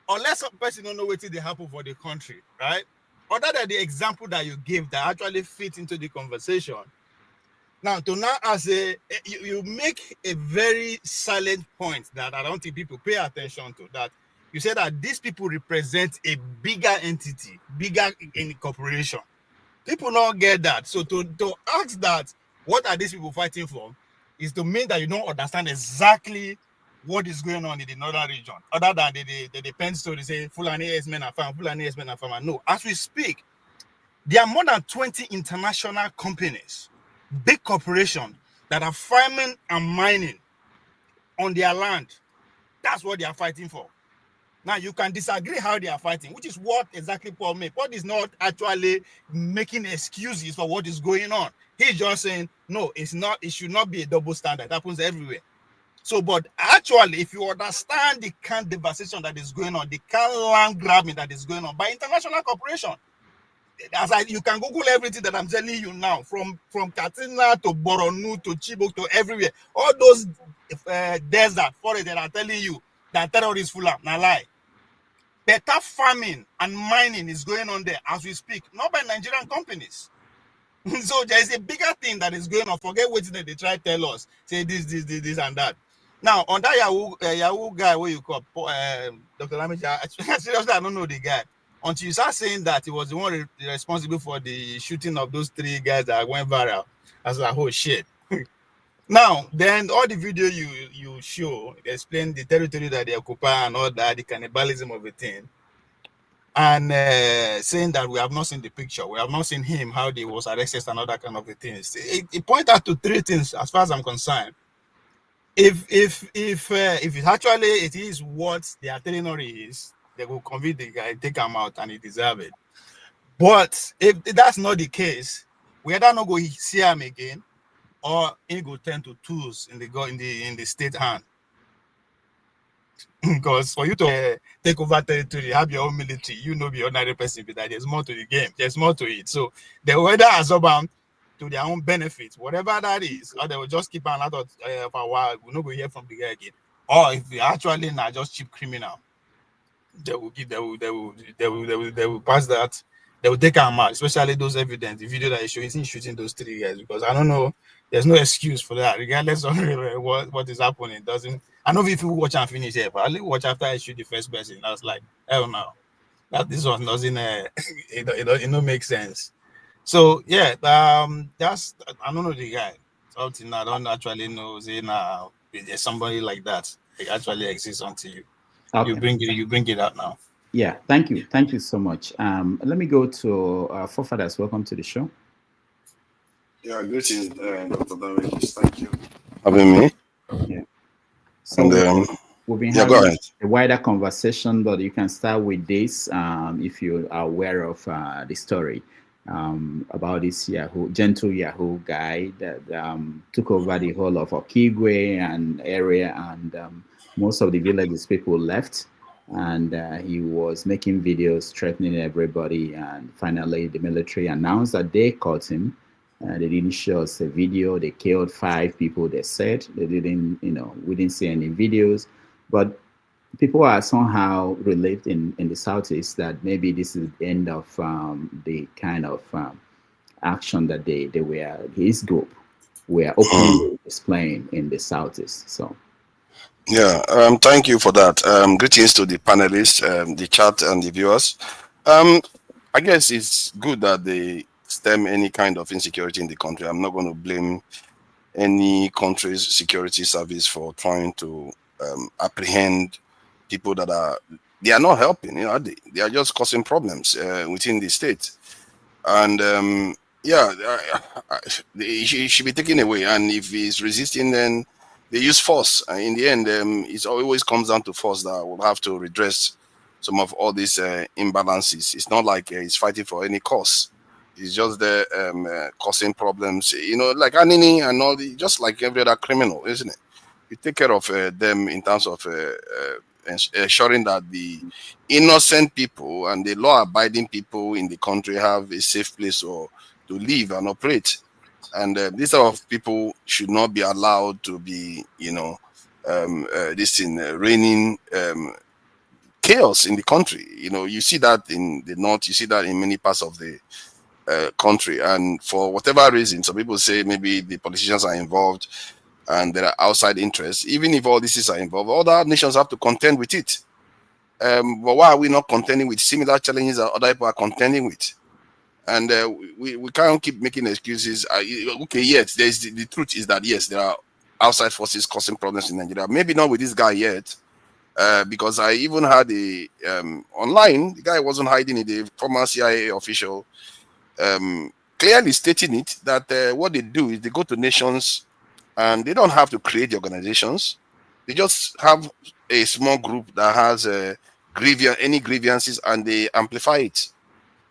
unless some person don't know what they happen for the country, right? Other than the example that you gave that actually fit into the conversation. Now, you make a very silent point that I don't think people pay attention to. That you said that these people represent a bigger entity, bigger in corporation. People don't get that. So to ask that, what are these people fighting for, is to mean that you don't understand exactly what is going on in the northern region, other than the pen story say Fulani men are farm, Fulani men are farmer. No, as we speak, there are more than 20 international companies, big corporations that are farming and mining on their land. That's what they are fighting for. Now, you can disagree how they are fighting, which is what exactly Paul made. Paul is not actually making excuses for what is going on. He's just saying, no, it's not. It should not be a double standard. It happens everywhere. So, but actually, if you understand the kind of devastation that is going on, the kind of land grabbing that is going on by international corporation, you can Google everything that I'm telling you now, from Katsina to Boronu to Chibok to everywhere. All those desert forests that are telling you that terrorists full up, now lie. Better farming and mining is going on there as we speak, not by Nigerian companies. So there is a bigger thing that is going on. Forget what they try to tell us. Say this and that. Now, on that Yahoo guy, what you call Dr. Lamija, seriously, I don't know the guy. Until you start saying that he was the one responsible for the shooting of those 3 guys that went viral. I was like, oh shit. Now, then all the video you show explain the territory that they occupy and all that, the cannibalism of the thing, and saying that we have not seen the picture, we have not seen him, how he was arrested and all that kind of things. It points out to 3 things as far as I'm concerned. If it actually it is what their territory is, they will convict the guy, take him out, and he deserves it. But if that's not the case, we either not go see him again, or he go turn to tools in the state hand. Because for you to take over territory, have your own military, you know, be ordinary person, but that there's more to the game, there's more to it. So they will either absorb them to their own benefit, whatever that is, or they will just keep an out of a while. We're not going to hear from the guy again. Or if they actually not just cheap criminal, they will pass that. They will take them out, especially those evidence, the video that is shooting those 3 guys. Because I don't know, there's no excuse for that, regardless of what is happening. Doesn't. I know if you watch and finish it, but I only watch after I shoot the first person. I was like, hell no, that this one doesn't. It don't make sense. So yeah, that's I don't know the guy. Something I don't actually know. Say now there's somebody like that. It actually exists until you bring it out now. Yeah, thank you so much. Let me go to forefathers. Welcome to the show. Yeah, greetings, Dr. David. Thank you for having me. Yeah. So and, we've been go having ahead. a wider conversation, but you can start with this if you are aware of the story about this gentle Yahoo guy that took over the whole of Okigwe and area, and most of the villages people left, and he was making videos threatening everybody, and finally the military announced that they caught him. They didn't show us a video. They killed 5 people, they said. They didn't, we didn't see any videos. But people are somehow relieved in the Southeast that maybe this is the end of the kind of action that his group were openly displaying in the Southeast. So. Yeah, thank you for that. Greetings to the panelists, the chat, and the viewers. I guess it's good that they stem any kind of insecurity in the country. I'm not going to blame any country's security service for trying to apprehend people that are not helping. They are just causing problems within the state, and he should be taken away. And if he's resisting, then they use force. In the end, it always comes down to force that will have to redress some of all these imbalances. It's not like he's fighting for any cause. He's just there causing problems, like Anini and all just like every other criminal, isn't it? You take care of them in terms of ensuring that the innocent people and the law-abiding people in the country have a safe place to live and operate. And these type of people should not be allowed to be, reigning chaos in the country. You see that in the north, you see that in many parts of the country, and for whatever reason, some people say maybe the politicians are involved and there are outside interests. Even if all these are involved, other nations have to contend with it. But why are we not contending with similar challenges that other people are contending with? And we can't keep making excuses. Okay, yes, the truth is that yes, there are outside forces causing problems in Nigeria. Maybe not with this guy yet, because I even had a online. The guy wasn't hiding it. The former CIA official clearly stating it that what they do is they go to nations and they don't have to create the organizations. They just have a small group that has any grievances and they amplify it.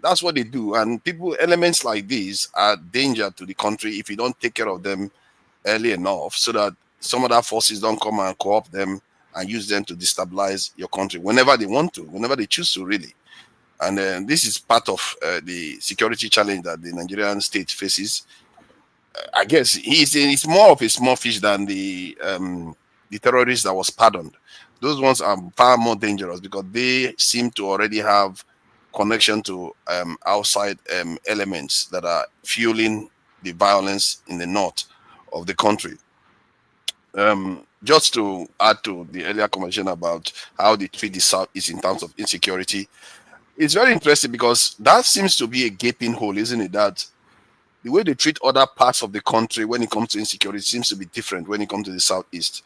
That's what they do. And elements like these are danger to the country if you don't take care of them early enough, so that some other forces don't come and co-opt them and use them to destabilize your country whenever they want to, whenever they choose to, really. And this is part of the security challenge that the Nigerian state faces. I guess it's more of a small fish than the terrorists that was pardoned. Those ones are far more dangerous because they seem to already have connection to outside elements that are fueling the violence in the north of the country. Just to add to the earlier conversation about how they treat the South is in terms of insecurity, it's very interesting because that seems to be a gaping hole, isn't it? That the way they treat other parts of the country when it comes to insecurity seems to be different when it comes to the Southeast.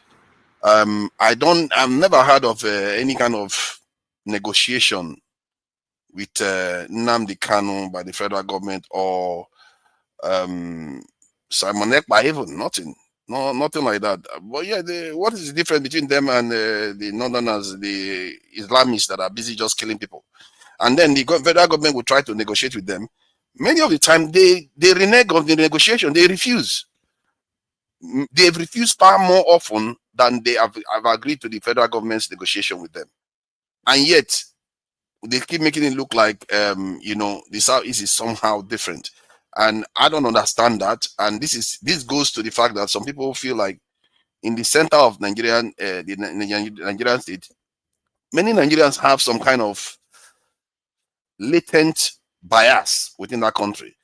I've never heard of any kind of negotiation with Nnamdi Kanu by the federal government or Simon Ekpa, even nothing like that. But yeah, what is the difference between them and the Northerners, the Islamists that are busy just killing people? And then the federal government will try to negotiate with them. Many of the time, they renege on the negotiation. They refuse. They've refused far more often than they have agreed to the federal government's negotiation with them. And yet, they keep making it look like, the Southeast is somehow different. And I don't understand that. And this goes to the fact that some people feel like in the center of the Nigerian state, many Nigerians have some kind of latent bias within that country.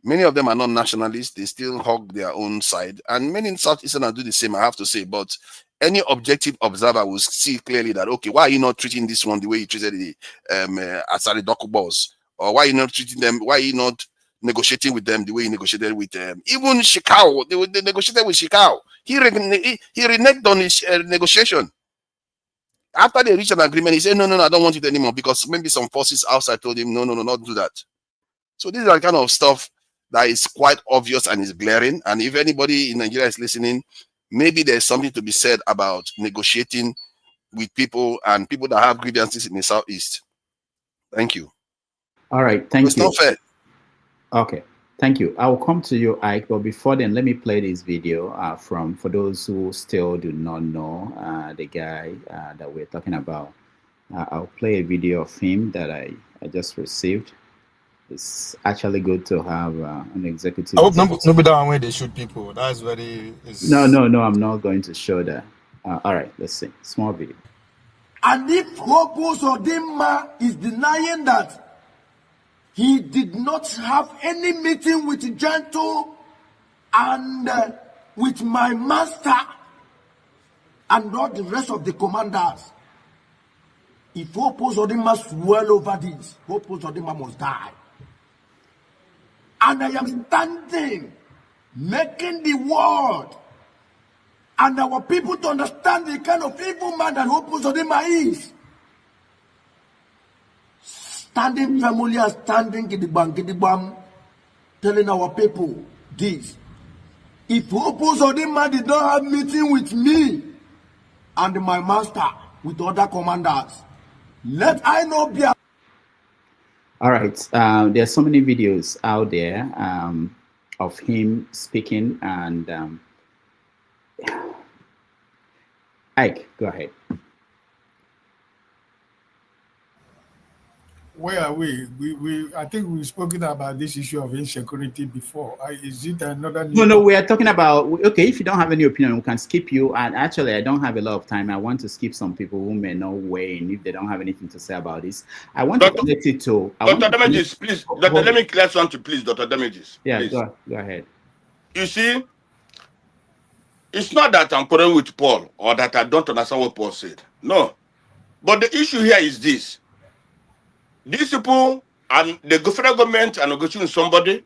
Many of them are not nationalists. They still hug their own side. And many in Southeasterners do the same, I have to say. But any objective observer will see clearly that, okay, why are you not treating this one the way you treated the Asari Doku boss? Or why are you not treating them, why are you not negotiating with them the way you negotiated with even Shikau? They negotiated with Shikau. He reneged on his negotiation. After they reached an agreement, he said, no, I don't want it anymore because maybe some forces outside told him, no, not do that. So this is the kind of stuff that is quite obvious and is glaring. And if anybody in Nigeria is listening, maybe there's something to be said about negotiating with people and people that have grievances in the Southeast. Thank you. All right, thank you. It's not fair. Okay, thank you. I will come to you, Ike, but before then, let me play this video for those who still do not know the guy that we're talking about. I'll play a video of him that I just received. It's actually good to have an executive. I hope nobody down when they shoot people. That's very. No, I'm not going to show that. All right, let's see. Small video. And if Hokus Odimma is denying that he did not have any meeting with Gentle and with my master and not the rest of the commanders, if Hokus Odimma swell over this, Hokus Odimma must die. And I am standing, making the world and our people to understand the kind of evil man that Hokus Odimma is. Standing family and standing Kidibam, telling our people this. If Hokus Odimma did not have meeting with me and my master, with other commanders, let I not be. All right, there are so many videos out there of him speaking, and Ike, go ahead. Where are we? I think we've spoken about this issue of insecurity before. Is it another? No, we are talking about, okay, if you don't have any opinion, we can skip you. And actually, I don't have a lot of time. I want to skip some people who may not weigh in if they don't have anything to say about this. I want to connect it to... Dr. Damages, please. Let me clear something, please, Dr. Damages. Yeah, please. go ahead. You see, it's not that I'm quarreling with Paul or that I don't understand what Paul said. No. But the issue here is this. These people and the federal government are negotiating with somebody.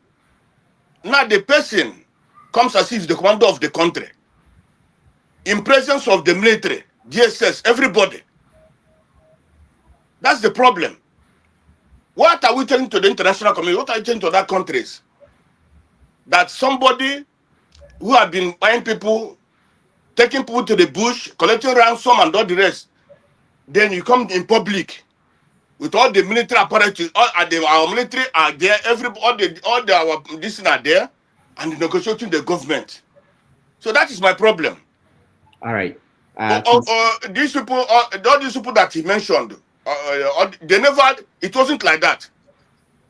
Now the person comes as if the commander of the country. in presence of the military, DSS, everybody. That's the problem. What are we telling to the international community? What are we telling to other countries? That somebody who have been buying people, taking people to the bush, collecting ransom and all the rest, then you come in public with all the military apparatus, our military are there, our this are there, and negotiating the government. So that is my problem. All right. These people, all these people that he mentioned, they never. It wasn't like that.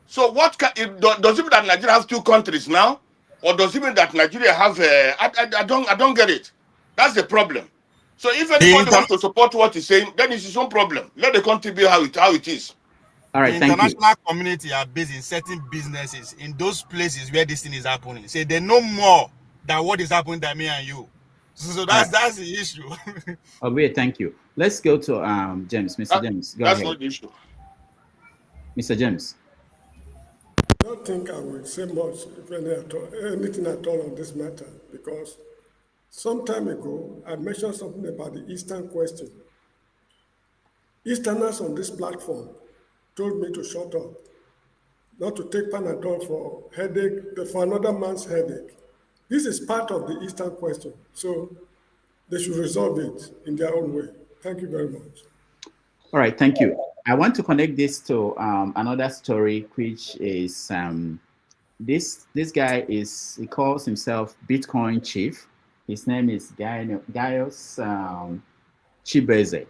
So what does it mean that Nigeria has two countries now, or does it mean that Nigeria have? I don't get it. That's the problem. So if anybody wants to support what he's saying, then it's his own problem. Let the country be how it is. All right, the thank you. international community are based in certain businesses in those places where this thing is happening. So they know more than what is happening than me and you. So that's the issue. Okay, thank you. Let's go to James. Mr. James, go ahead. That's not the issue. Mr. James. I don't think I will say much, if anything at all on this matter, because some time ago, I mentioned something about the Eastern question. Easterners on this platform told me to shut up, not to take Panadol for headache, for another man's headache. This is part of the Eastern question, so they should resolve it in their own way. Thank you very much. All right, thank you. I want to connect this to another story, which is this guy he calls himself Bitcoin Chief. His name is Gaius Chibeze.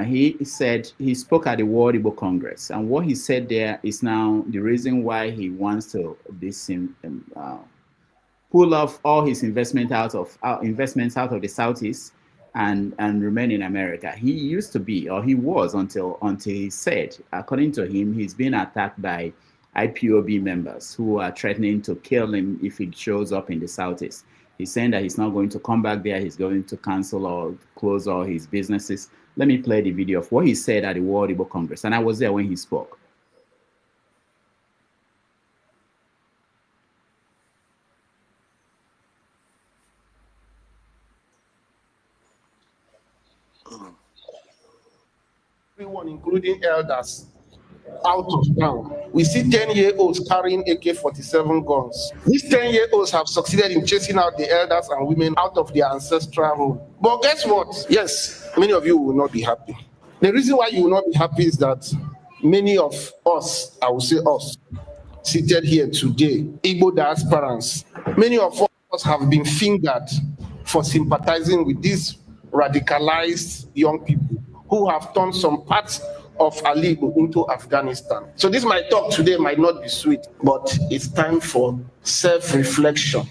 He said he spoke at the World Igbo Congress, and what he said there is now the reason why he wants to pull off all his investments out of the Southeast and remain in America. He used to be, or he was until he said, according to him, he's been attacked by IPOB members who are threatening to kill him if he shows up in the Southeast. He's saying that he's not going to come back there. He's going to cancel or close all his businesses. Let me play the video of what he said at the World Igbo Congress. And I was there when he spoke. Everyone, including elders, out of town. We see 10-year-olds carrying AK-47 guns. These 10-year-olds have succeeded in chasing out the elders and women out of their ancestral home. But guess what? Yes, many of you will not be happy. The reason why you will not be happy is that many of us, I will say us, seated here today, Igbo diasporans, many of us have been fingered for sympathizing with these radicalized young people who have turned some parts of Alibo into Afghanistan. So this my talk today might not be sweet, but it's time for self-reflection.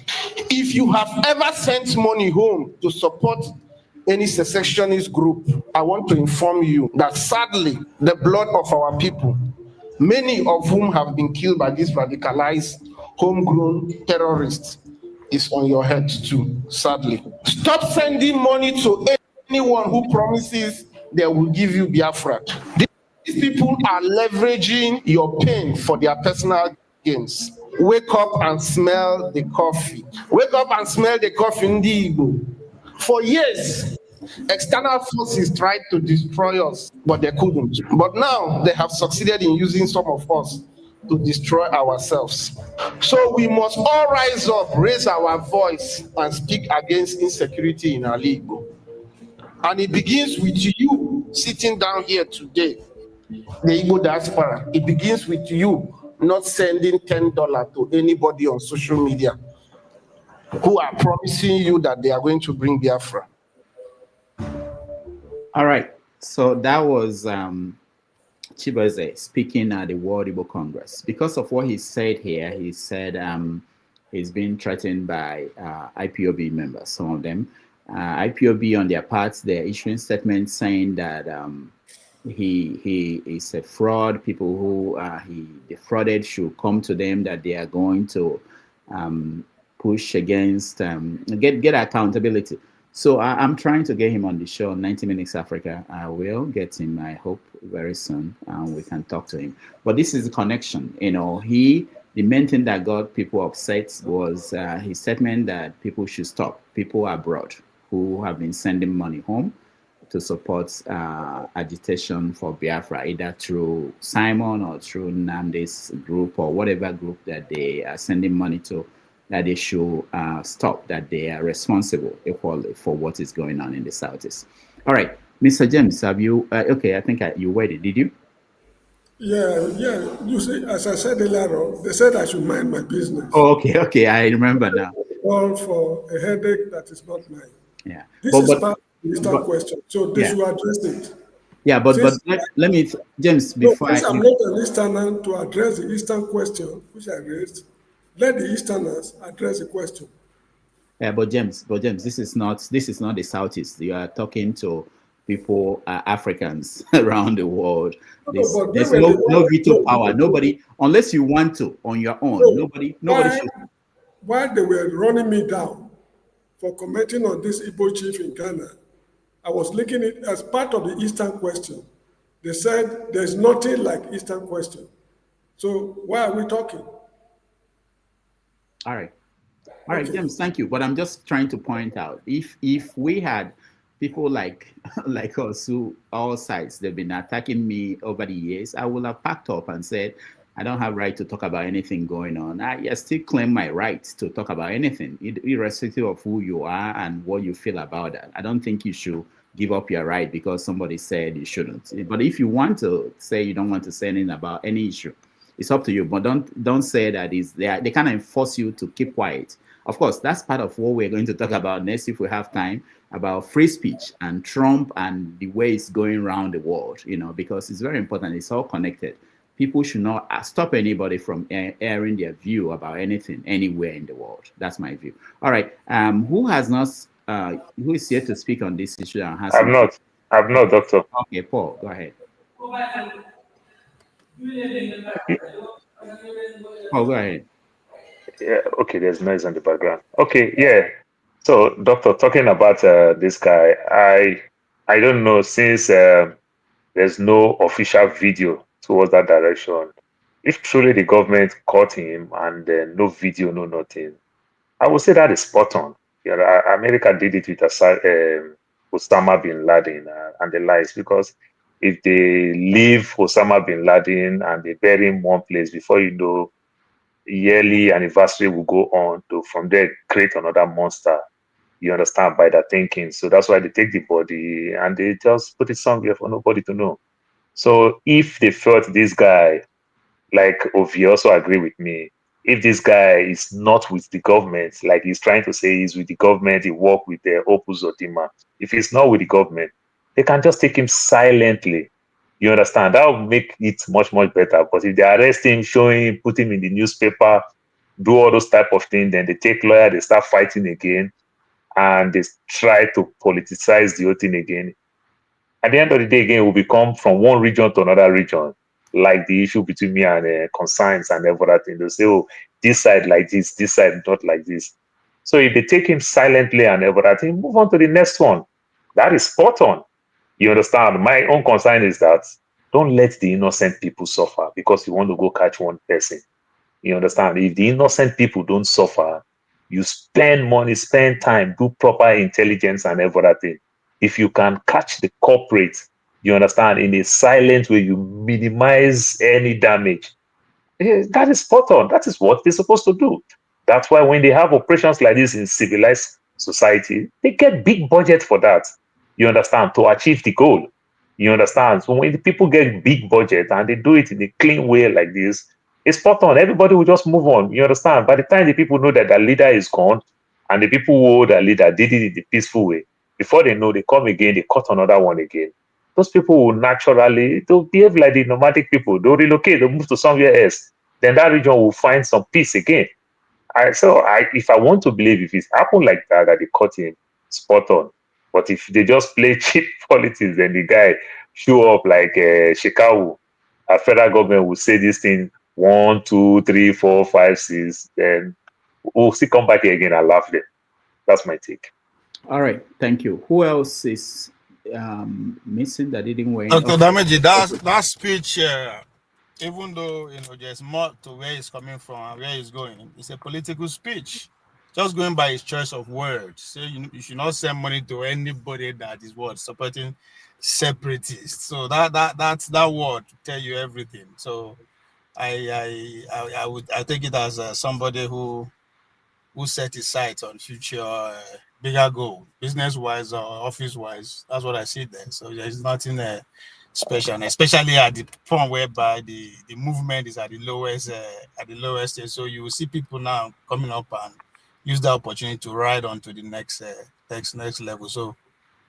If you have ever sent money home to support any secessionist group, I want to inform you that sadly, the blood of our people, many of whom have been killed by these radicalized, homegrown terrorists, is on your head too, sadly. Stop sending money to anyone who promises they will give you Biafra. These people are leveraging your pain for their personal gains. Wake up and smell the coffee. Wake up and smell the coffee in the Igbo. For years, external forces tried to destroy us, but they couldn't. But now they have succeeded in using some of us to destroy ourselves. So we must all rise up, raise our voice, and speak against insecurity in our Igbo. And it begins with you sitting down here today, the Igbo diaspora. It begins with you not sending $10 to anybody on social media who are promising you that they are going to bring Biafra. All right. So that was Chibeze speaking at the World Igbo Congress. Because of what he said here, he said he's been threatened by IPOB members, some of them. IPOB on their parts, they're issuing statements saying that he is a fraud. People who he defrauded should come to them, that they are going to push against, get accountability. So I'm trying to get him on the show, 90 Minutes Africa. I will get him, I hope, very soon. We can talk to him. But this is the connection. You know, the main thing that got people upset was his statement that people should stop. People abroad who have been sending money home to support agitation for Biafra, either through Simon or through Nnamdi's group or whatever group that they are sending money to, that they should stop, that they are responsible equally for what is going on in the Southeast. All right, Mr. James, have you, okay, I think you waited, did you? Yeah. You see, as I said earlier on, they said I should mind my business. Oh, okay, I remember now. All for a headache that is not mine. Yeah. This is part of the Eastern question, so they should address it. Yeah, but let me, James, before since I'm not an Easterner to address the Eastern question, which I raised, let the Easterners address the question. Yeah, but James, this is not the Southeast. You are talking to people, Africans around the world. There's no veto power. Nobody, unless you want to on your own. Nobody should. While they were running me down for commenting on this Igbo chief in Ghana, I was looking at it as part of the Eastern question. They said there's nothing like Eastern question. So why are we talking? All right, James, thank you. But I'm just trying to point out, if we had people like us who all sides, they've been attacking me over the years, I would have packed up and said, I don't have right to talk about anything going on. I still claim my right to talk about anything, irrespective of who you are and what you feel about that. I don't think you should give up your right because somebody said you shouldn't. But if you want to say you don't want to say anything about any issue, it's up to you. But don't say that they kind of enforce you to keep quiet. Of course, that's part of what we're going to talk about next if we have time, about free speech and Trump and the way it's going around the world, because it's very important. It's all connected. People should not stop anybody from airing their view about anything anywhere in the world. That's my view. All right. Who is here to speak on this issue? I'm not, Doctor. Okay, Paul, go ahead. Paul, go ahead. Yeah, okay, there's noise in the background. Okay, yeah. So, Doctor, talking about this guy, I don't know, since there's no official video towards that direction, if truly the government caught him and no video, no nothing, I would say that is spot on. America did it with Osama bin Laden and the likes, because if they leave Osama bin Laden and they bury him one place, before you know, yearly anniversary will go on to from there create another monster. You understand, by that thinking. So that's why they take the body and they just put it somewhere for nobody to know. So if they felt this guy, like Ovi also agree with me, if this guy is not with the government, like he's trying to say he's with the government, he work with the Opus Otima. If he's not with the government, they can just take him silently. You understand? That will make it much, much better. But if they arrest him, show him, put him in the newspaper, do all those type of things, then they take lawyer, they start fighting again, and they try to politicize the whole thing again. At the end of the day, again, it will become from one region to another region, like the issue between me and Conscience and everything. They'll say, oh, this side like this side not like this. So if they take him silently and everything, move on to the next one. That is spot on. You understand? My own concern is that don't let the innocent people suffer because you want to go catch one person. You understand? If the innocent people don't suffer, you spend money, spend time, do proper intelligence and everything. If you can catch the culprit, you understand, in a silent way, you minimize any damage. That is spot on. That is what they're supposed to do. That's why when they have operations like this in civilized society, they get big budget for that. You understand, to achieve the goal. You understand? So when the people get big budget and they do it in a clean way like this, it's spot on. Everybody will just move on. You understand? By the time the people know that their leader is gone and the people who hold their leader did it in the peaceful way, before they know, they come again, they cut another one again. Those people will naturally, they'll behave like the nomadic people. They'll relocate, they'll move to somewhere else. Then that region will find some peace again. If I want to believe, if it's happened like that they cut him, spot on. But if they just play cheap politics, then the guy show up like Chicago, a federal government will say this thing 1, 2, 3, 4, 5, 6, then we'll still come back here again and laugh them. That's my take. All right, thank you. Who else is missing that didn't weigh in? Dr. Damaji, that speech, even though there's more to where he's coming from and where he's going, it's a political speech. just going by his choice of words. So you should not send money to anybody that is what supporting separatists. So that's that word to tell you everything. So I take it as somebody who set his sights on future bigger goal, business wise or office wise. That's what I see there. So there's nothing special, and especially at the point whereby the movement is at the lowest stage. So you will see people now coming up and use the opportunity to ride on to the next level. So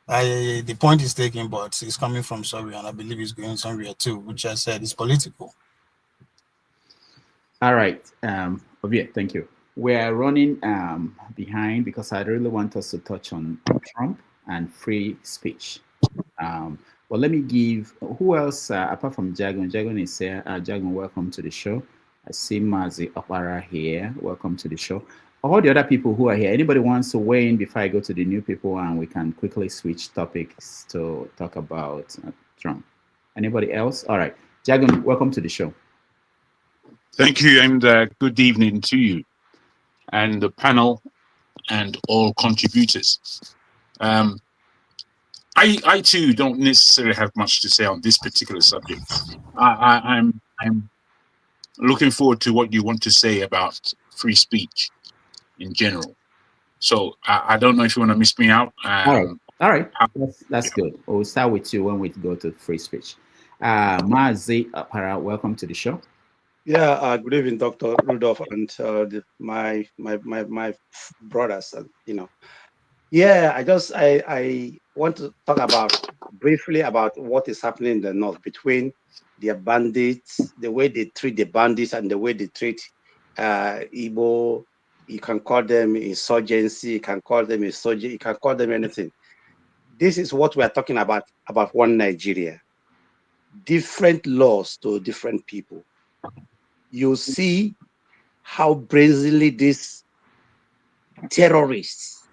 the point is taken, but it's coming from somewhere, and I believe it's going somewhere too, which I said is political. All right. Ovie, thank you. We're running behind because I really want us to touch on Trump and free speech. Well, let me give, who else, apart from Jagun? Jagun is here. Jagun, welcome to the show. I see Mazi Opara here. Welcome to the show. All the other people who are here, anybody wants to weigh in before I go to the new people and we can quickly switch topics to talk about Trump? Anybody else? All right. Jagun, welcome to the show. Thank you, and good evening to you and the panel and all contributors. I too don't necessarily have much to say on this particular subject. I'm looking forward to what you want to say about free speech in general. So I don't know if you want to miss me out. All right. That's good. We'll start with you when we go to free speech. Mazi Para, welcome to the show. Yeah, good evening, Dr. Rudolph, and my brothers. Yeah, I want to talk briefly about what is happening in the north between the bandits, the way they treat the bandits, and the way they treat Igbo. You can call them insurgency, you can call them insurgency, you can call them anything. This is what we are talking about one Nigeria. Different laws to different people. You see how brazenly these terrorists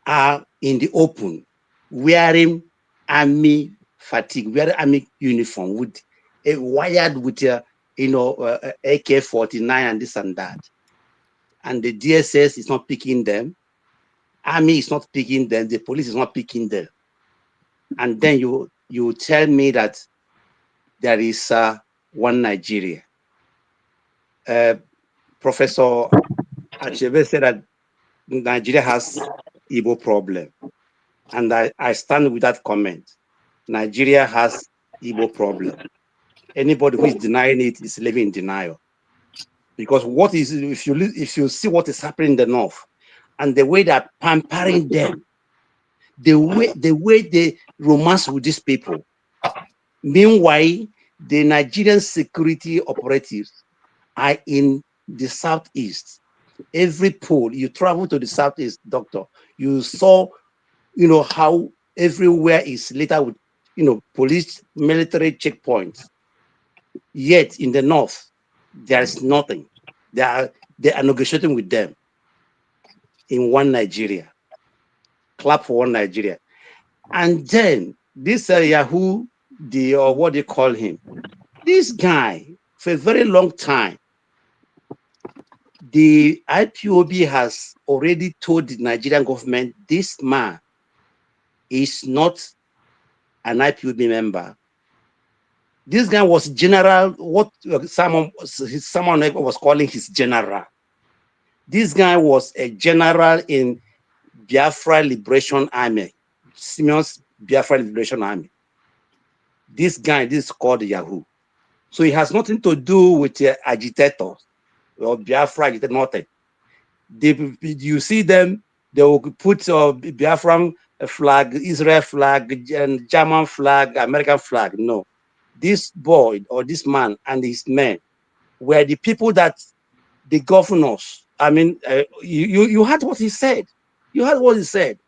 are in the open, wearing army fatigue, wearing army uniform, wired with AK-49 and this and that. And the DSS is not picking them, army is not picking them, the police is not picking them. And then you tell me that there is one Nigeria. Professor Achebe said that Nigeria has Igbo problem. And I stand with that comment. Nigeria has Igbo problem. Anybody who is denying it is living in denial. Because if you see what is happening in the north and the way they're pampering them, the way they romance with these people. Meanwhile, the Nigerian security operatives are in the southeast. Every poll, you travel to the southeast, doctor, you saw, how everywhere is littered with, police, military checkpoints. Yet in the north, there's nothing. They are negotiating with them in one Nigeria. Clap for one Nigeria. And then this Yahoo, or what they call him, this guy, for a very long time, the IPOB has already told the Nigerian government this man is not an IPOB member. This guy was general, what someone was calling his general. This guy was a general in Biafra Liberation Army, Simeon's Biafra Liberation Army. This guy, this is called Yahoo. So it has nothing to do with agitators or Biafra agitator, nothing. You see them, they will put Biafran flag, Israel flag, and German flag, American flag. No. This boy or this man and his men were the people that the governors, you heard what he said. You heard what he said.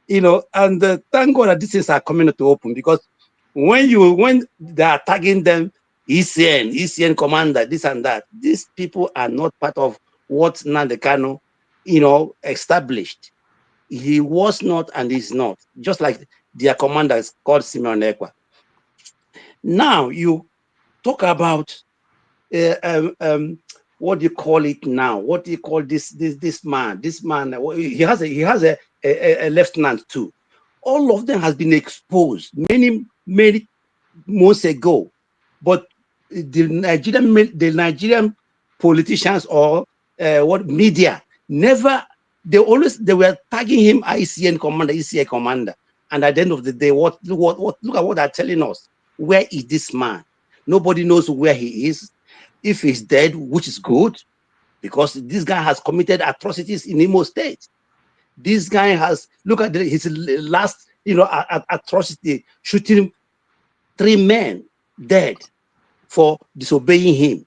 And thank God that these things are coming to open, because when they are tagging them, ECN commander, this and that, these people are not part of what Nnamdi Kanu, established. He was not and is not. Just like their commander is called Simeon Ekpa. Now you talk about what do you call it now? What do you call this man? This man, he has a lieutenant too. All of them has been exposed many months ago, but the Nigerian politicians or what media never. They were tagging him ICA commander, and at the end of the day, look at what they're telling us. Where is this man? Nobody knows where he is. If he's dead, which is good, because this guy has committed atrocities in Imo State. This guy has, look at his last, atrocity, shooting 3 men dead for disobeying him.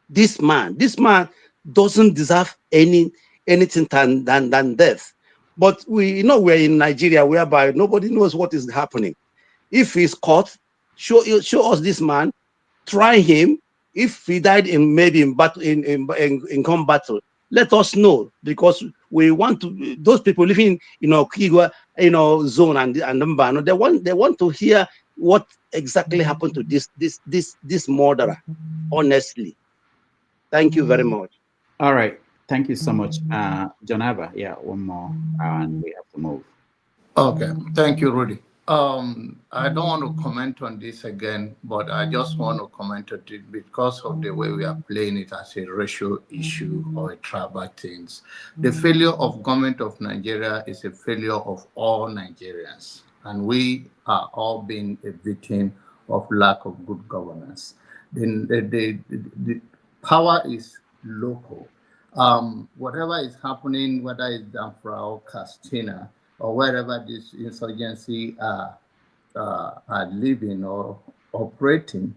This man doesn't deserve anything than death. But we're in Nigeria, whereby nobody knows what is happening. If he's caught, show us this man, try him. If he died in battle, in combat, let us know, because we want to, those people living in Kigwa, zone and Anambra, they want to hear what exactly happened to this murderer. Honestly, thank you very much. All right, thank you so much, John Ava. Yeah, one more, and we have to move. Okay, thank you, Rudy. I don't want to comment on this again, but I just want to comment on it because of the way we are playing it as a racial issue or a tribal things. The failure of government of Nigeria is a failure of all Nigerians, and we are all being a victim of lack of good governance. The power is local. Whatever is happening, whether it's Zamfara or Katsina, or wherever this insurgency are living or operating,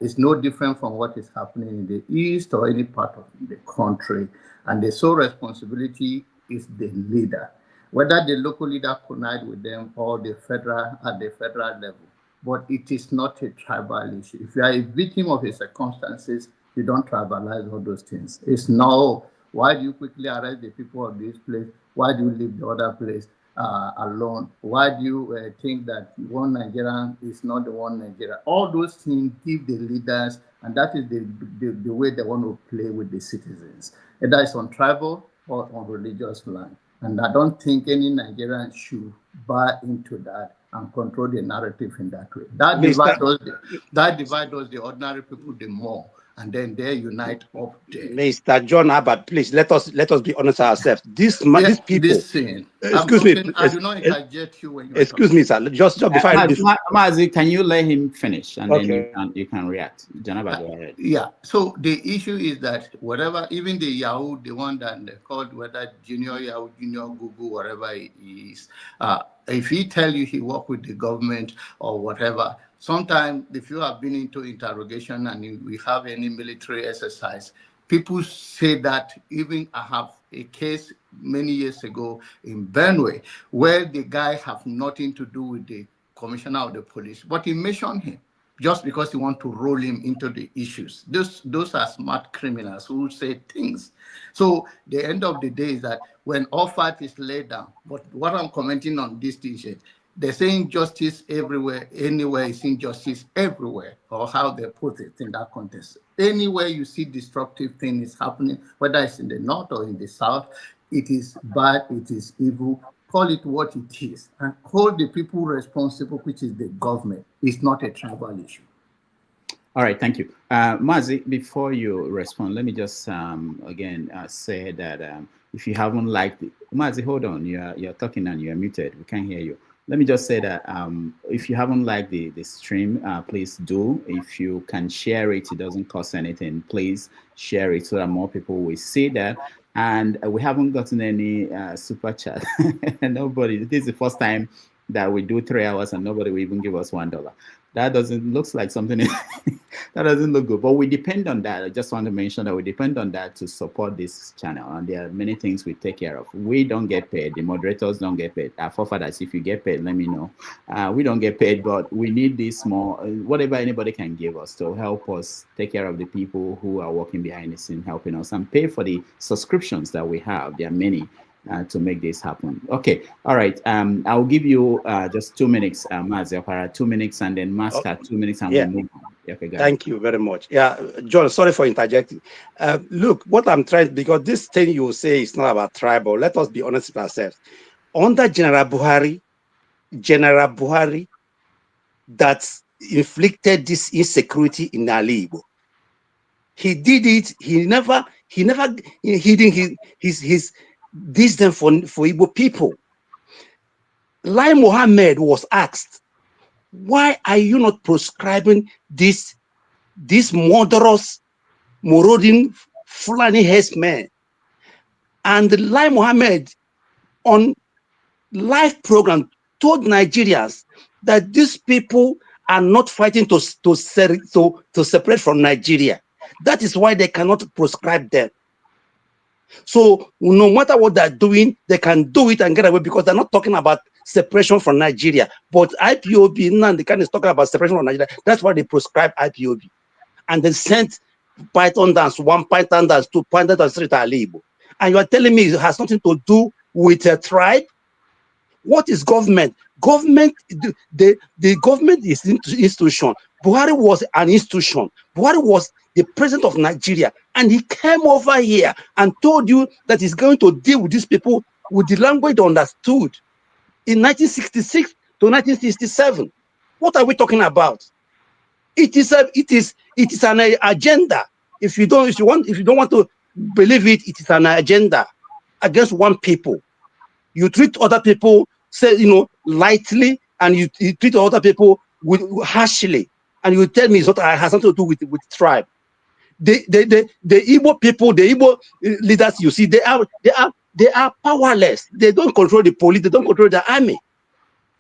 is no different from what is happening in the East or any part of the country. And the sole responsibility is the leader, whether the local leader connive with them or the federal at the federal level. But it is not a tribal issue. If you are a victim of the circumstances, you don't tribalize all those things. It's no, why do you quickly arrest the people of this place? Why do you leave the other place alone? Why do you think that one Nigerian is not the one Nigeria? All those things give the leaders, and that is the way they want to play with the citizens. Either it's on tribal or on religious line. And I don't think any Nigerian should buy into that and control the narrative in that way. That divide us, the ordinary people, the more. And then they unite up there. Mr. John Abbott, please let us be honest ourselves. These people. Listen, excuse me. I do not interject you when you. Excuse me, sir. Just before Mazi, can you let him finish and okay. Then you can react. John Abbott, go ahead. Yeah. So the issue is that whatever, even the Yahoo, the one that they called whether Junior Yahoo, Junior Google, whatever it is, if he tell you he work with the government or whatever. Sometimes, if you have been into interrogation and we have any military exercise, people say that. Even I have a case many years ago in Benue where the guy have nothing to do with the commissioner of the police, but he mentioned him just because he want to roll him into the issues. Those are smart criminals who say things. So the end of the day is that when all fight is laid down, but what I'm commenting on this T-shirt, they're saying justice everywhere, anywhere is injustice everywhere, or how they put it in that context. Anywhere you see destructive thing is happening, whether it's in the north or in the south, it is bad, it is evil. Call it what it is, and hold the people responsible, which is the government. It's not a tribal issue. All right, thank you. Mazi, before you respond, let me just again say that if you haven't liked it, Mazi, hold on, you're talking and you're muted, we can't hear you. Let me just say that if you haven't liked the stream, please do. If you can share it, it doesn't cost anything. Please share it so that more people will see that. And we haven't gotten any super chat. Nobody. This is the first time that we do 3 hours and nobody will even give us $1. That looks like something that doesn't look good, but we depend on that. I just want to mention that we depend on that to support this channel, and there are many things we take care of. We don't get paid. The moderators don't get paid. Our forefathers, if you get paid, let me know. We don't get paid, but we need this more, whatever anybody can give us to help us take care of the people who are working behind the scene, helping us, and pay for the subscriptions that we have. There are many. To make this happen. Okay, all right. I'll give you just 2 minutes, Mazi, 2 minutes, and then Master 2 minutes, and we'll move on. Thank you very much. Yeah, John, sorry for interjecting. Look, what I'm trying, because this thing you say is not about tribal. Let us be honest with ourselves. Under General Buhari, that inflicted this insecurity in Ali Igbo. He did it. He never hidden his disdain for Igbo people. Lai Mohammed was asked, why are you not proscribing this murderous, marauding Fulani herdsmen? And Lai Mohammed on live program told Nigerians that these people are not fighting to separate from Nigeria. That is why they cannot proscribe them. So no matter what they're doing, they can do it and get away because they're not talking about separation from Nigeria. But IPOB, Nnamdi is talking about separation from Nigeria. That's why they proscribe IPOB. And they sent Python dance, 1 Python dance, 2 Python dance, 3 Alibo. And you are telling me it has nothing to do with a tribe? What is government? Government, the government is institution. Buhari was an institution. Buhari was the president of Nigeria, and he came over here and told you that he's going to deal with these people with the language understood in 1966 to 1967. What are we talking about? It is an agenda. If you don't want to believe it, it is an agenda against one people. You treat other people, lightly, and you treat other people harshly, and you tell me it has something to do with tribe. The Igbo people, the Igbo leaders, you see, they are powerless. They don't control the police. They don't control the army.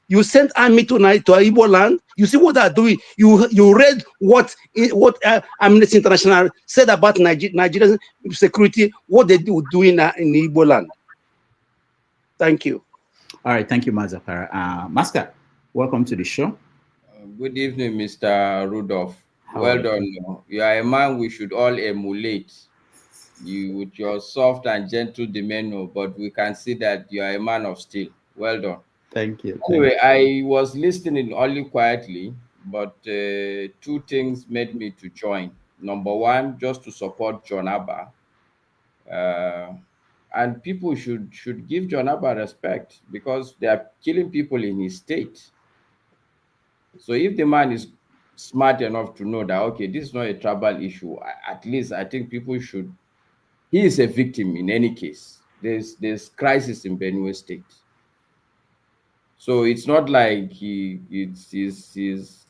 You send army to Igbo land. You see what they're doing. You read what Amnesty International said about Nigerian security. What they do doing in Igbo land. Thank you. All right, thank you, Mazapara. Maska, welcome to the show. Good evening, Mr. Rudolph. Well done. You are a man we should all emulate. You with your soft and gentle demeanor, but we can see that you are a man of steel. Well done. Thank you. Anyway, I was listening only quietly, but 2 things made me to join. Number 1, just to support John Abba. And people should give John Abba respect because they are killing people in his state. So if the man is smart enough to know that, okay, this is not a tribal issue, at least I think people should. He is a victim in any case. There's crisis in Benue State. So it's not like he's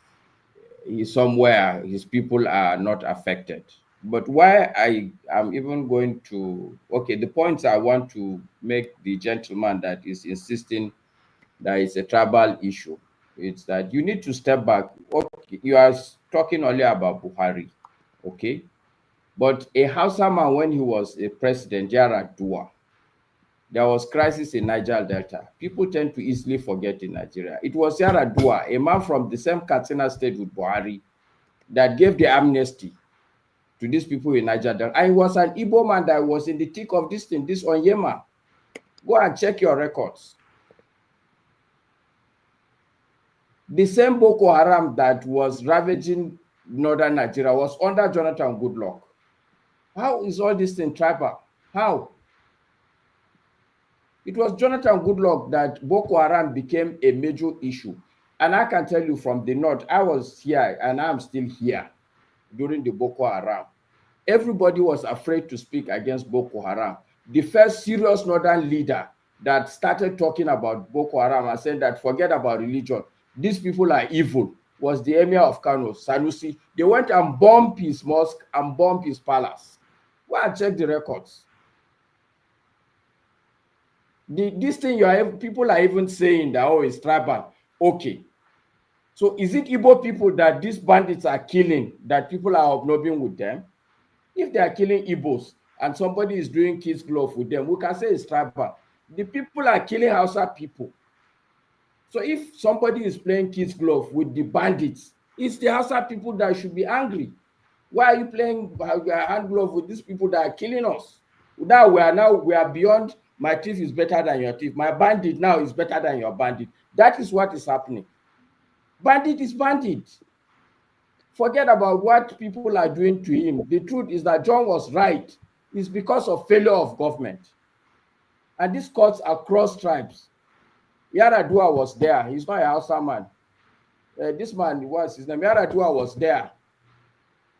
somewhere his people are not affected. But why I am even going to, the points I want to make the gentleman that is insisting that it's a tribal issue, it's that you need to step back. Okay, you are talking earlier about Buhari, okay? But a Hausa man, when he was a president, Yaradua, there was crisis in Niger Delta. People tend to easily forget in Nigeria. It was Yaradua, a man from the same Katsina state with Buhari, that gave the amnesty to these people in Niger Delta. And he was an Igbo man that was in the thick of this thing, this Onyema. Go and check your records. The same Boko Haram that was ravaging northern Nigeria was under Jonathan Goodluck. How is all this thing tribal? How? It was Jonathan Goodluck that Boko Haram became a major issue. And I can tell you from the north, I was here and I'm still here during the Boko Haram. Everybody was afraid to speak against Boko Haram. The first serious northern leader that started talking about Boko Haram and saying that forget about religion, these people are evil, was the emir of Kano, Sanusi. They went and bombed his mosque and bombed his palace. Go and check the records. This thing people are even saying that, oh, it's tribal. Okay. So is it Igbo people that these bandits are killing that people are hobnobbing with them? If they are killing Igbos and somebody is doing kids glove with them, we can say it's tribal. The people are killing Hausa people. So if somebody is playing kids glove with the bandits, it's the Hausa people that should be angry. Why are you playing hand glove with these people that are killing us? Now we are beyond my thief is better than your thief. My bandit now is better than your bandit. That is what is happening. Bandit is bandit. forget about what people are doing to him. The truth is that John was right. It's because of failure of government. And this cuts across tribes. Yaradua was there. He's not a Hausa man. This man was his name. Yaradua was there.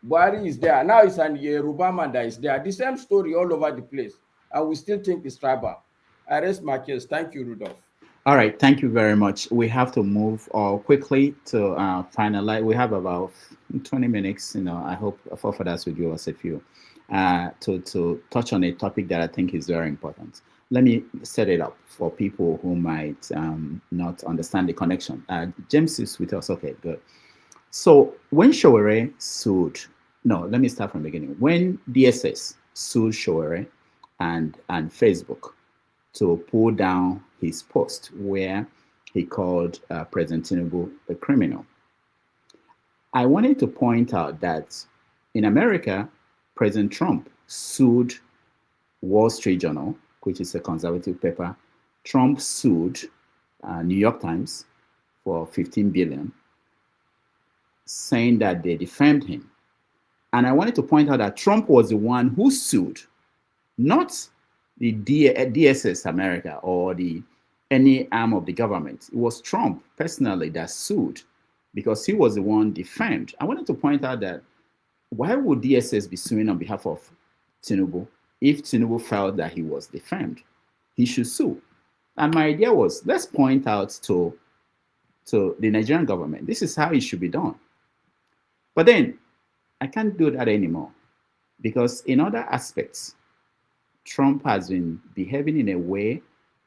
Buhari is there. Now it's an Yoruba man that is there. The same story all over the place. And we still think it's tribal. I rest my case. Thank you, Rudolph. All right, thank you very much. We have to move quickly to finalize. We have about 20 minutes. I hope forefathers will give us a few to touch on a topic that I think is very important. Let me set it up for people who might not understand the connection. James is with us. Okay, good. So when Sowore sued, let me start from the beginning. When DSS sued Sowore and Facebook to pull down his post where he called President Tinubu a criminal, I wanted to point out that in America, President Trump sued Wall Street Journal, which is a conservative paper. Trump sued New York Times for $15 billion, saying that they defamed him. And I wanted to point out that Trump was the one who sued, not the DSS America or any arm of the government. It was Trump personally that sued because he was the one defamed. I wanted to point out that why would DSS be suing on behalf of Tinubu if Tinubu felt that he was defamed? He should sue. And my idea was, let's point out to the Nigerian government, this is how it should be done. But then I can't do that anymore because in other aspects, Trump has been behaving in a way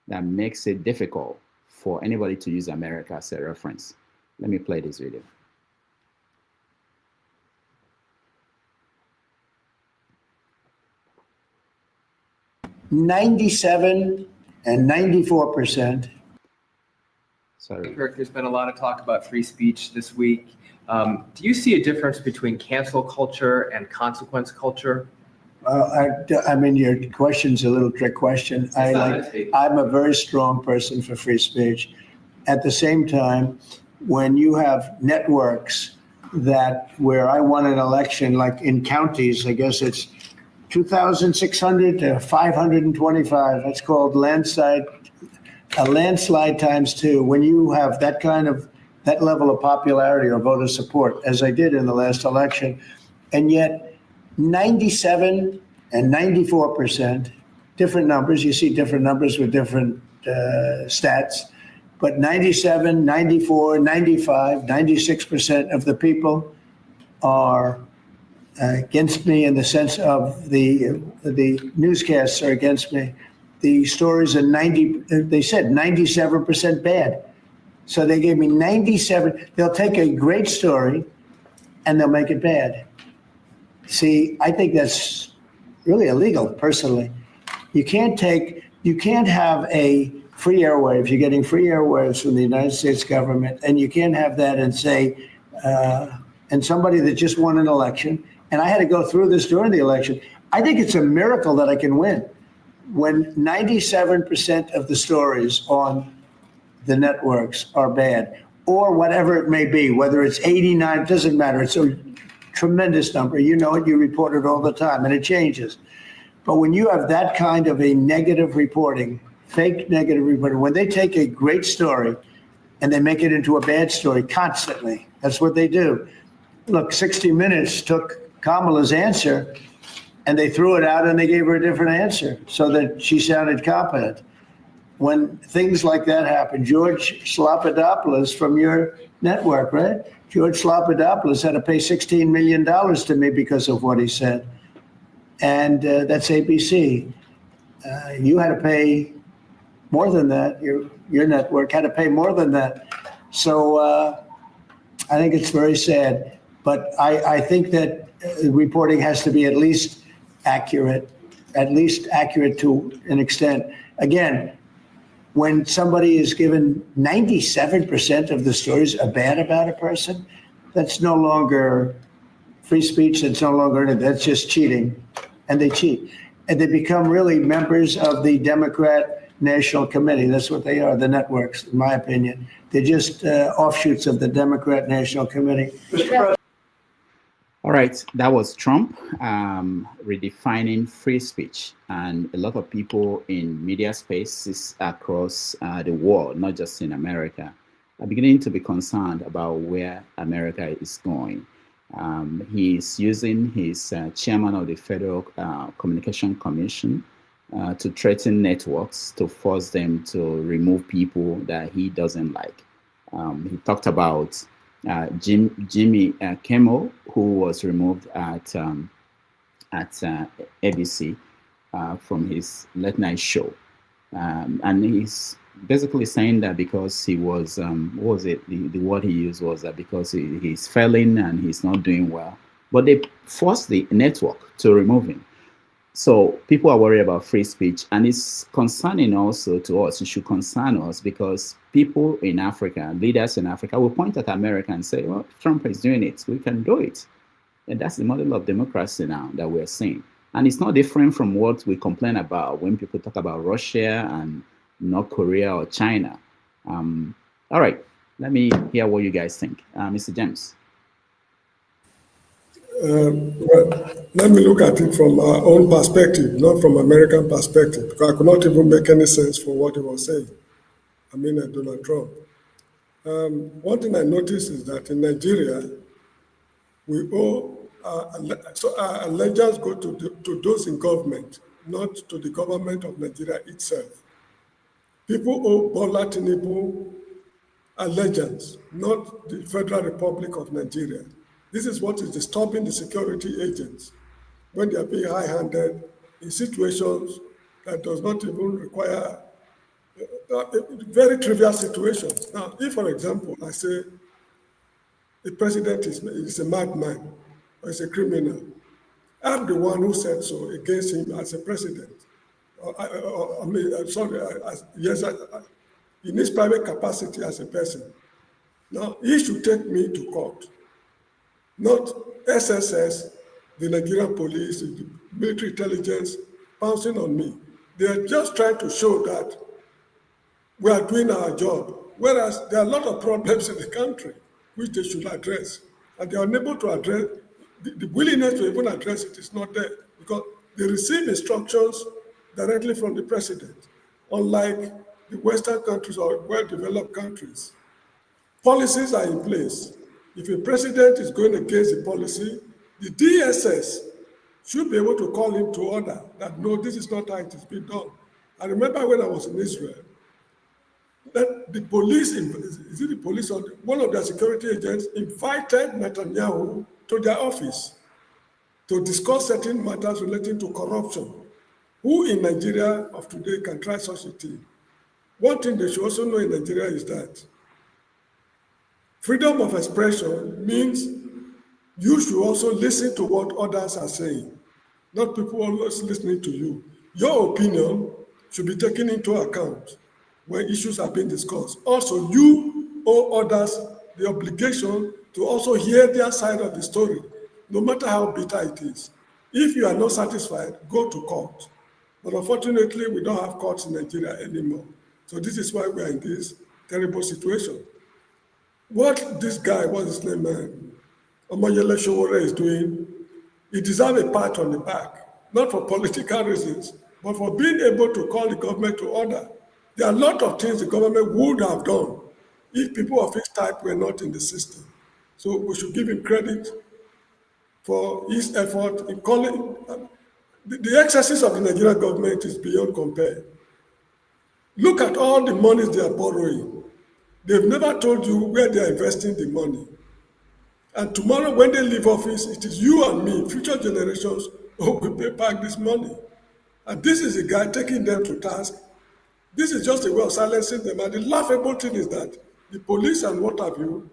that makes it difficult for anybody to use America as a reference. Let me play this video. $97 and 94%. Sorry. Kirk, there's been a lot of talk about free speech this week. Do you see a difference between cancel culture and consequence culture? I mean, your question's a little trick question. I'm a very strong person for free speech. At the same time, when you have networks where I won an election, like in counties, I guess it's 2,600 to 525. That's called landslide times 2. When you have that level of popularity or voter support, as I did in the last election, and yet 97 and 94%, different numbers. You see different numbers with different stats, but 97, 94, 95, 96% of the people are against me in the sense of the newscasts are against me. The stories are they said 97% bad. So they gave me 97. They'll take a great story and they'll make it bad. See, I think that's really illegal, personally. You can't have a free airwaves. You're getting free airwaves from the United States government, and you can't have that and say, and somebody that just won an election, and I had to go through this during the election. I think it's a miracle that I can win. When 97% of the stories on the networks are bad, or whatever it may be, whether it's 89, it doesn't matter. It's a tremendous number. You know it, you report it all the time, and it changes. But when you have that kind of a negative reporting, fake negative reporting, when they take a great story and they make it into a bad story constantly, that's what they do. Look, 60 Minutes took Kamala's answer and they threw it out and they gave her a different answer so that she sounded competent. When things like that happen, George Slopadopoulos from your network, right? George Slopadopoulos had to pay $16 million to me because of what he said. And that's ABC. You had to pay more than that. Your network had to pay more than that. So I think it's very sad. But I think that reporting has to be at least accurate to an extent. Again, when somebody is given 97% of the stories are bad about a person, that's no longer free speech. That's no longer, that's just cheating. And they cheat. And they become really members of the Democrat National Committee. That's what they are, the networks, in my opinion. They're just offshoots of the Democrat National Committee. All right, that was Trump redefining free speech, and a lot of people in media spaces across the world, not just in America, are beginning to be concerned about where America is going. He's using his chairman of the Federal Communication Commission to threaten networks to force them to remove people that he doesn't like. He talked about Jimmy Kimmel, who was removed at ABC from his late night show, and he's basically saying that because he was what was it? The word he used was that because he's failing and he's not doing well, but they forced the network to remove him. So people are worried about free speech, and it's concerning also to us. It should concern us because people in Africa, leaders in Africa, will point at America and say, well, Trump is doing it. We can do it. And that's the model of democracy now that we're seeing. And it's not different from what we complain about when people talk about Russia and North Korea or China. All right, let me hear what you guys think. Mr. James. Well, let me look at it from our own perspective, not from American perspective, because I could not even make any sense for what he was saying. I mean, Donald Trump. One thing I noticed is that in Nigeria, we owe our allegiance go to those in government, not to the government of Nigeria itself. People owe Bola Tinubu allegiance, not the Federal Republic of Nigeria. This is what is disturbing the security agents when they are being high-handed in situations that does not even require very trivial situations. Now, if, for example, I say the president is a madman or is a criminal, I'm the one who said so against him as a president. In his private capacity as a person. Now, he should take me to court. Not SSS, the Nigerian police, the military intelligence pouncing on me. They are just trying to show that we are doing our job, whereas there are a lot of problems in the country which they should address, and they are unable to address. The willingness to even address it is not there because they receive instructions directly from the president, unlike the Western countries or well-developed countries. Policies are in place. If a president is going against the policy, the DSS should be able to call him to order that, no, this is not how it is being done. I remember when I was in Israel, that the police, is it the police or one of their security agents invited Netanyahu to their office to discuss certain matters relating to corruption. Who in Nigeria of today can try such a thing? One thing they should also know in Nigeria is that freedom of expression means you should also listen to what others are saying, not people always listening to you. Your opinion should be taken into account when issues are being discussed. Also, you owe others the obligation to also hear their side of the story, no matter how bitter it is. If you are not satisfied, go to court. But unfortunately, we don't have courts in Nigeria anymore. So this is why we are in this terrible situation. What this guy, what's his name, Omoyele Sowore is doing, he deserves a pat on the back, not for political reasons, but for being able to call the government to order. There are a lot of things the government would have done if people of his type were not in the system. So we should give him credit for his effort in calling. The excesses of the Nigerian government is beyond compare. Look at all the monies they are borrowing. They've never told you where they are investing the money. And tomorrow when they leave office, it is you and me, future generations, who will pay back this money. And this is a guy taking them to task. This is just a way of silencing them. And the laughable thing is that the police and what have you,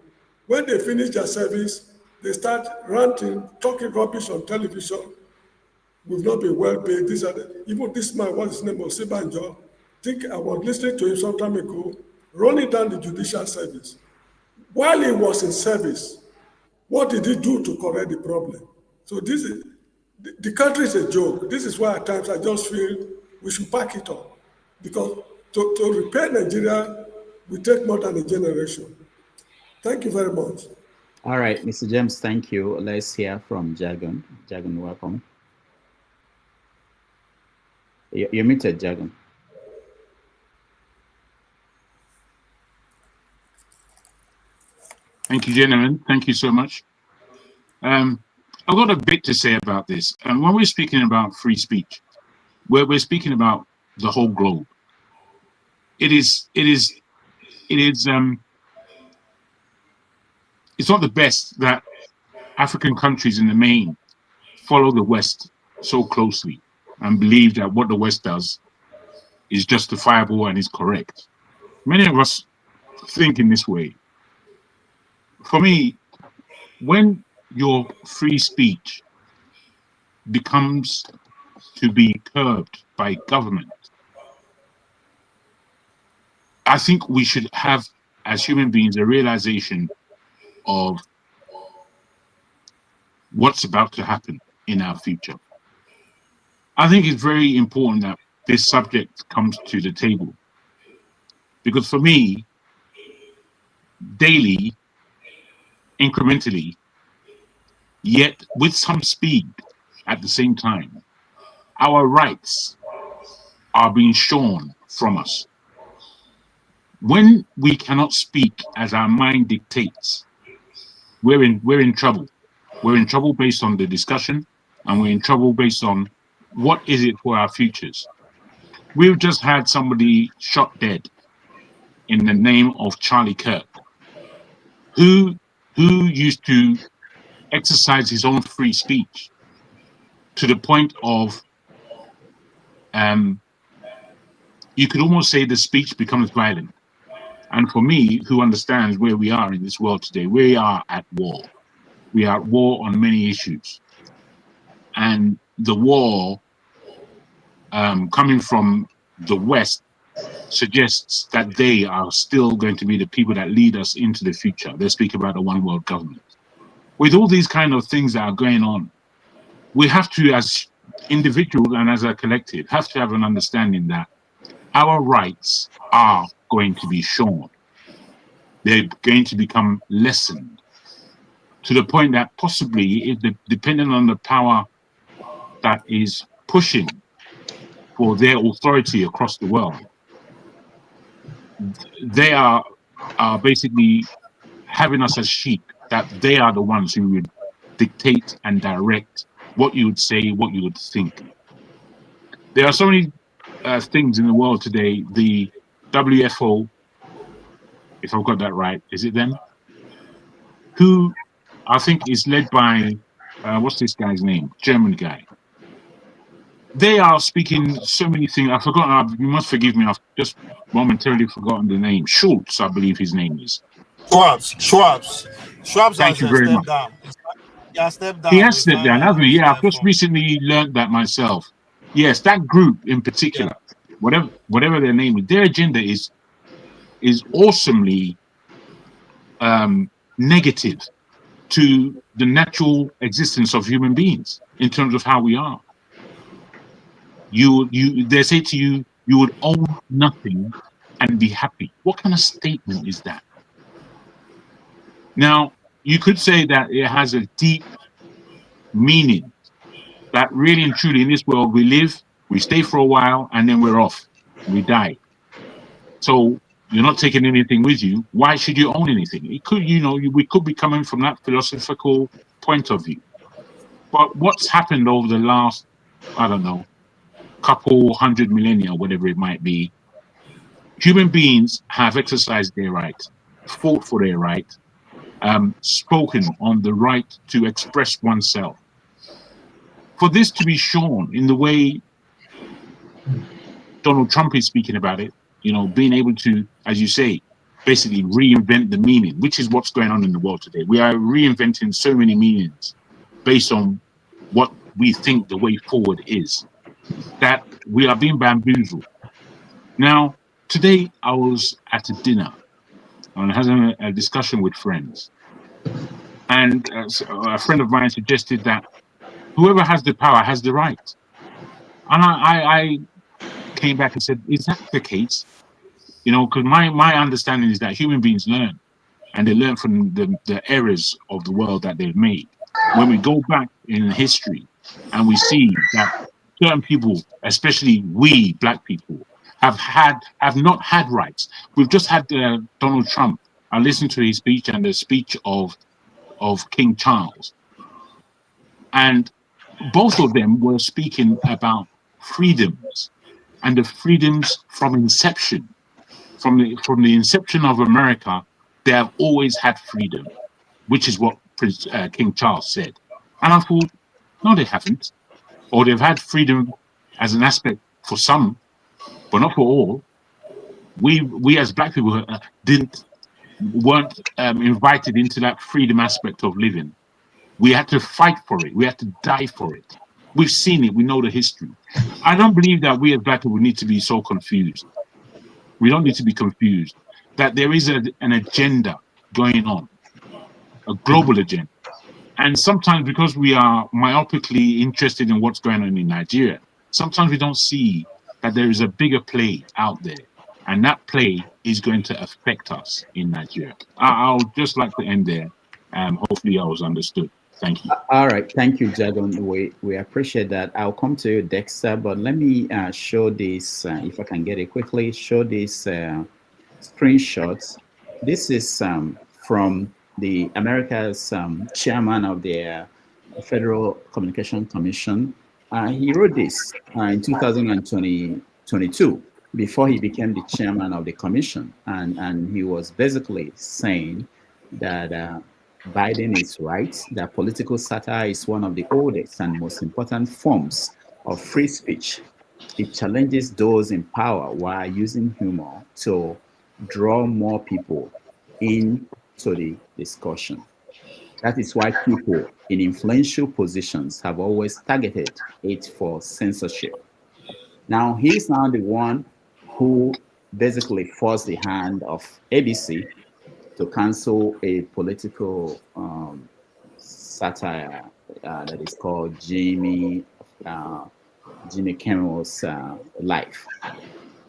when they finish their service, they start ranting, talking rubbish on television. We've not been well paid. Even this man, what's his name, Osibanjo, I was listening to him some time ago, running down the judicial service. While he was in service, what did he do to correct the problem? So this is, the country is a joke. This is why at times I just feel we should pack it up. Because to repair Nigeria will take more than a generation. Thank you very much. All right, Mr. James, thank you. Let's hear from Jagan. Jagan, welcome. You're muted, Jagan. Thank you, gentlemen. Thank you so much. I've got a bit to say about this. And when we're speaking about free speech, we're speaking about the whole globe. It's not the best that African countries in the main follow the West so closely and believe that what the West does is justifiable and is correct. Many of us think in this way. For me, when your free speech becomes to be curbed by government, I think we should have, as human beings, a realization of what's about to happen in our future. I think it's very important that this subject comes to the table, because for me, daily, incrementally, yet with some speed at the same time, our rights are being shorn from us. When we cannot speak as our mind dictates, we're in trouble. We're in trouble based on the discussion, and we're in trouble based on what is it for our futures. We've just had somebody shot dead in the name of Charlie Kirk, who used to exercise his own free speech to the point of, you could almost say the speech becomes violent. And for me, who understands where we are in this world today, we are at war. We are at war on many issues. And the war coming from the West suggests that they are still going to be the people that lead us into the future. They speak about a one world government. With all these kind of things that are going on, we have to, as individuals and as a collective, have to have an understanding that our rights are going to be shorn. They're going to become lessened to the point that possibly, depending on the power that is pushing for their authority across the world, they are basically having us as sheep, that they are the ones who would dictate and direct what you would say, what you would think. There are so many things in the world today. The WFO, if I've got that right, is it them? Who I think is led by, what's this guy's name? German guy. They are speaking so many things. I've forgotten, you must forgive me, I've just momentarily forgotten the name. Schultz, I believe his name is. Schwab's Thank you very much. down. Yeah, stepped down. He has stepped down, hasn't he? Yeah, I've just recently learned that myself. Yes, that group in particular, whatever their name is, their agenda is awesomely negative to the natural existence of human beings in terms of how we are. They say to you, you would own nothing and be happy. What kind of statement is that? Now, you could say that it has a deep meaning, that really and truly in this world we live, we stay for a while, and then we're off, we die. So you're not taking anything with you. Why should you own anything? It could, we could be coming from that philosophical point of view. But what's happened over the last, I don't know, couple hundred millennia, whatever it might be, human beings have exercised their right, fought for their right, spoken on the right to express oneself. For this to be shown in the way Donald Trump is speaking about it, being able to, as you say, basically reinvent the meaning, which is what's going on in the world today. We are reinventing so many meanings based on what we think the way forward is, that we are being bamboozled. Now, today I was at a dinner and having a discussion with friends. And a friend of mine suggested that whoever has the power has the right. And I came back and said, is that the case? Because my understanding is that human beings learn. and they learn from the errors of the world that they've made. When we go back in history and we see that certain people, especially we black people, have not had rights. We've just had Donald Trump. I listened to his speech and the speech of King Charles, and both of them were speaking about freedoms and the freedoms from inception. From the inception of America, they have always had freedom, which is what King Charles said. And I thought, no, they haven't. Or they've had freedom as an aspect for some, but not for all. We as black people weren't invited into that freedom aspect of living. We had to fight for it. We had to die for it. We've seen it. We know the history. I don't believe that we as black people need to be so confused. We don't need to be confused that there is an agenda going on, a global agenda. And sometimes because we are myopically interested in what's going on in Nigeria, sometimes we don't see that there is a bigger play out there. And that play is going to affect us in Nigeria. I'll just like to end there. Hopefully I was understood. Thank you. All right. Thank you, Jadon. We appreciate that. I'll come to you, Dexter, but let me show this, if I can get it quickly, show this screenshots. This is from the America's chairman of the Federal Communication Commission. He wrote this in 2022 before he became the chairman of the commission. And he was basically saying that Biden is right, that political satire is one of the oldest and most important forms of free speech. It challenges those in power while using humor to draw more people into the discussion. That is why people in influential positions have always targeted it for censorship. Now, he's now the one who basically forced the hand of ABC to cancel a political satire that is called Jimmy Kimmel's Life.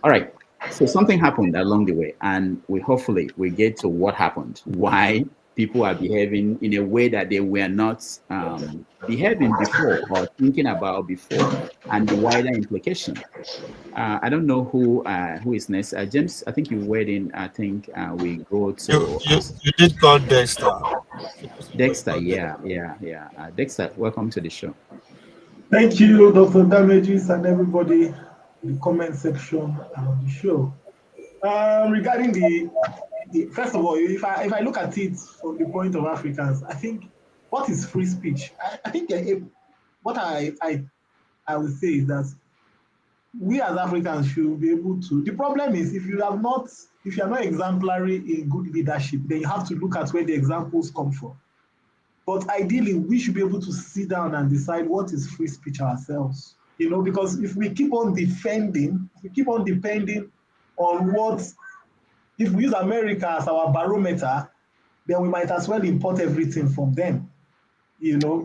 All right, so something happened along the way, and hopefully we get to what happened, why people are behaving in a way that they were not behaving before or thinking about before, and the wider implication. I don't know who is next. James, I think you wait in. I think we go to. You did call Dexter. Dexter, yeah. Dexter, welcome to the show. Thank you, Dr. Damages, and everybody in the comment section of the show. Regarding the first of all, if I look at it from the point of Africans, I think what is free speech? I think what I would say is that we as Africans should be able to. The problem is if you are not exemplary in good leadership, then you have to look at where the examples come from. But ideally, we should be able to sit down and decide what is free speech ourselves. Because if we keep on depending on what, if we use America as our barometer, then we might as well import everything from them.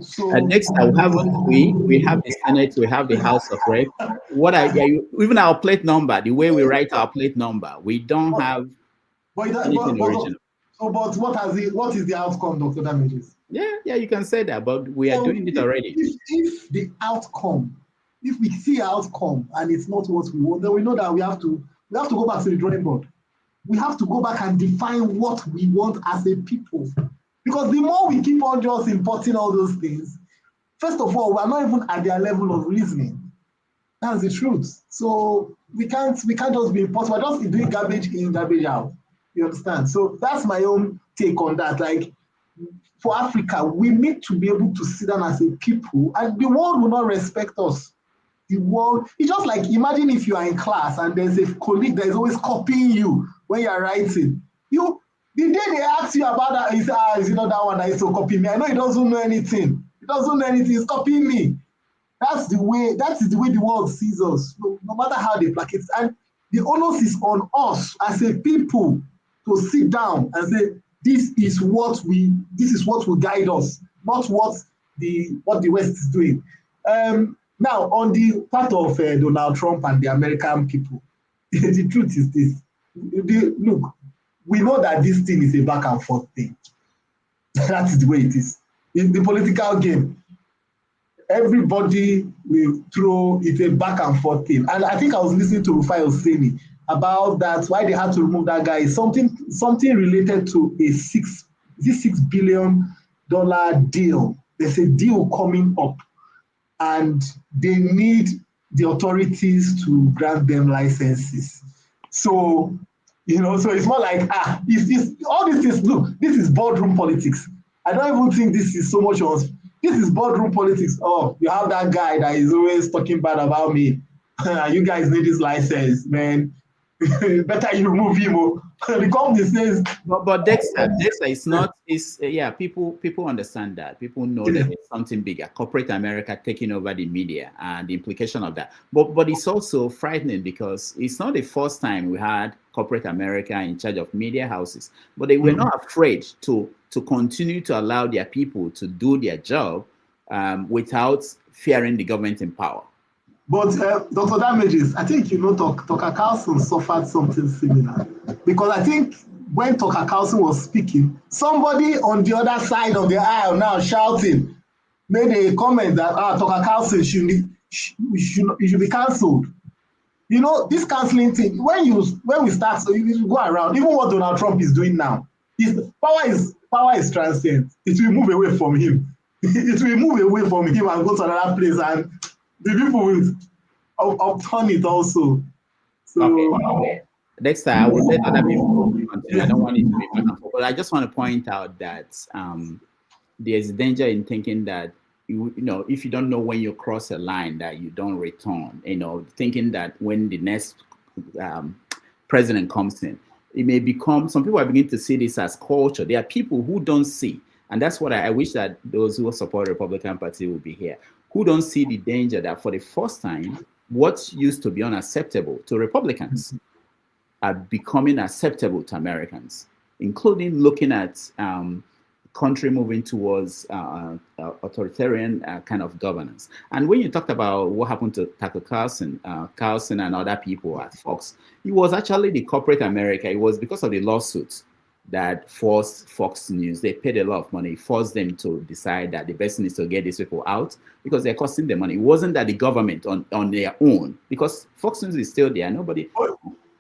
So next, we have the Senate, we have the House of Rep. Even our plate number, the way we write our plate number, we don't have anything original. But what is the outcome, Dr. Damages? Yeah, you can say that, but we are doing it already. If the outcome, if we see outcome and it's not what we want, then we know that we have to go back to the drawing board. We have to go back and define what we want as a people. Because the more we keep on just importing all those things, first of all, we're not even at their level of reasoning. That's the truth. So we can't just be importing. We're just doing garbage in, garbage out. You understand? So that's my own take on that. Like, for Africa, we need to be able to sit down as a people, and the world will not respect us. The world, it's just like, imagine if you are in class and there's a colleague that is always copying you when you're writing. The day they ask you about that, is that one that is to copy me? I know he doesn't know anything. He's copying me. That is the way the world sees us, no matter how they placate it. And the onus is on us as a people to sit down and say, this is what will guide us, not what the West is doing. Now, on the part of Donald Trump and the American people, the truth is this. Look, we know that this thing is a back and forth thing. That is the way it is. In the political game, everybody will throw it a back and forth thing. And I think I was listening to Rufai Oseni about that, why they had to remove that guy. Something related to a $6 billion deal. There's a deal coming up, and they need the authorities to grant them licenses. So, so it's more like, all these things, look, this is boardroom politics. I don't even think this is so much of, this is boardroom politics. Oh, you have that guy that is always talking bad about me. You guys need this license, man. Better you remove him. The company says. But Dexter, it's not. It's people understand that. People know that it's something bigger. Corporate America taking over the media and the implication of that. But it's also frightening because it's not the first time we had corporate America in charge of media houses. But they were not afraid to continue to allow their people to do their job without fearing the government in power. But Dr. Damages, I think Tucker Carlson suffered something similar, because I think when Tucker Carlson was speaking, somebody on the other side of the aisle now shouting made a comment that Tucker Carlson should be cancelled. This cancelling thing, when we start, so you go around, even what Donald Trump is doing now, power is transient. It will move away from him. It will move away from him and go to another place, and the people will upturn it also. So okay. Next time I will let other people continue. I don't want it to be back and forth, but I just want to point out that there's danger in thinking that if you don't know when you cross a line that you don't return. Thinking that when the next president comes in, it may become. Some people are beginning to see this as culture. There are people who don't see, and that's what I wish that those who support the Republican Party will be here, who don't see the danger that for the first time, what used to be unacceptable to Republicans are becoming acceptable to Americans, including looking at country moving towards authoritarian kind of governance. And when you talked about what happened to Tucker Carlson and other people at Fox, it was actually the corporate America. It was because of the lawsuits that forced Fox News. They paid a lot of money, forced them to decide that the best thing is to get these people out because they're costing them money. It wasn't that the government on their own, because Fox News is still there. Nobody.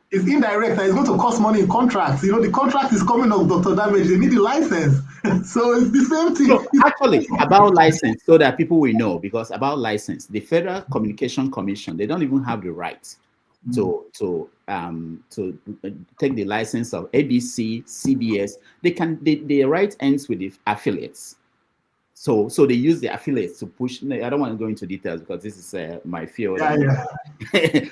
It's indirect. It's going to cost money in contracts. The contract is coming up, Dr. Damage. They need the license. So it's the same thing. So actually, about license, so that people will know, because about license, the Federal Communication Commission, they don't even have the right to take the license of ABC, CBS. The right ends with the affiliates. So they use the affiliates to push. I don't want to go into details because this is my field. Yeah.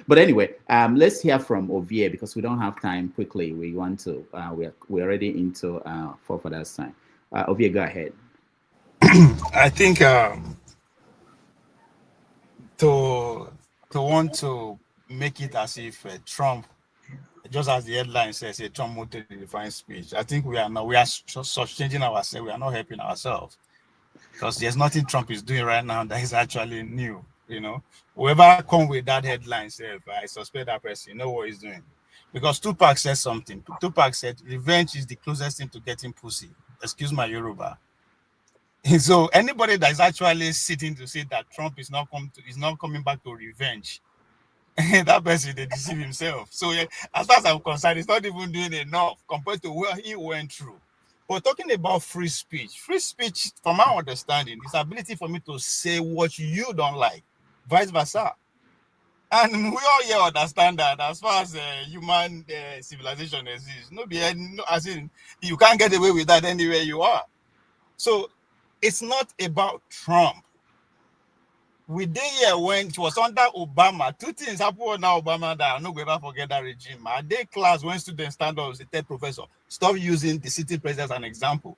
But anyway, let's hear from Ovie, because we don't have time quickly. We want to. We're already into forefathers' time. Ovie, go ahead. I think to want to make it as if Trump, just as the headline says, Trump wanted to define speech. I think we are just changing ourselves. We are not helping ourselves, because there's nothing Trump is doing right now that is actually new. Whoever come with that headline says, I suspect that person know what he's doing, because Tupac said something. Tupac said, "Revenge is the closest thing to getting pussy." Excuse my Yoruba. So anybody that is actually sitting to say that Trump is not coming back to revenge, that person, they deceive himself. So as far as I'm concerned, he's not even doing enough compared to where he went through. But talking about free speech, from my understanding, is ability for me to say what you don't like, vice versa. And we all here understand that as far as human civilization exists, as in you can't get away with that anywhere you are. So it's not about Trump. We did here when it was under Obama. Two things happened under Obama that I'm not going to forget that regime. I did class when students stand up as a third professor, stop using the sitting president as an example.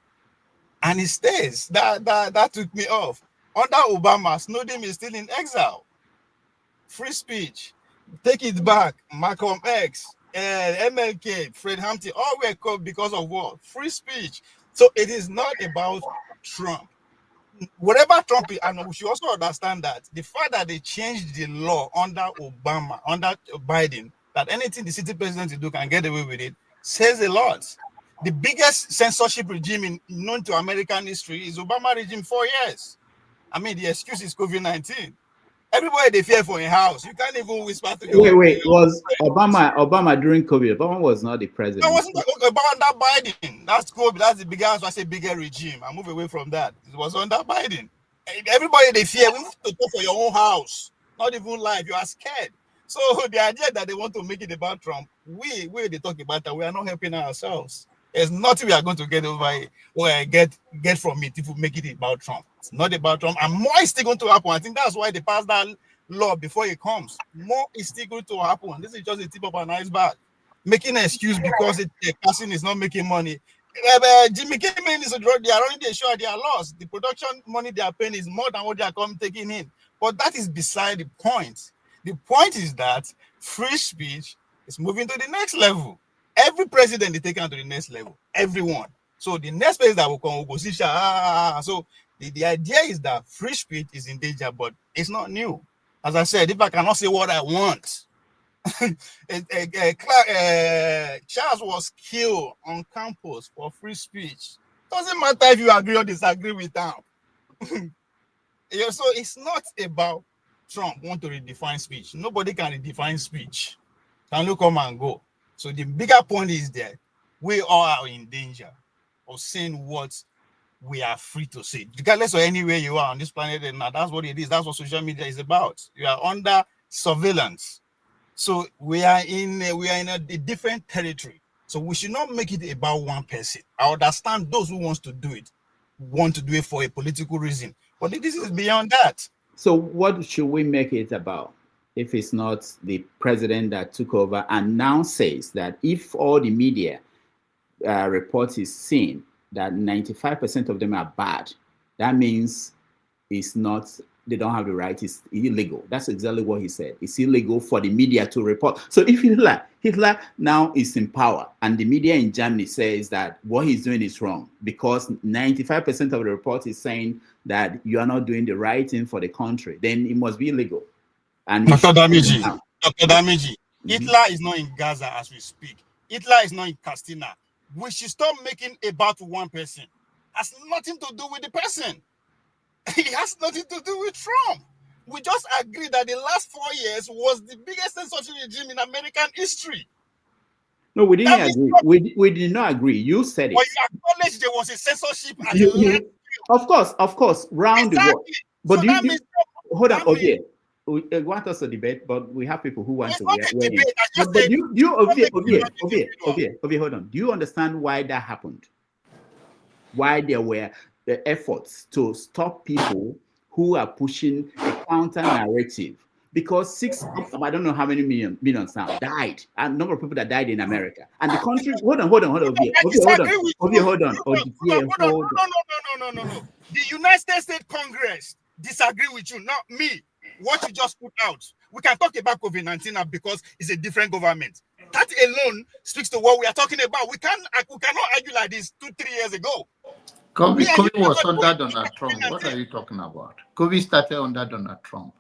And it stays. That took me off. Under Obama, Snowden is still in exile. Free speech. Take it back. Malcolm X, MLK, Fred Hampton, all were caught because of what? Free speech. So it is not about Trump. Whatever Trump is, and we should also understand that the fact that they changed the law under Obama, under Biden, that anything the city president will do can get away with it, says a lot. The biggest censorship regime known to American history is Obama regime 4 years. I mean, the excuse is COVID-19. Everybody they fear for a house. You can't even whisper to your. Wait. Was Obama during COVID? Obama was not the president. No, wasn't about under Biden. That's COVID. That's the biggest. I say bigger regime. I move away from that. It was under Biden. Everybody they fear. We have to go for your own house. Not even life. You are scared. So the idea that they want to make it about Trump, we they talk about that. We are not helping ourselves. There's nothing we are going to get over it or get from it if we make it about Trump. It's not about Trump. And more is still going to happen. I think that's why they passed that law before it comes. More is still going to happen. This is just the tip of an iceberg. Making an excuse because the person is not making money. Jimmy Kimmel is they are already sure they are lost. The production money they are paying is more than what they are taking in. But that is beside the point. The point is that free speech is moving to the next level. Every president is taken to the next level. Everyone. So the next place that will come will go see. So the idea is that free speech is in danger, but it's not new. As I said, if I cannot say what I want, Charles was killed on campus for free speech. Doesn't matter if you agree or disagree with them. So it's not about Trump want to redefine speech. Nobody can redefine speech. Can you come and go? So the bigger point is that we all are in danger of saying what we are free to say, regardless of anywhere you are on this planet. And now that's what it is. That's what social media is about. You are under surveillance. So we are in a different territory. So we should not make it about one person. I understand those who want to do it for a political reason, but this is beyond that. So what should we make it about? If it's not the president that took over and now says that if all the media reports is seen that 95% of them are bad, that means it's not, they don't have the right, it's illegal. That's exactly what he said. It's illegal for the media to report. So if Hitler now is in power and the media in Germany says that what he's doing is wrong because 95% of the report is saying that you are not doing the right thing for the country, then it must be illegal. And Dr. Damiji, Hitler is not in Gaza as we speak. Hitler is not in Castina. We should stop making about one person. It has nothing to do with the person. It has nothing to do with Trump. We just agree that the last 4 years was the biggest censorship regime in American history. No, we didn't agree. We did not agree. You said it. But you acknowledged there was a censorship. Of course, round the world. But so hold on, okay. We want us to debate, but we have people who want to weigh in. But hold on. Do you understand why that happened? Why there were the efforts to stop people who are pushing a counter narrative? Because I don't know how many millions now died, a number of people that died in America, and the country. Hold on. No. The United States Congress disagree with you, not me. What you just put out. We can talk about COVID-19 now because it's a different government. That alone speaks to what we are talking about. We cannot argue like this 2-3 years ago. COVID was under Donald Trump. What are you talking about? COVID started under Donald Trump.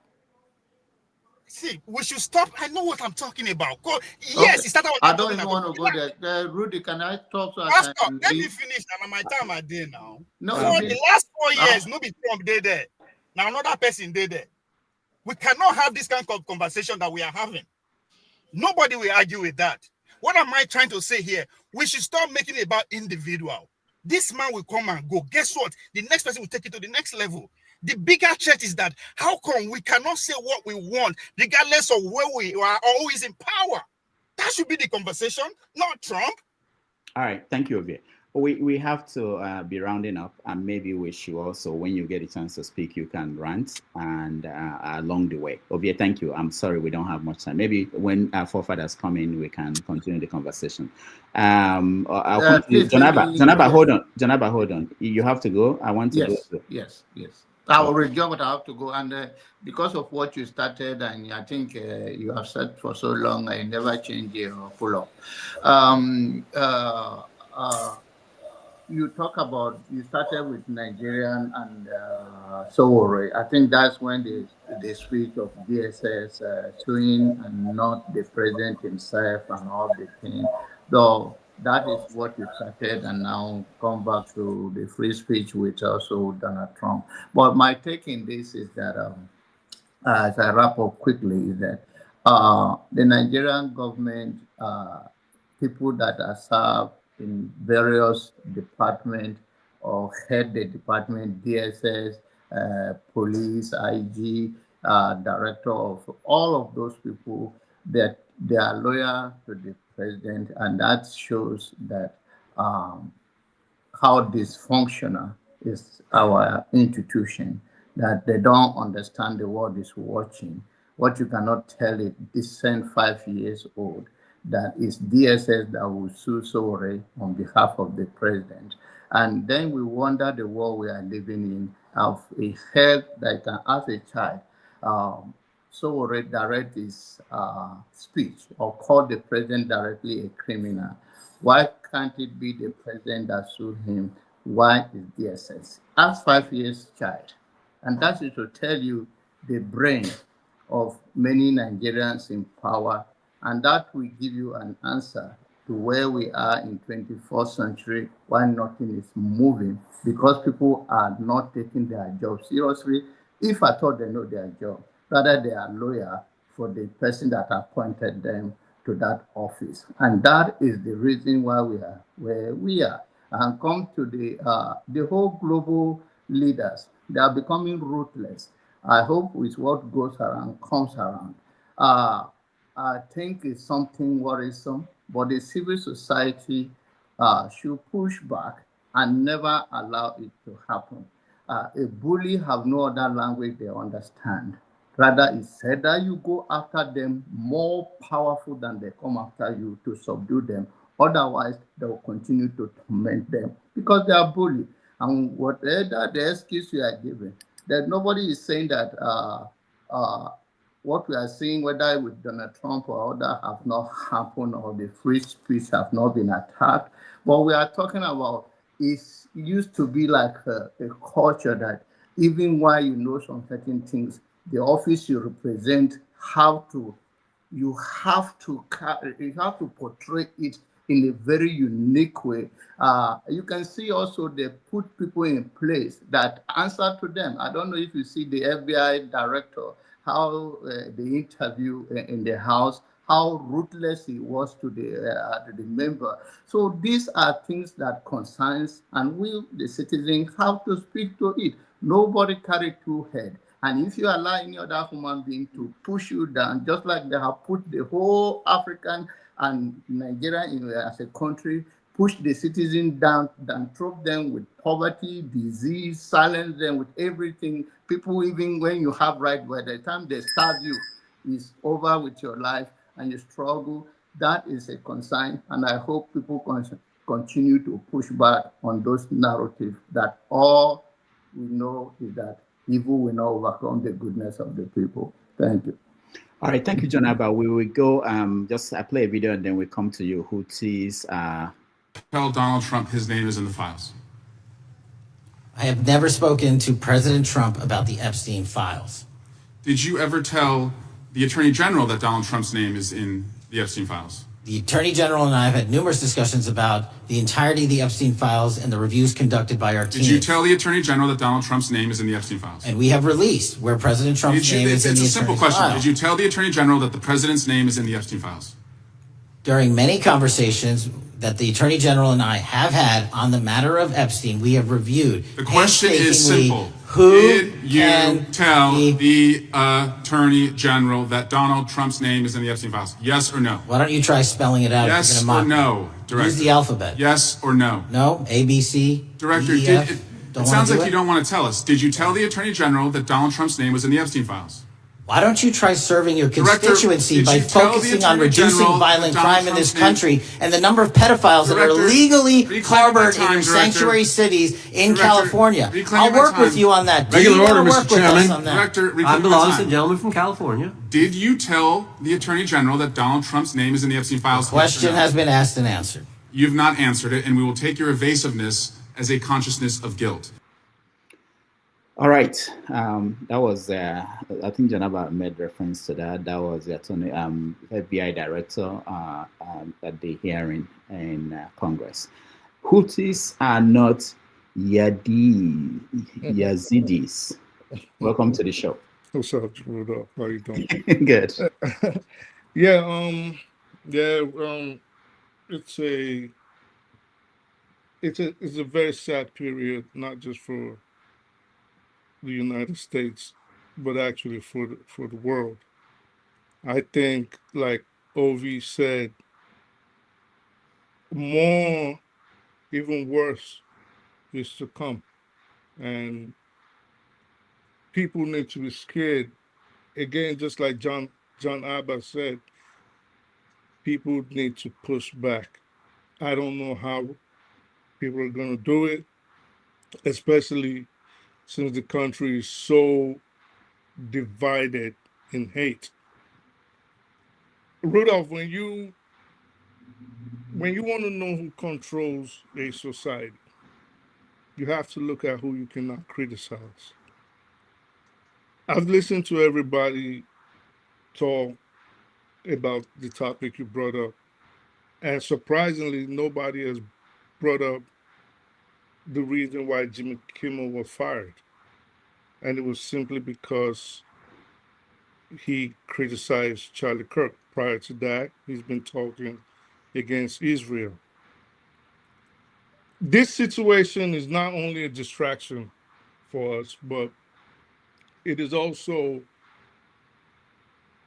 See, we should stop. I know what I'm talking about. Yes, okay. It started. I don't even want to go there. Rudy, can I talk? Let me finish. And my time are there now. No, for the last 4 years, nobody Trump did there. Now another person did there. We cannot have this kind of conversation that we are having. Nobody will argue with that. What am I trying to say here? We should stop making it about individual. This man will come and go. Guess what? The next person will take it to the next level. The bigger threat is that how come we cannot say what we want regardless of where we are or who is in power? That should be the conversation, not Trump. All right. Thank you, Ovie. We have to be rounding up, and maybe we should also, when you get a chance to speak, you can rant and along the way. Ovie, thank you. I'm sorry we don't have much time. Maybe when our forefathers come in, we can continue the conversation. Janaba, hold on. Janaba, hold on. You have to go. I want to go. Yes. I will rejoin, but I have to go. And because of what you started, and I think you have said for so long, I never change your pull-up. You talk about, you started with Nigerian and Sowore. I think that's when they switch of DSS showing and not the president himself and all the thing. Though that is what you started, and now come back to the free speech with also Donald Trump. But my take in this is that, as I wrap up quickly, is that the Nigerian government, people that are served in various departments or head the department, DSS, police, IG, director of all of those people, that they are loyal to the president, and that shows that how dysfunctional is our institution, that they don't understand the world is watching. What you cannot tell a decent 5 years old, that is DSS that will sue Sowore on behalf of the president. And then we wonder the world we are living in, of a head that can ask a child, Sowore direct his speech or call the president directly a criminal. Why can't it be the president that sued him? Why is DSS? Ask 5 years child. And that is to tell you the brain of many Nigerians in power. And that will give you an answer to where we are in 21st century, why nothing is moving, because people are not taking their job seriously. If at all they know their job, rather they are loyal for the person that appointed them to that office. And that is the reason why we are where we are. And come to the whole global leaders, they are becoming ruthless. I hope with what goes around comes around. I think it's something worrisome, but the civil society should push back and never allow it to happen. A bully have no other language they understand. Rather, it's said that you go after them more powerful than they come after you to subdue them. Otherwise, they will continue to torment them because they are bullied. And whatever the excuse you are giving, that nobody is saying that what we are seeing, whether with Donald Trump or other, have not happened or the free speech have not been attacked. What we are talking about is used to be like a culture that even while you know some certain things, the office you represent you have to portray it in a very unique way. You can see also they put people in place that answer to them. I don't know if you see the FBI director, how the interview in the House, how ruthless he was to the member. So these are things that concerns, and we, the citizens, have to speak to it. Nobody carry two heads. And if you allow any other human being to push you down, just like they have put the whole African and Nigeria as a country, push the citizens down, trope them with poverty, disease, silence them with everything. People, even when you have right, by the time they starve you, it's over with your life and you struggle. That is a concern, and I hope people continue to push back on those narratives that all we know is that evil will not overcome the goodness of the people. Thank you. All right, thank you, John Abba. We will go, I play a video and then we come to you. Houthis. Tell Donald Trump his name is in the files. I have never spoken to President Trump about the Epstein files. Did you ever tell the Attorney General that Donald Trump's name is in the Epstein files? The Attorney General and I have had numerous discussions about the entirety of the Epstein files and the reviews conducted by our team. Did you tell the Attorney General that Donald Trump's name is in the Epstein files? And we have released where President Trump's name is in the Epstein files. It's a simple question. Did you tell the Attorney General that the President's name is in the Epstein files? During many conversations that the Attorney General and I have had on the matter of Epstein, we have reviewed. The question is simple. Who did you tell the Attorney General that Donald Trump's name is in the Epstein files? Yes or no? Why don't you try spelling it out? Yes or no, Director? Use the alphabet. Yes or no? No, A, B, C, Director, D, E, F. It sounds like you don't want to tell us. Did you tell the Attorney General that Donald Trump's name was in the Epstein files? Why don't you try serving your constituency by focusing on reducing violent crime in this country and the number of pedophiles that are legally harbored in your sanctuary cities in California? I'll work with you on that. Regular order, Mr. Chairman. Director, I'm the lawless gentleman from California. Did you tell the Attorney General that Donald Trump's name is in the Epstein files? The question has been asked and answered. You've not answered it, and we will take your evasiveness as a consciousness of guilt. All right. That was, I think Janaba made reference to that. That was the attorney, FBI director at the hearing in Congress. Houthis are not Yazidis. Welcome to the show. What's up, Rudolph? How you doing? Good. Yeah, it's a very sad period, not just for the United States, but actually for the world. I think, like Ovi said, more, even worse, is to come, and people need to be scared. Again, just like John Abba said, people need to push back. I don't know how people are going to do it, especially since the country is so divided in hate. Rudolph, when you want to know who controls a society, you have to look at who you cannot criticize. I've listened to everybody talk about the topic you brought up, and surprisingly, nobody has brought up the reason why Jimmy Kimmel was fired. And it was simply because he criticized Charlie Kirk. Prior to that, he's been talking against Israel. This situation is not only a distraction for us, but it is also,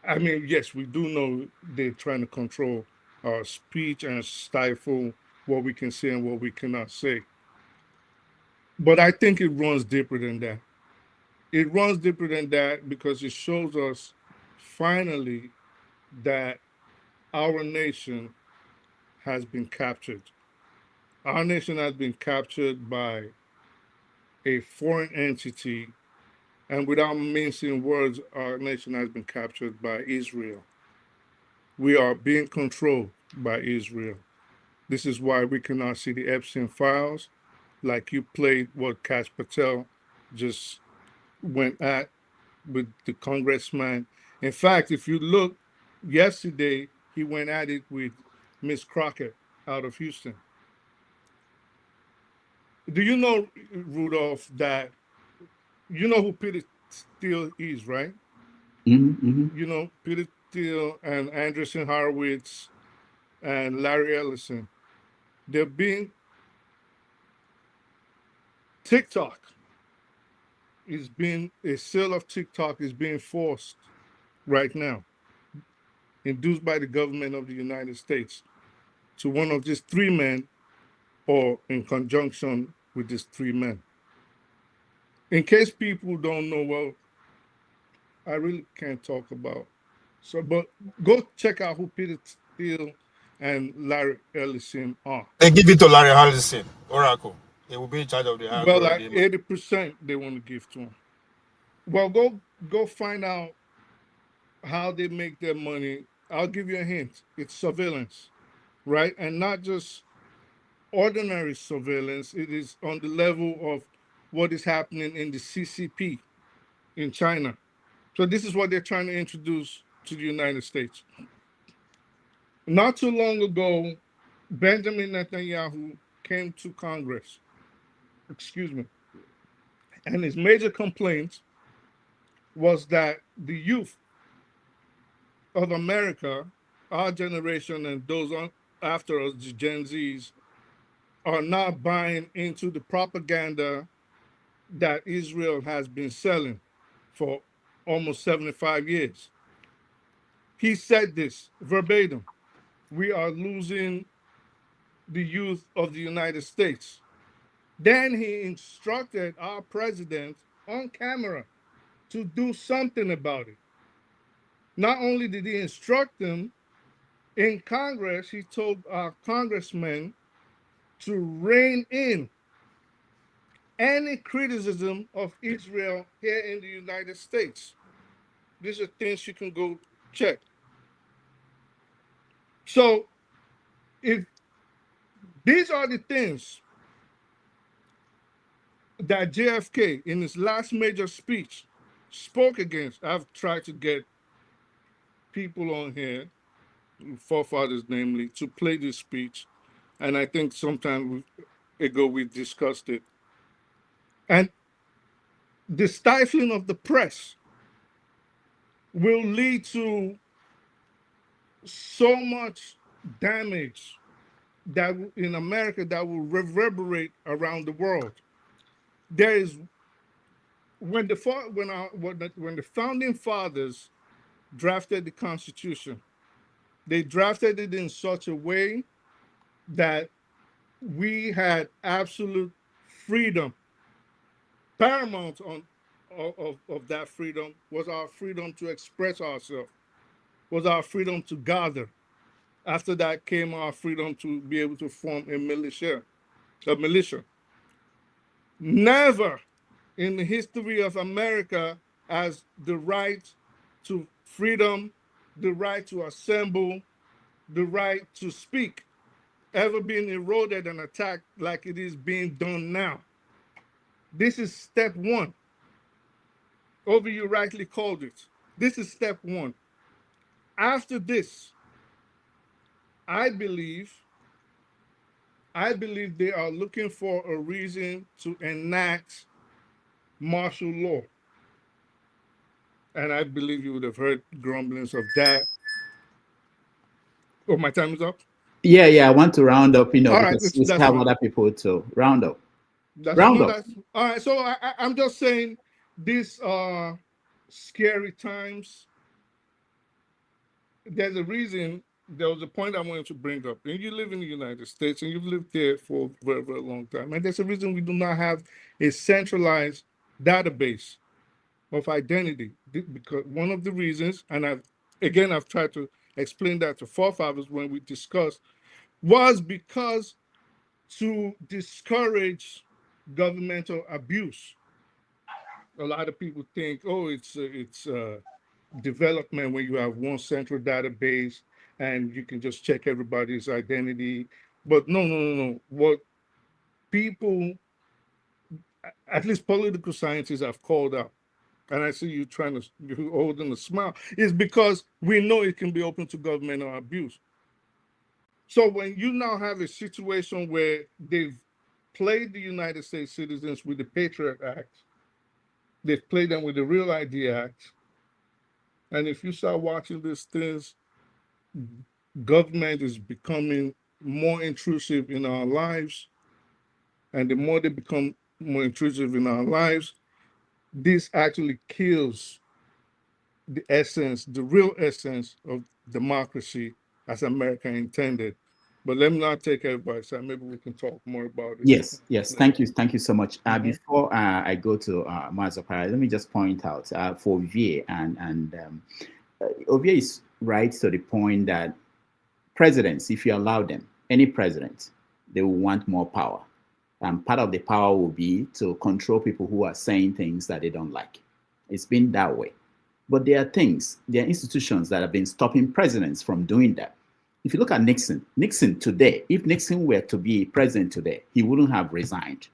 I mean, yes, we do know they're trying to control our speech and stifle what we can say and what we cannot say. But I think it runs deeper than that. It runs deeper than that because it shows us finally that our nation has been captured. Our nation has been captured by a foreign entity, and without mincing words, our nation has been captured by Israel. We are being controlled by Israel. This is why we cannot see the Epstein files, like you played what Kash Patel just went at with the congressman. In fact, if you look, yesterday he went at it with Miss Crockett out of Houston. Do you know, Rudolph, that you know who Peter Thiel is, right? Mm-hmm. You know, Peter Thiel and Anderson Horowitz and Larry Ellison. They're being TikTok is being a sale of TikTok is being forced right now, induced by the government of the United States to one of these three men or in conjunction with these three men. In case people don't know, well, I really can't talk about. So, but go check out who Peter Thiel and Larry Ellison are. They give it to Larry Ellison, Oracle. He will be in charge of the Well, like algorithm. 80% they want to give to him. Well, go find out how they make their money. I'll give you a hint. It's surveillance, right? And not just ordinary surveillance. It is on the level of what is happening in the CCP in China. So this is what they're trying to introduce to the United States. Not too long ago, Benjamin Netanyahu came to Congress, excuse me, and his major complaint was that the youth of America, our generation and those after us, the Gen Zs, are not buying into the propaganda that Israel has been selling for almost 75 years. He said this verbatim: we are losing the youth of the United States. Then he instructed our president on camera to do something about it. Not only did he instruct them, in Congress, he told our congressmen to rein in any criticism of Israel here in the United States. These are things you can go check. So, if these are the things that JFK in his last major speech spoke against. I've tried to get people on here, forefathers namely, to play this speech, and I think sometime ago we discussed it. And the stifling of the press will lead to so much damage that in America that will reverberate around the world. There is when the founding fathers drafted the Constitution, they drafted it in such a way that we had absolute freedom. Paramount of that freedom was our freedom to express ourselves, was our freedom to gather. After that came our freedom to be able to form a militia. Never in the history of America has the right to freedom, the right to assemble, the right to speak ever been eroded and attacked like it is being done now. This is step one. Obi, you rightly called it. This is step one. After this, I believe they are looking for a reason to enact martial law. And I believe you would have heard grumblings of that. Oh, my time is up? Yeah, I want to round up, All right, because we that's have fine. other people to round up. All right, so I'm just saying these are scary times. There's a reason, there was a point I wanted to bring up. And you live in the United States and you've lived there for a very, very long time. And there's a reason we do not have a centralized database of identity. Because one of the reasons, and I've tried to explain that to forefathers when we discussed, was because to discourage governmental abuse. A lot of people think, oh, it's development when you have one central database and you can just check everybody's identity. But no. What people, at least political scientists, have called out, and I see you holding a smile, is because we know it can be open to governmental abuse. So when you now have a situation where they've played the United States citizens with the Patriot Act, they've played them with the Real ID Act, and if you start watching these things, government is becoming more intrusive in our lives, and the more they become more intrusive in our lives, this actually kills the essence, the real essence of democracy as America intended. But let me not take everybody's time. Maybe we can talk more about it. Yes. Thank you so much. Before I go to Mazapara, let me just point out for Ovie and Ovie is right to the point that presidents, if you allow them, any president, they will want more power. And part of the power will be to control people who are saying things that they don't like. It's been that way. But there are institutions that have been stopping presidents from doing that. If you look at Nixon today, if Nixon were to be president today, he wouldn't have resigned.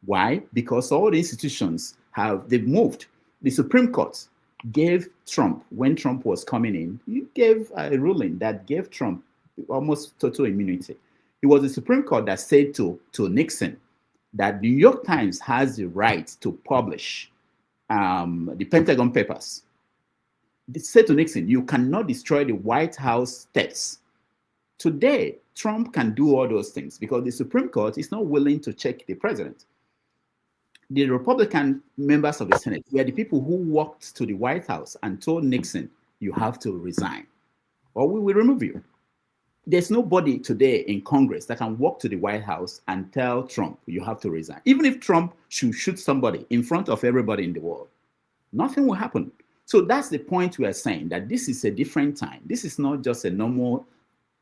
Why? Because all the institutions they've moved. The Supreme Court gave Trump, when Trump was coming in, he gave a ruling that gave Trump almost total immunity. It was the Supreme Court that said to Nixon that the New York Times has the right to publish the Pentagon Papers. They said to Nixon, you cannot destroy the White House steps. Today, Trump can do all those things because the Supreme Court is not willing to check the president. The Republican members of the Senate were the people who walked to the White House and told Nixon, you have to resign or we will remove you. There's nobody today in Congress that can walk to the White House and tell Trump, you have to resign. Even if Trump should shoot somebody in front of everybody in the world, nothing will happen. So that's the point we are saying, that this is a different time. This is not just a normal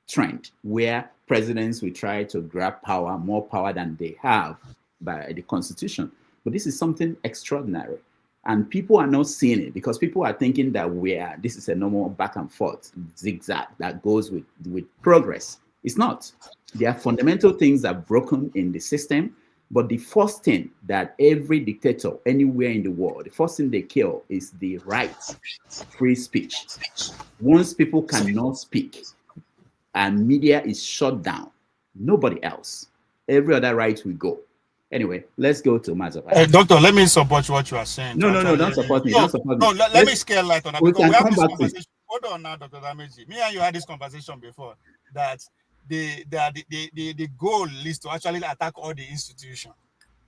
trend where presidents will try to grab power, more power than they have by the Constitution. But this is something extraordinary. And people are not seeing it because people are thinking that this is a normal back and forth zigzag that goes with progress. It's not. There are fundamental things that are broken in the system But the first thing that every dictator anywhere in the world, the first thing they kill is the right of free speech. Once people cannot speak and media is shut down, nobody else, every other right will go. Anyway, let's go to Mazapa. Doctor, let me support what you are saying. No, don't support me. Don't support me. Let me scale light on that, we because can we have come this back to conversation. Hold on now, Dr. Dameji. Me and you had this conversation before that the goal is to actually attack all the institutions.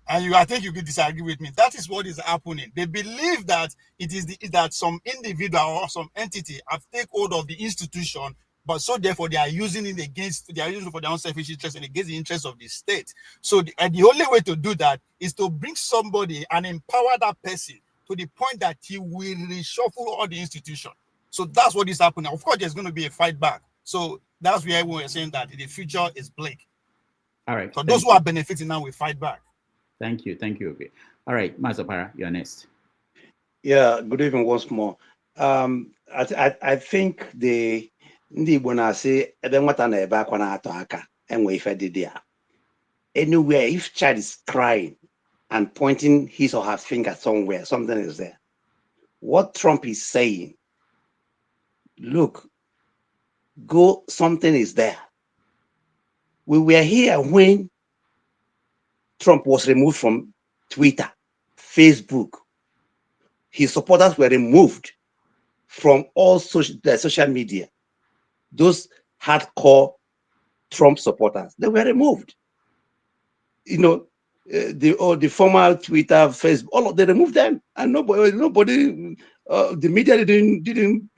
And I think you could disagree with me. That is what is happening. They believe that it is that some individual or some entity have taken hold of the institution, but so therefore they are using it for their own selfish interest and against the interest of the state. So the only way to do that is to bring somebody and empower that person to the point that he will reshuffle all the institution. So that's what is happening. Of course, there's going to be a fight back. So that's where we're saying that the future is bleak. All right. So those who are benefiting now will fight back. Thank you. Okay. All right, Mazapara, you're next. Yeah, good evening once more. I think the when I say anywhere, if child is crying and pointing his or her finger somewhere, something is there. What Trump is saying, look, go, something is there. We were here when Trump was removed from Twitter, Facebook. His supporters were removed from all social media. Those hardcore Trump supporters, they were removed. You know, the former Twitter, Facebook, all of them removed them, and nobody, the media didn't,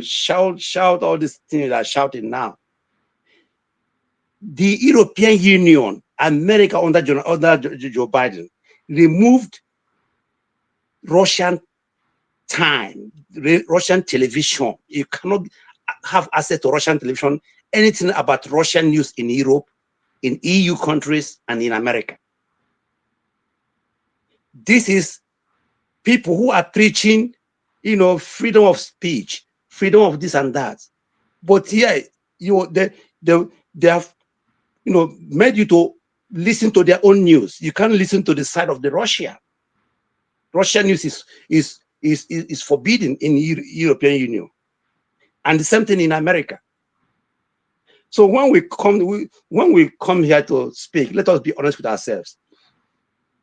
shout all these things that are shouting now. The European Union, America under Joe Biden, removed Russian time, Russian television. You cannot have access to Russian television, anything about Russian news in Europe, in EU countries, and in America. This is people who are preaching, freedom of speech, freedom of this and that. But here, they have, made you to listen to their own news. You can't listen to the side of the Russia. Russian news is forbidden in European Union, and the same thing in America. So when we come here to speak, let us be honest with ourselves.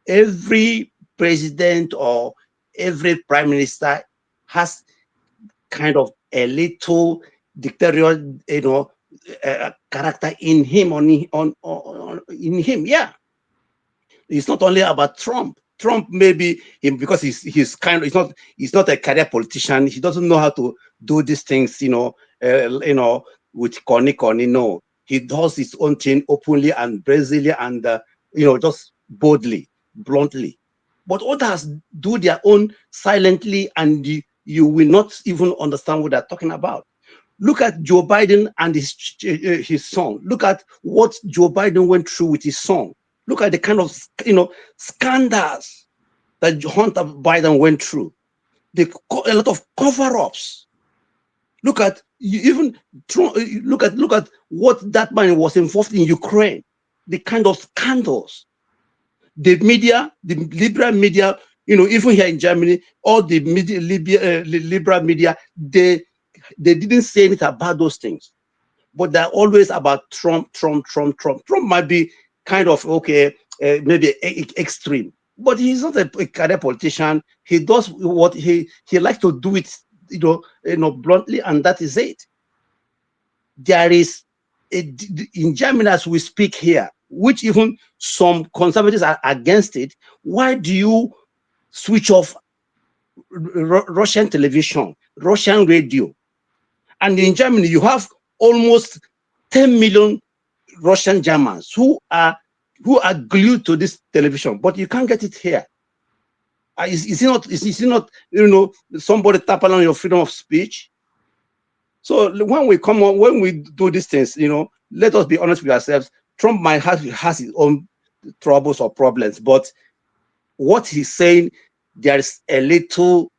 Every president or every prime minister has kind of a little dictatorial, character in him. In him, yeah. It's not only about Trump. Trump maybe because he's not a career politician. He doesn't know how to do these things, with corny. No, he does his own thing openly and brazenly and just boldly, bluntly. But others do their own silently, and you will not even understand what they're talking about. Look at Joe Biden and his son. Look at what Joe Biden went through with his son. Look at the kind of scandals that Hunter Biden went through. A lot of cover-ups. Look at look at what that man was involved in Ukraine. The kind of scandals. The media, the liberal media, even here in Germany, all the liberal media, they didn't say anything about those things, but they're always about Trump. Trump might be kind of maybe extreme, but he's not a career politician. He does what he likes to do it, bluntly, and that is it. There is in Germany, as we speak here, which even some conservatives are against it. Why do you switch off Russian television, Russian radio? And in Germany, you have almost 10 million Russian Germans who are glued to this television, but you can't get it here. Is it not somebody tapping on your freedom of speech? So when we do these things, let us be honest with ourselves. Trump might has his own troubles or problems, but what he's saying, there is a little,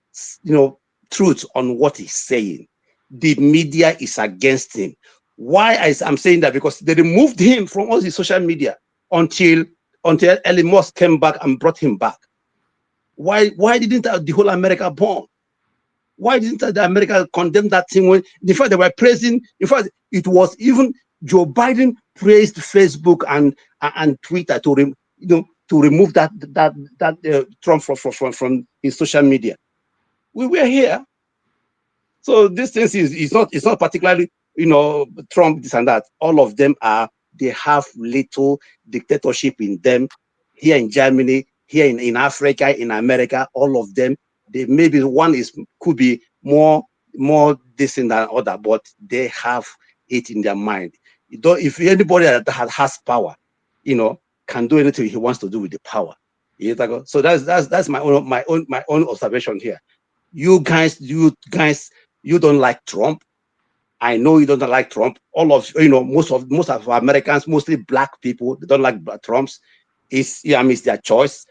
truth on what he's saying. The media is against him. Why I'm saying that? Because they removed him from all the social media until until Elon Musk came back and brought him back. Why didn't the whole America burn? Why didn't the America condemn that thing when in fact they were praising? In fact, it was even Joe Biden praised Facebook and Twitter to remove that Trump from his social media. We were here. So this thing is not particularly Trump this and that. All of them they have little dictatorship in them. Here in Germany, here in Africa, in America, all of them. They maybe one could be more this than other, but they have it in their mind. If anybody that has power, can do anything he wants to do with the power. So that's my own observation here. You guys, you don't like Trump. I know you don't like Trump. All of most of Americans, mostly black people, they don't like Trump's. It's their choice.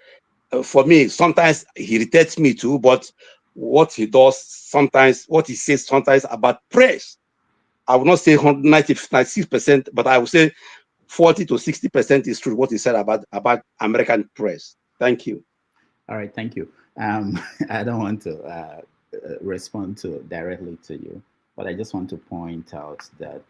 For me, sometimes he irritates me too, but what he does sometimes, what he says sometimes about praise, I would not say 96%, but I would say 40 to 60% is true what he said about American press. Thank you. All right, thank you. I don't want to respond directly to you, but I just want to point out that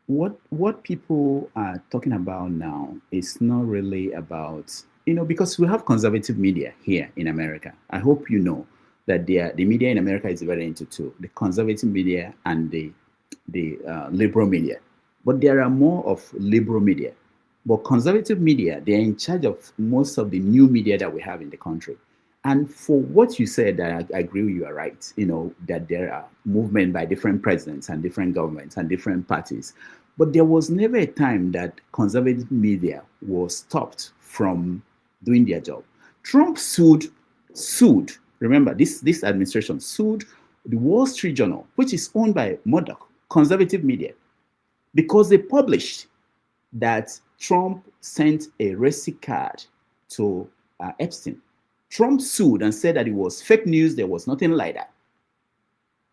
what people are talking about now is not really about, because we have conservative media here in America. I hope you know that the media in America is divided into two: the conservative media and the liberal media. But there are more of liberal media. But conservative media, they're in charge of most of the new media that we have in the country. And for what you said, I agree with you are right, that there are movement by different presidents and different governments and different parties. But there was never a time that conservative media was stopped from doing their job. Trump sued, remember, this administration sued the Wall Street Journal, which is owned by Murdoch, conservative media, because they published that Trump sent a racist card to Epstein. Trump sued and said that it was fake news, there was nothing like that.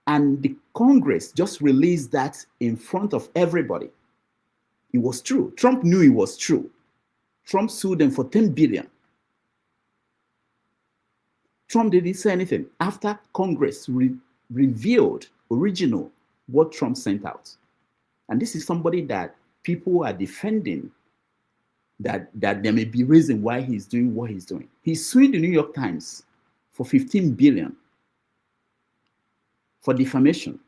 And the Congress just released that in front of everybody. It was true. Trump knew it was true. Trump sued them for $10 billion. Trump didn't say anything after Congress revealed original what Trump sent out. And this is somebody that people are defending, that there may be reason why he's doing what he's doing. He sued the New York Times for $15 billion for defamation.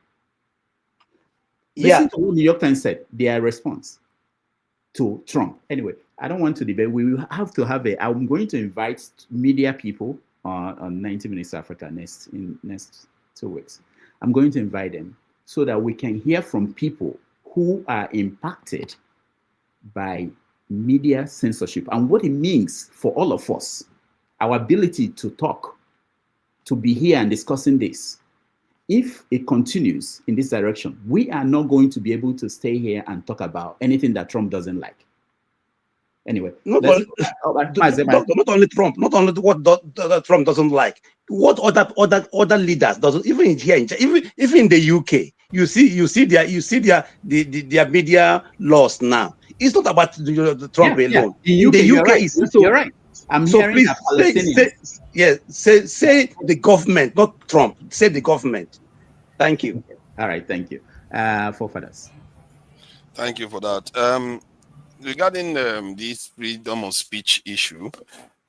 Listen to what the New York Times said, their response to Trump. Anyway, I don't want to debate. We will have to have I'm going to invite media people on 90 Minutes Africa next 2 weeks. I'm going to invite them so that we can hear from people who are impacted by media censorship and what it means for all of us, our ability to talk, to be here and discussing this. If it continues in this direction, we are not going to be able to stay here and talk about anything that Trump doesn't like. Anyway, not only Trump, not only what Trump doesn't like, what other leaders doesn't, even here, even in the UK, you see their media laws now. It's not about the Trump alone. In the UK, you're right. I'm so hearing please say the government, not Trump. Say the government. Thank you. All right, thank you. Forefathers. Thank you for that. Regarding this freedom of speech issue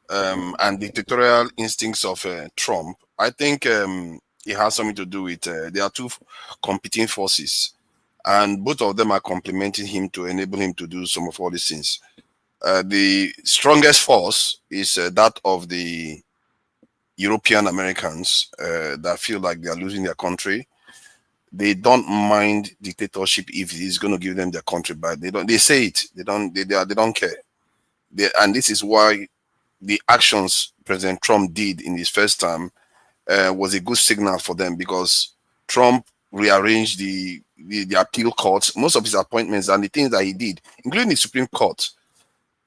and dictatorial instincts of Trump, I think it has something to do with there are two competing forces, and both of them are complementing him to enable him to do some of all these things. The strongest force is that of the European Americans that feel like they are losing their country. They don't mind dictatorship if it is going to give them their country back. They say it. They don't care. And this is why the actions President Trump did in his first term was a good signal for them, because Trump rearranged the appeal courts. Most of his appointments and the things that he did, including the Supreme Court,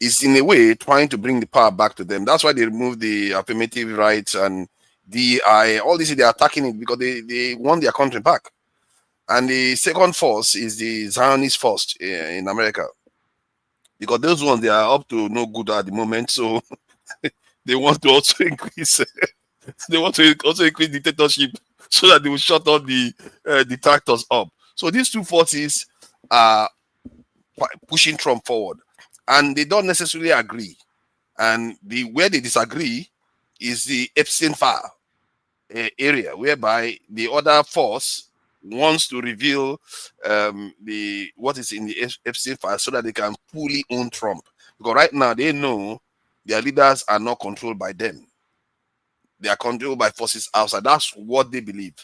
is in a way trying to bring the power back to them. That's why they removed the affirmative rights and DI. All this, they're attacking it because they want their country back. And the second force is the Zionist force in America. Because those ones, they are up to no good at the moment. So they want to also increase they want to also increase dictatorship so that they will shut all the detractors up. So these two forces are pushing Trump forward, and they don't necessarily agree. And where they disagree is the Epstein file area, whereby the other force wants to reveal what is in the Epstein file so that they can fully own Trump. Because right now they know their leaders are not controlled by them. They are controlled by forces outside. That's what they believe.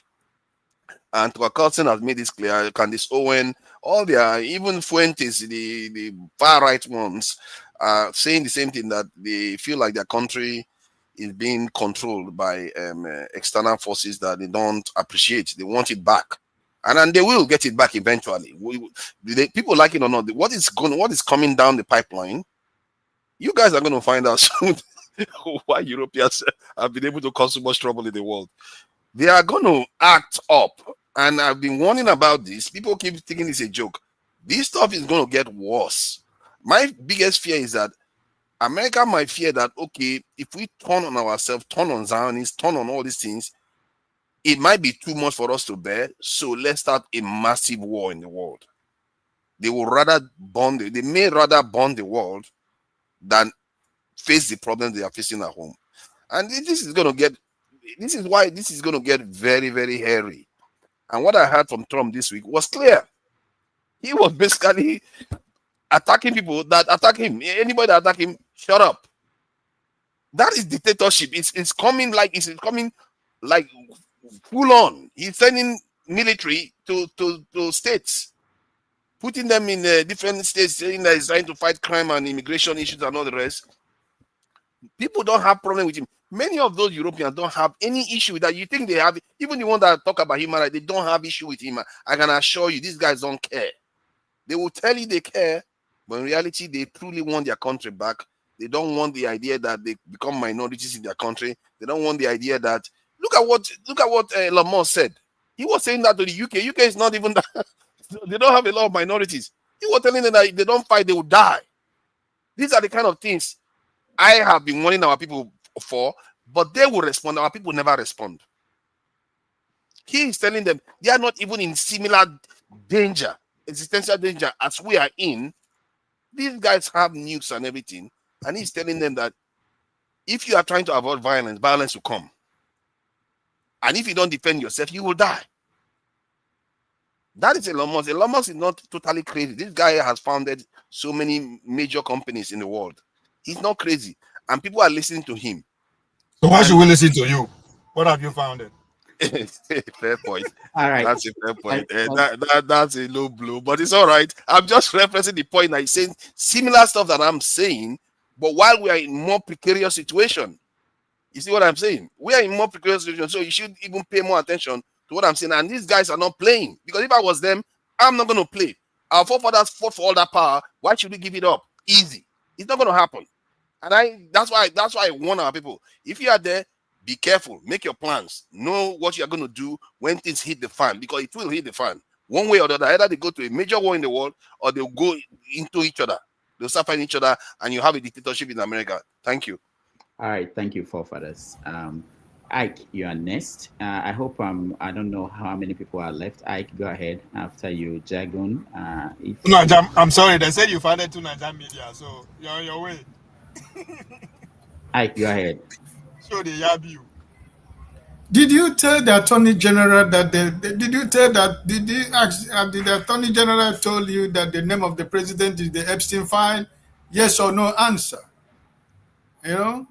And Tugar has made this clear. Candace Owen, all their, even Fuentes, the far right ones, are saying the same thing, that they feel like their country is being controlled by external forces that they don't appreciate. They want it back, and then they will get it back eventually. People like it or not, what is coming down the pipeline, you guys are going to find out soon. Why Europeans have been able to cause so much trouble in the world. They are going to act up, and I've been warning about this. People keep thinking it's a joke. This stuff is going to get worse. My biggest fear is that America might fear that, okay, if we turn on ourselves, turn on Zionists, turn on all these things, it might be too much for us to bear. So let's start a massive war in the world. They may rather burn the world than face the problems they are facing at home. And this is why this is going to get very, very hairy. And what I heard from Trump this week was clear. He was basically attacking people that attack him. Anybody that attack him, shut up. That is dictatorship. It's coming like full on. He's sending military to states, putting them in different states, saying that he's trying to fight crime and immigration issues and all the rest. People don't have problem with him. Many of those Europeans don't have any issue with that. You think they have, even the one that talk about human rights, they don't have issue with him. I can assure you, these guys don't care. They will tell you they care, but in reality, they truly want their country back. They don't want the idea that they become minorities in their country. They don't want the idea that, look at what Lamont said. He was saying that to the UK. UK is not even that. They don't have a lot of minorities. He was telling them that if they don't fight, they will die. These are the kind of things I have been warning our people for, but they will respond. Our people never respond. He is telling them they are not even in similar danger, existential danger as we are in. These guys have nukes and everything, and he's telling them that if you are trying to avoid violence, violence will come. And if you don't defend yourself, you will die. That is Elon Musk. Elon Musk is not totally crazy. This guy has founded so many major companies in the world. He's not crazy, and people are listening to him. So why should we listen to you? What have you founded? Fair point. All right. That's a fair point. That's a low blow, but it's all right. I'm just referencing the point. I'm saying similar stuff that I'm saying, but while we are in more precarious situation. You see what I'm saying? We are in more precarious situation, so you should even pay more attention to what I'm saying. And these guys are not playing, because if I was them, I'm not going to play. Our forefathers fought for all that power. Why should we give it up? Easy. It's not going to happen. And that's why I warn our people. If you are there, be careful. Make your plans. Know what you are going to do when things hit the fan, because it will hit the fan one way or the other. Either they go to a major war in the world, or they'll go into each other. They'll start fighting each other, and you have a dictatorship in America. Thank you. All right, thank you, forefathers. Ike, you are next. I hope I don't know how many people are left. Ike, go ahead after you, Jagun. No, I'm sorry. They said you founded two Nigerian media, so you're on your way. Ike, go ahead. So they yab you. Did you tell the Attorney General that did the Attorney General told you that the name of the president is the Epstein file? Yes or no answer? You know?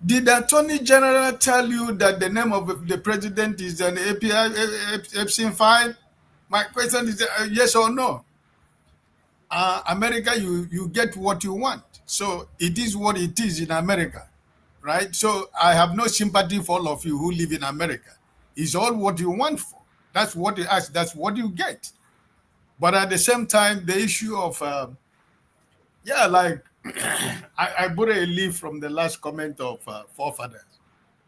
Did the Attorney General tell you that the name of the president is an Epstein file? My question is yes or no? America, you get what you want. So it is what it is in America, right? So I have no sympathy for all of you who live in America. It's all what you want for. That's what you ask. That's what you get. But at the same time, the issue of, I borrow a leaf from the last comment of forefathers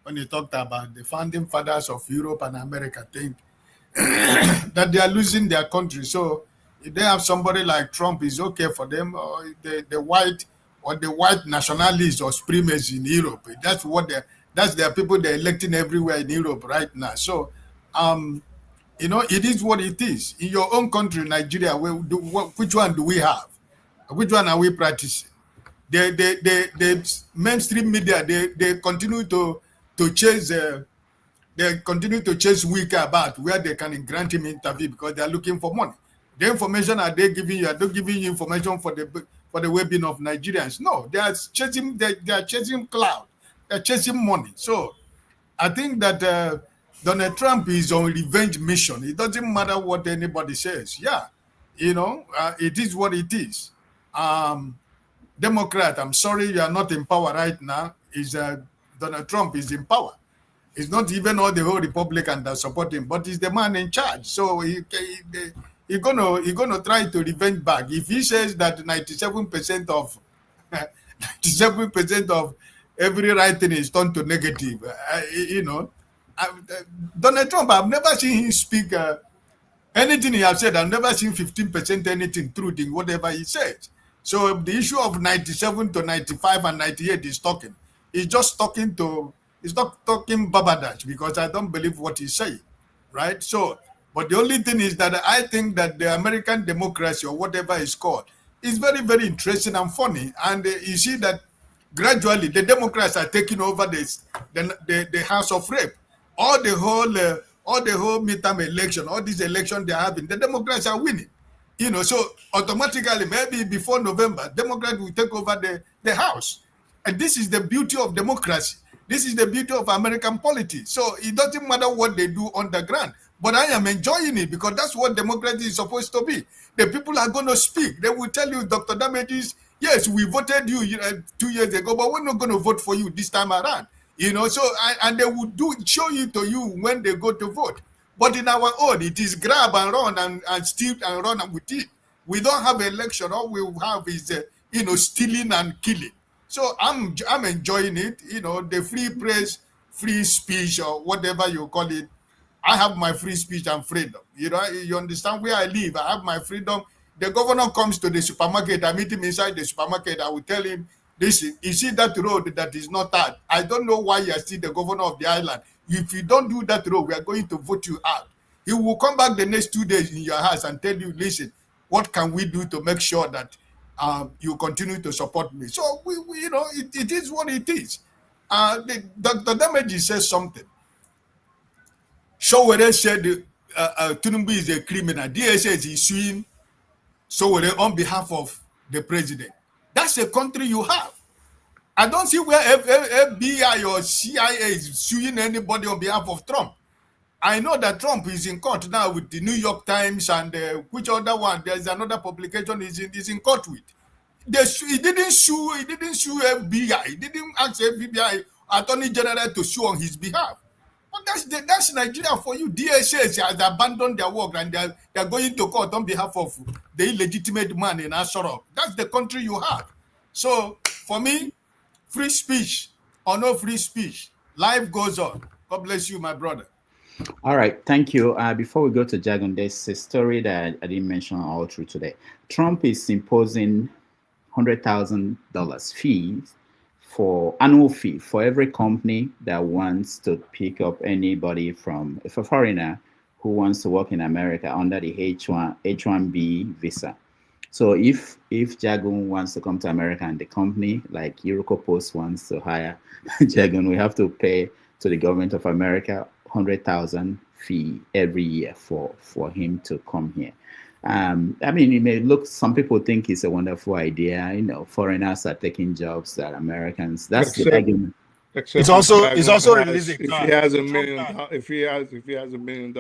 when he talked about the founding fathers of Europe and America think that they are losing their country. So if they have somebody like Trump, is okay for them, or the white nationalists or supremacists in Europe. That's what that's their people they're electing everywhere in Europe right now. So it is what it is. In your own country, Nigeria, which one do we have? Which one are we practicing? The mainstream media, they continue to chase they continue to chase Wike about where they can grant him interview because they are looking for money. The information are they giving you? Are they giving you information for the well-being of Nigerians? No, they are chasing cloud. They are chasing money. So I think that Donald Trump is on revenge mission. It doesn't matter what anybody says. Yeah, it is what it is. Democrat, I'm sorry you are not in power right now. Donald Trump is in power. It's not even all the whole Republican that support him, but he's the man in charge. So he's gonna try to revenge back. If he says that 97% of every right thing is turned to negative, Donald Trump, I've never seen him speak anything he has said. I've never seen 15% anything truth in whatever he says. So the issue of 97 to 95 and 98 is talking. He's just talking to. He's not talking babadash because I don't believe what he's saying, right? So, but the only thing is that I think that the American democracy or whatever it's called is very, very interesting and funny. And you see that gradually the Democrats are taking over the House of Rep. All the whole midterm election, all these elections they're having, the Democrats are winning. So automatically, maybe before November, Democrats will take over the House. And this is the beauty of democracy. This is the beauty of American politics. So it doesn't matter what they do on the ground. But I am enjoying it because that's what democracy is supposed to be. The people are going to speak. They will tell you, Dr. Damages, yes, we voted you 2 years ago, but we're not going to vote for you this time around. And they will show it to you when they go to vote. But in our own, it is grab and run and steal and run with it. We don't have election. All we have is, stealing and killing. So I'm enjoying it, the free press, free speech, or whatever you call it. I have my free speech and freedom. You understand where I live. I have my freedom. The governor comes to the supermarket. I meet him inside the supermarket. I will tell him, listen, you see that road that is not that. I don't know why you are still the governor of the island. If you don't do that road, we are going to vote you out. He will come back the next 2 days in your house and tell you, listen, what can we do to make sure that you continue to support me? So it is what it is. Dr. Damaji says something. Sowore said Tinubu is a criminal. DSS is suing Sowore on behalf of the president. That's a country you have. I don't see where FBI or CIA is suing anybody on behalf of Trump. I know that Trump is in court now with the New York Times and which other one? There's another publication is in court with. He didn't sue FBI. He didn't ask FBI Attorney General to sue on his behalf. But that's Nigeria for you. DSS has abandoned their work and they're going to court on behalf of the illegitimate man in Asoro. That's the country you have. So for me, free speech or no free speech, life goes on. God bless you, my brother. All right, thank you. Before we go to Jagun, there's a story that I didn't mention all through today. Trump is imposing $100,000 fees for annual fee for every company that wants to pick up anybody if a foreigner who wants to work in America under the H-1B visa. So if Jagun wants to come to America and the company like Euroko Post wants to hire Jagun, we have to pay to the government of America $100,000 fee every year for him to come here. It may look, some people think it's a wonderful idea. Foreigners are taking jobs that Americans. That's the argument. It's also releasing. If he has $1 million, if he has $1 million,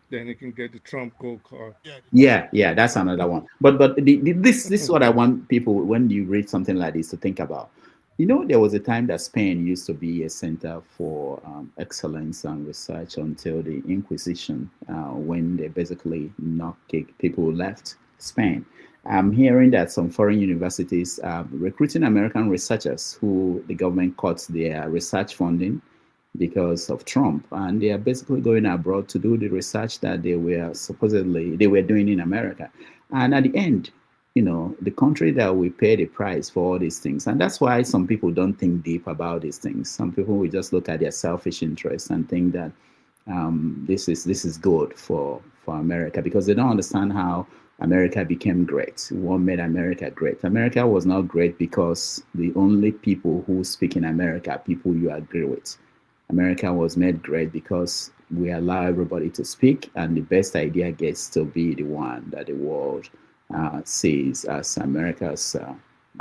then he can get the Trump Gold card. Yeah, that's another one. But this is what I want people, when you read something like this, to think about. There was a time that Spain used to be a center for excellence and research until the Inquisition, when they basically knocked people left Spain. I'm hearing that some foreign universities are recruiting American researchers who the government cuts their research funding because of Trump, and they are basically going abroad to do the research that they were doing in America. And at the end, the country that will pay the price for all these things. And that's why some people don't think deep about these things. Some people will just look at their selfish interests and think that this is good for America, because they don't understand how America became great. What made America great? America was not great because the only people who speak in America are people you agree with. America was made great because we allow everybody to speak, and the best idea gets to be the one that the world sees as America's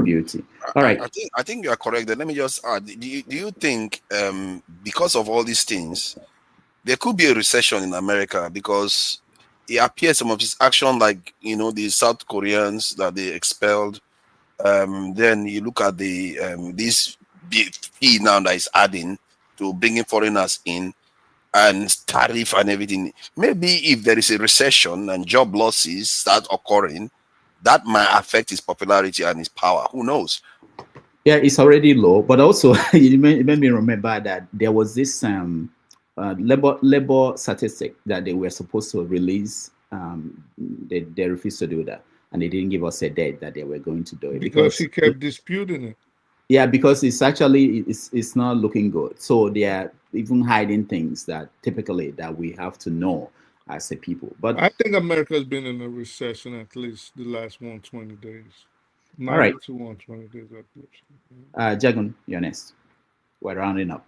beauty. All right. I think you are correct. Let me just add. Do you think because of all these things, there could be a recession in America? Because it appears some of this action, like the South Koreans that they expelled. Then you look at the this big fee now that is adding to bringing foreigners in, and tariff and everything. Maybe if there is a recession and job losses start occurring, that might affect his popularity and his power. Who knows? Yeah, it's already low, but also it made me remember that there was this labor statistic that they were supposed to release. They refused to do that, and they didn't give us a date that they were going to do it because he kept disputing it. Yeah, because it's not looking good. So they are even hiding things that typically that we have to know as a people. But I think America has been in a recession at least the last 120 days. 90 all right. to 120 days at least. Jagun, you're next. We're rounding up.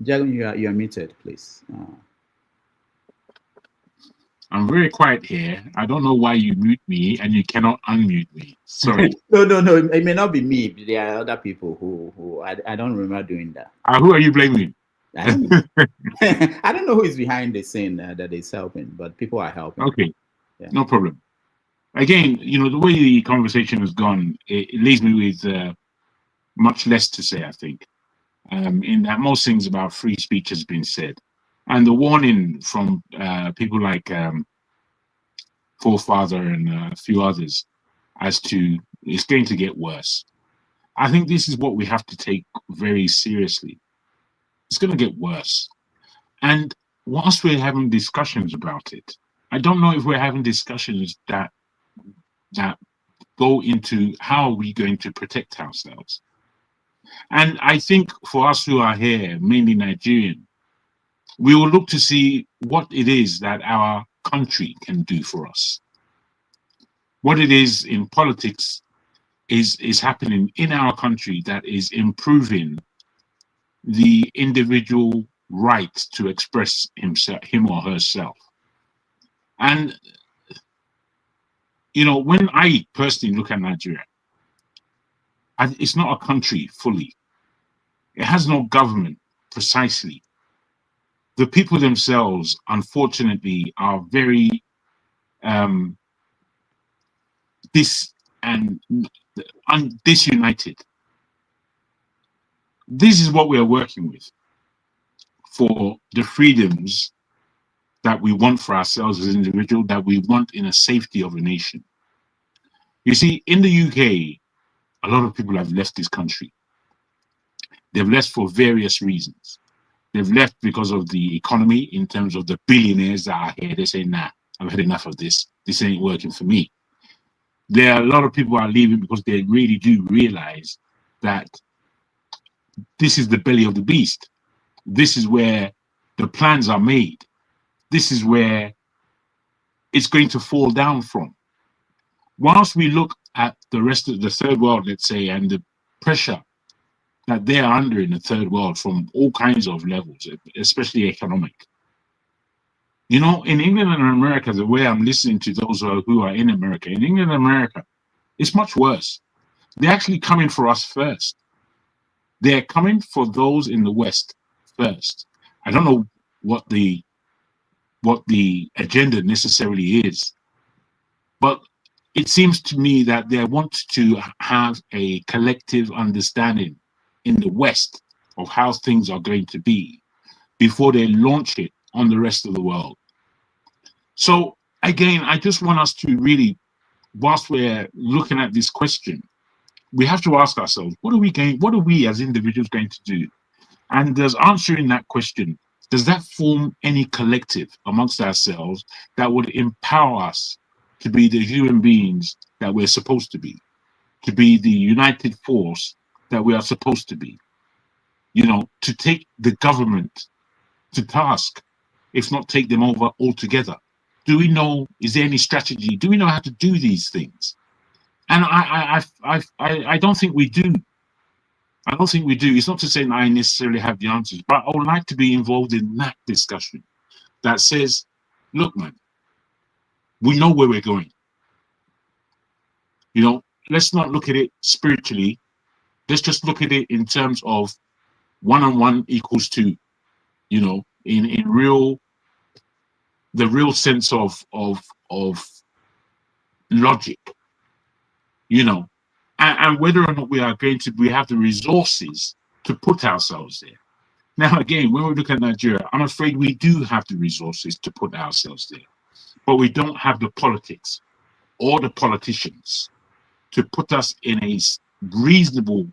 Jagun, you're muted, please. I'm very quiet here. I don't know why you mute me and you cannot unmute me. Sorry. No. It may not be me. There are other people who I don't remember doing that. Who are you blaming? I don't know who is behind the scene that is helping, but people are helping. Okay, yeah. No problem. Again, the way the conversation has gone, it leaves me with much less to say, I think. In that most things about free speech has been said. And the warning from people like Forefather and a few others as to it's going to get worse. I think this is what we have to take very seriously. It's going to get worse. And whilst we're having discussions about it, I don't know if we're having discussions that go into how are we going to protect ourselves. And I think for us who are here, mainly Nigerian, we will look to see what it is that our country can do for us. What it is in politics is happening in our country that is improving the individual right to express him or herself. And, when I personally look at Nigeria, it's not a country fully. It has no government precisely. The people themselves, unfortunately, are very disunited. This is what we are working with for the freedoms that we want for ourselves as individuals, that we want in a safety of a nation. You see, in the UK, a lot of people have left this country. They've left for various reasons. They've left because of the economy, in terms of the billionaires that are here. They say, nah, I've had enough of this. This ain't working for me. There are a lot of people who are leaving because they really do realize that this is the belly of the beast. This is where the plans are made. This is where it's going to fall down from. Whilst we look at the rest of the third world, let's say, and the pressure that they are under in the third world from all kinds of levels, especially economic. In England and America, the way I'm listening to those who are in America, in England and America, it's much worse. They're actually coming for us first. They're coming for those in the West first. I don't know what the agenda necessarily is, but it seems to me that they want to have a collective understanding in the West of how things are going to be before they launch it on the rest of the world. So again, I just want us to really, whilst we're looking at this question, we have to ask ourselves, what are we as individuals going to do? And does answering that question, does that form any collective amongst ourselves that would empower us to be the human beings that we're supposed to be the united force that we are supposed to be, to take the government to task, if not take them over altogether? Do we know, is there any strategy? Do we know how to do these things? And I don't think we do. I don't think we do. It's not to say that I necessarily have the answers, but I would like to be involved in that discussion that says, look, man, we know where we're going. Let's not look at it spiritually. Let's just look at it in terms of 1 and 1 equals 2, in the real sense of logic, and whether or not we have the resources to put ourselves there. Now, again, when we look at Nigeria, I'm afraid we do have the resources to put ourselves there, but we don't have the politics or the politicians to put us in a reasonable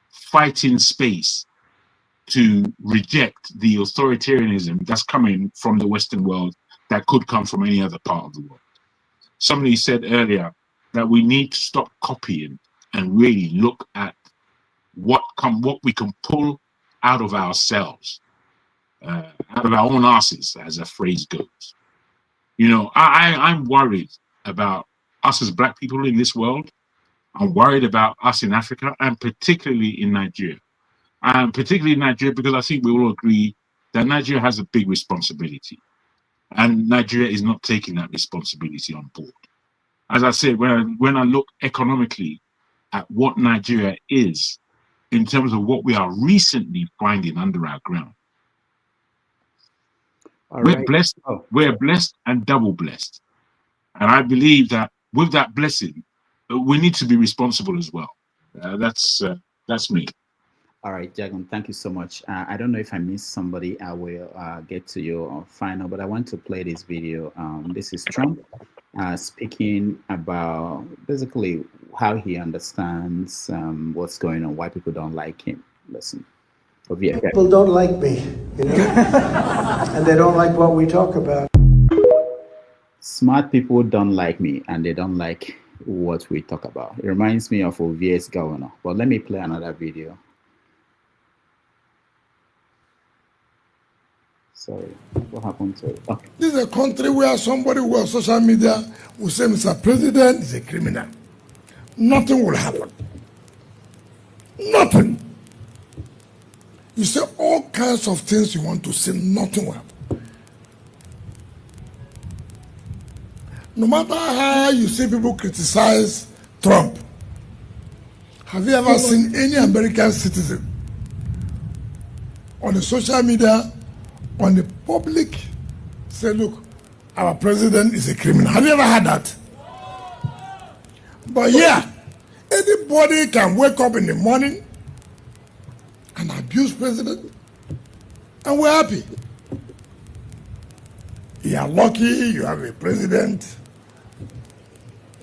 fighting space to reject the authoritarianism that's coming from the Western world that could come from any other part of the world. Somebody said earlier that we need to stop copying and really look at what we can pull out of ourselves, out of our own asses, as a phrase goes. I'm worried about us as Black people in this world. I'm worried about us in Africa, and particularly in Nigeria. And particularly in Nigeria, because I think we all agree that Nigeria has a big responsibility. And Nigeria is not taking that responsibility on board. As I said, when I look economically at what Nigeria is, in terms of what we are recently finding under our ground, we're blessed and double blessed. And I believe that with that blessing, we need to be responsible as well. That's me. All right, Jagan, thank you so much. I don't know if I missed somebody. I will get to your final, but I want to play this video. This is Trump speaking about basically how he understands what's going on, why people don't like him. Listen. People don't like me, and they don't like what we talk about. Smart people don't like me, and they don't like what we talk about. It reminds me of OVS governor, but let me play another video. Sorry, what happened to it? Okay. This is a country where somebody who on social media will say Mr. President is a criminal. Nothing will happen. Nothing. You say all kinds of things you want to say, nothing will happen. No matter how you see people criticize Trump, have you ever seen any American citizen on the social media, on the public, say, look, our president is a criminal? Have you ever had that? But yeah, anybody can wake up in the morning and abuse president, and we're happy. You are lucky you have a president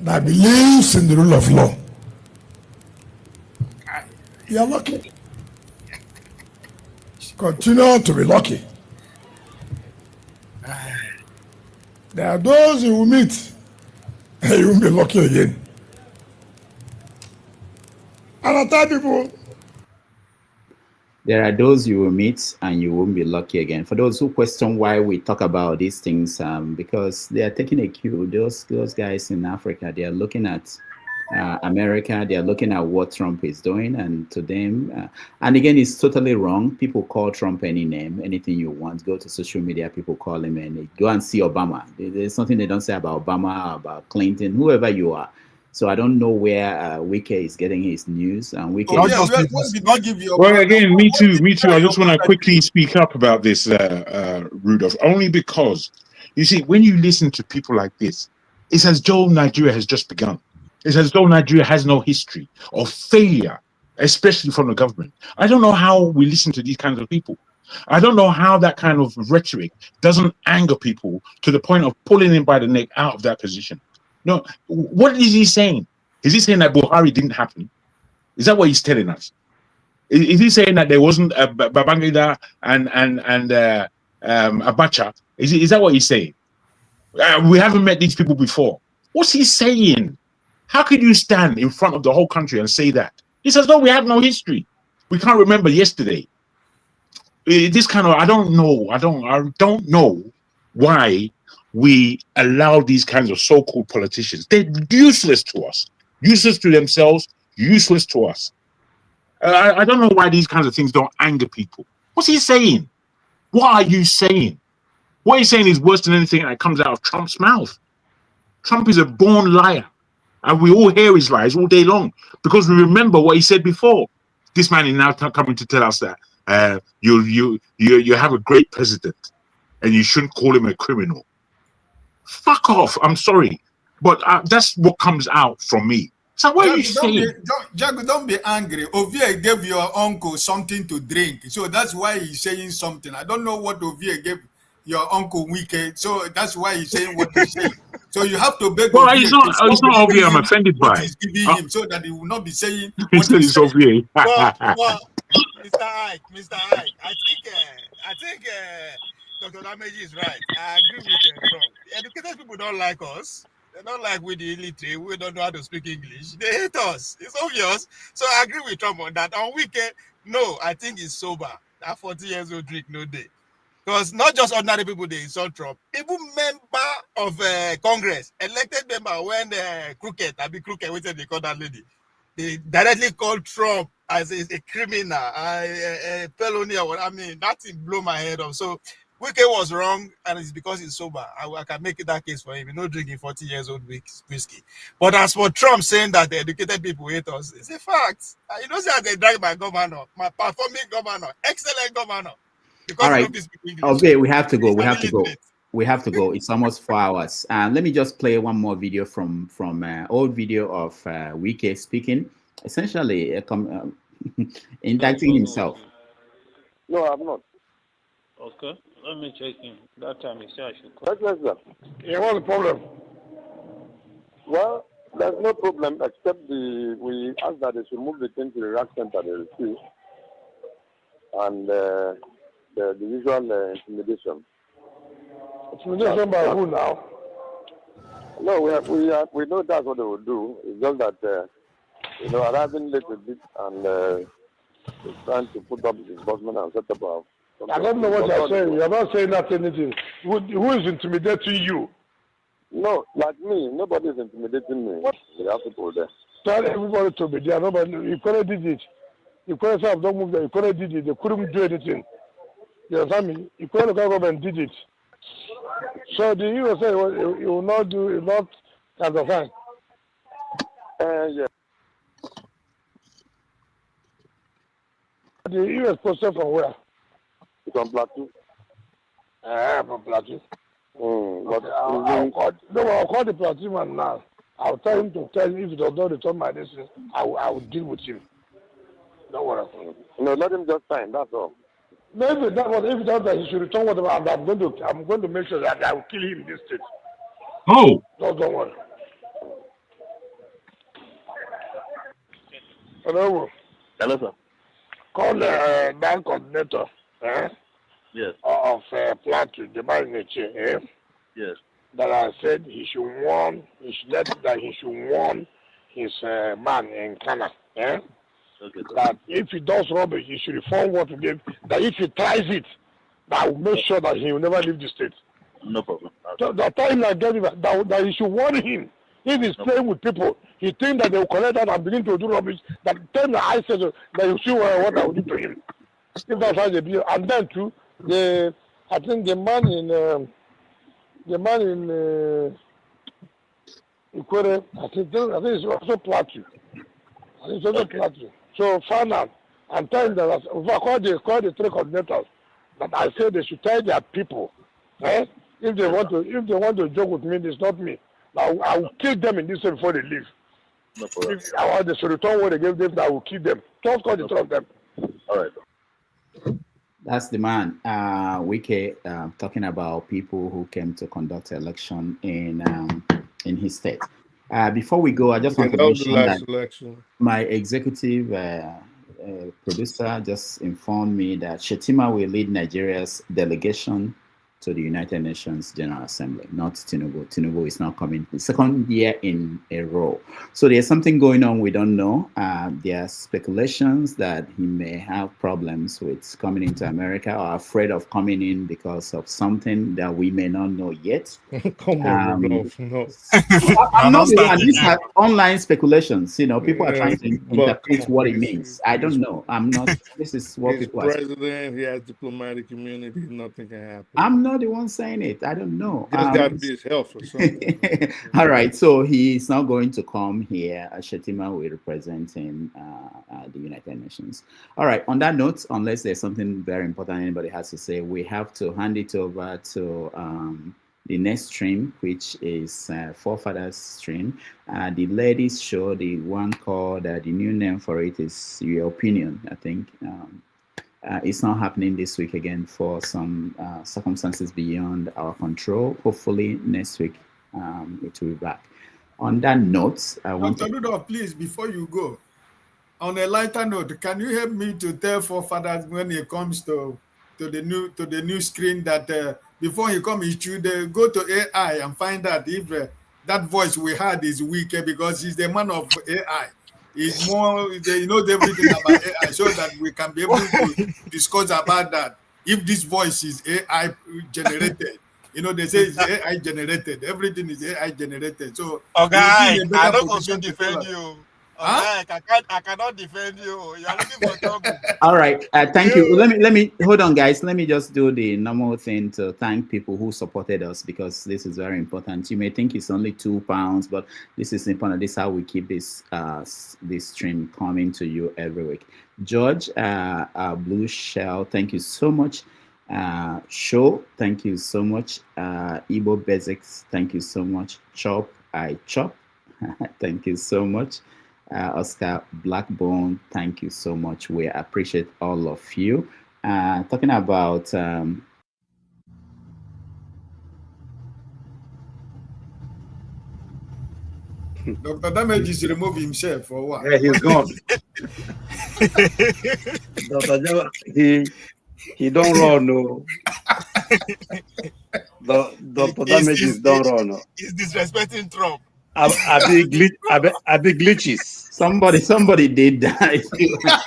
that believes in the rule of law. You are lucky. Continue to be lucky. There are those you will meet and you won't be lucky again. And I tell people, there are those you will meet and you won't be lucky again. For those who question why we talk about these things, because they are taking a cue. Those guys in Africa, they are looking at America, they are looking at what Trump is doing, and to them, and again, it's totally wrong. People call Trump any name, anything you want. Go to social media, people call him, and go and see Obama. There's something they don't say about Obama, about Clinton, whoever you are. So I don't know where Wike is getting his news. And Wike. Well, again, me too. I just want to quickly speak up about this, Rudolph, only because, you see, when you listen to people like this, it's as though Nigeria has just begun. It's as though Nigeria has no history of failure, especially from the government. I don't know how we listen to these kinds of people. I don't know how that kind of rhetoric doesn't anger people to the point of pulling him by the neck out of that position. No, what is he saying? Is he saying that Buhari didn't happen? Is that what he's telling us? Is he saying that there wasn't a Babangida and Abacha? Is that what he's saying? We haven't met these people before. What's he saying? How could you stand in front of the whole country and say that? He says, no, we have no history. We can't remember yesterday. This kind of, I don't know why we allow these kinds of so-called politicians. They're useless to us, useless to themselves, useless to us. I don't know why these kinds of things don't anger people. What's he saying? What are you saying? What he's saying is worse than anything that comes out of Trump's mouth. Trump is a born liar. And we all hear his lies all day long because we remember what he said before. This man is now coming to tell us that you have a great president and you shouldn't call him a criminal. Fuck off. I'm sorry. But that's what comes out from me. So what are you saying? Jago, don't be angry. Ovie gave your uncle something to drink. So that's why he's saying something. I don't know what Ovie gave your uncle Wike. So that's why he's saying what he's saying. So you have to beg well, Ovie. It's not Ovie I'm offended what by. He's giving him so that he will not be saying He what said he's it's saying. Ovie. Well, Mr. Ike, I think Dr. Dameji is right. I agree with Trump. Educated people don't like us. They don't like we the illiterate. We don't know how to speak English. They hate us. It's obvious. So I agree with Trump on that. On weekend, no, I think he's sober. That 40 years old drink no day. Because not just ordinary people, they insult Trump. Even member of Congress, elected member when Crooked, I be Crooked, what they call that lady. They directly called Trump as a criminal, a felony. I mean, that blew my head off. So Wike was wrong, and it's because he's sober. I can make that case for him. He's not drinking 40 years old whiskey. But as for Trump saying that the educated people hate us, it's a fact. You know, say they drag my governor, my performing governor, excellent governor. Because all right. Okay, we have to go. We have to go. It's almost 4 hours. Let me just play one more video from old video of Wike speaking, essentially indicting himself. No, I'm not. Okay, let me check in. That time he said I should call. Yes, yeah, what's the problem? Well, there's no problem except we asked that they should move the thing to the rack center they receive. And the usual intimidation. Intimidation by who now? No, we know that's what they will do. It's just that arriving late a bit and trying to put up the disbursement and set up. I don't know what you're saying. You're not saying that anything. Who is intimidating you? No, like me. Nobody is intimidating me. What? There are people there. Tell everybody to be there. Nobody. You couldn't did it. You couldn't say don't move there. You couldn't did it. They couldn't do anything. You understand me? You couldn't go and did it. So the EU say you will not do it. Not understand. Yeah. The EU is posted from where? It's on Plateau. From Plateau. But I'll call the Plateau man now. I'll tell him to tell you if he does not return my distance, I will deal with him. Don't worry. No, let him just sign, that's all. No, if he does, he should return whatever. I'm going to make sure that I will kill him in this state. Oh. Don't worry. Hello. Hello, sir. Call the bank coordinator. Yes. Of Plateau, the man in the chair. Yes. That I said he should warn his man in Ghana. Okay, that if he does rubbish, he should reform what we gave. That if he tries it, that will make sure that he will never leave the state. No problem. So the time I get him, that he should warn him. If he's playing with people, he thinks that they will collect that and begin to do rubbish. That time that I said that you see what I will do to him. If that's how they be, and then too, I think the man in Ikwere, I think it's also Plateau. I think it's also Plateau. So find out and tell them that if I call the three coordinators that I say they should tell their people, if they want to joke with me, it's not me. I will kill them in this way before they leave. No problem. If I want to return what they gave them, I will kill them. Just call the three of them. All right. That's the man, Wike, talking about people who came to conduct election in his state. Before we go, I just want to that was the mention that last election. my executive producer just informed me that Shetima will lead Nigeria's delegation to the United Nations General Assembly, not Tinubu. Tinubu is not coming the second year in a row. So there's something going on we don't know. There are speculations that he may have problems with coming into America or afraid of coming in because of something that we may not know yet. Come on, Rudolph, no. I'm not the one. These are online speculations. You know, people are trying to interpret what it means. I don't know. I'm not. This is what he's people are. President. He has diplomatic immunity. Nothing can happen. I'm not the one saying it. I don't know. Just got to be his health or something. All right. So he's not going to come here. Shetima will represent him the United Nations. All right. On that note, unless there's something very important anybody has to say, we have to hand it over to the next stream, which is Forefathers stream. The ladies show, the one called, the new name for it is Your Opinion, I think. It's not happening this week again for some circumstances beyond our control. Hopefully next week it will be back. On that note, I want Dr. Rudolph, please, before you go, on a lighter note, can you help me to tell Forefathers when it comes to the new screen that before he come, he should go to AI and find out if that voice we had is weak, because he's the man of AI. He's more, he knows everything about AI, so that we can be able to discuss about that. If this voice is AI generated, they say it's AI generated. Everything is AI generated. So, okay, I don't go to defend you. Huh? I cannot defend you. You are looking for trouble. All right, thank you. Let me hold on, guys. Let me just do the normal thing to thank people who supported us, because this is very important. You may think it's only £2, but this is important. This is how we keep this this stream coming to you every week. George, Blue Shell, thank you so much. Show, thank you so much. Igbo Basics, thank you so much. Chop, I chop, thank you so much. Oscar Blackbone, thank you so much. We appreciate all of you. Talking about Dr. Damage is remove himself for what? Yeah, he's gone. Dr. He don't run, no. Dr. Damage is don't run. No. He's disrespecting Trump. I be glitches. Somebody did that.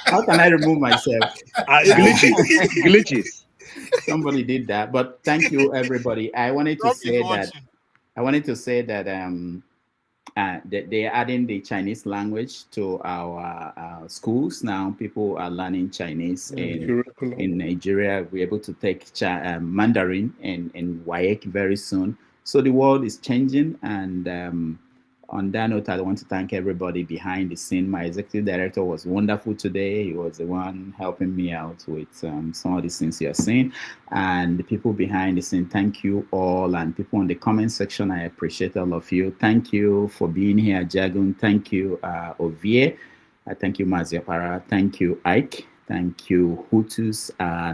How can I remove myself? Glitches. Somebody did that. But thank you, everybody. I wanted to say that they're adding the Chinese language to our schools now. People are learning Chinese in Nigeria. We're able to take Mandarin and WAEC very soon. So the world is changing, and on that note, I want to thank everybody behind the scene. My executive director was wonderful today. He was the one helping me out with some of the things you're seeing. And the people behind the scene, thank you all. And people in the comment section, I appreciate all of you. Thank you for being here, Jagun. Thank you, Ovie. Thank you, Maziapara. Thank you, Ike. Thank you, Hutus.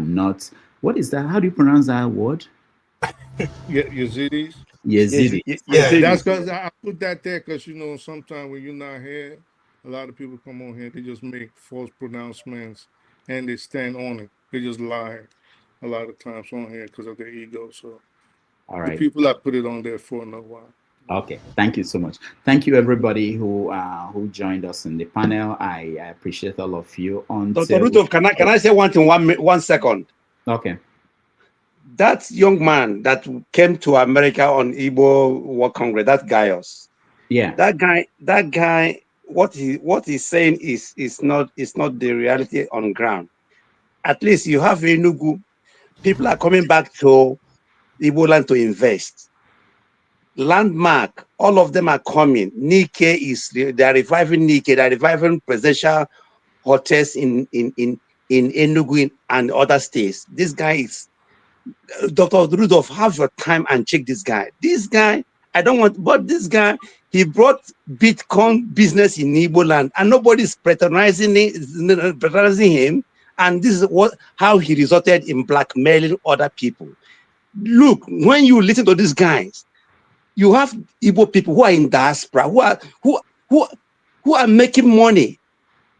Not, what is that? How do you pronounce that word? Yazidis. Yazidi. Yeah, that's because I put that there because, sometimes when you're not here, a lot of people come on here, they just make false pronouncements and they stand on it. They just lie a lot of times on here because of their ego. So all right. The people I put it on there for know why. Okay, thank you so much. Thank you, everybody who joined us in the panel. I appreciate all of you. Dr. Rudolph, can I say one thing, 1 second? Okay. That young man that came to America on Igbo World Congress, that Gaius. Yeah. That guy, what he's saying is not the reality on ground. At least you have Enugu. People are coming back to Igbo land to invest. Landmark, all of them are coming. Nikkei they are reviving Nikkei, they are reviving presidential hotels in Enugu and other states. This guy is Dr. Rudolph, have your time and check this guy. This guy, but this guy, he brought Bitcoin business in Igbo land, and nobody's patronizing him. And this is how he resulted in blackmailing other people. Look, when you listen to these guys, you have Igbo people who are in diaspora, who are making money.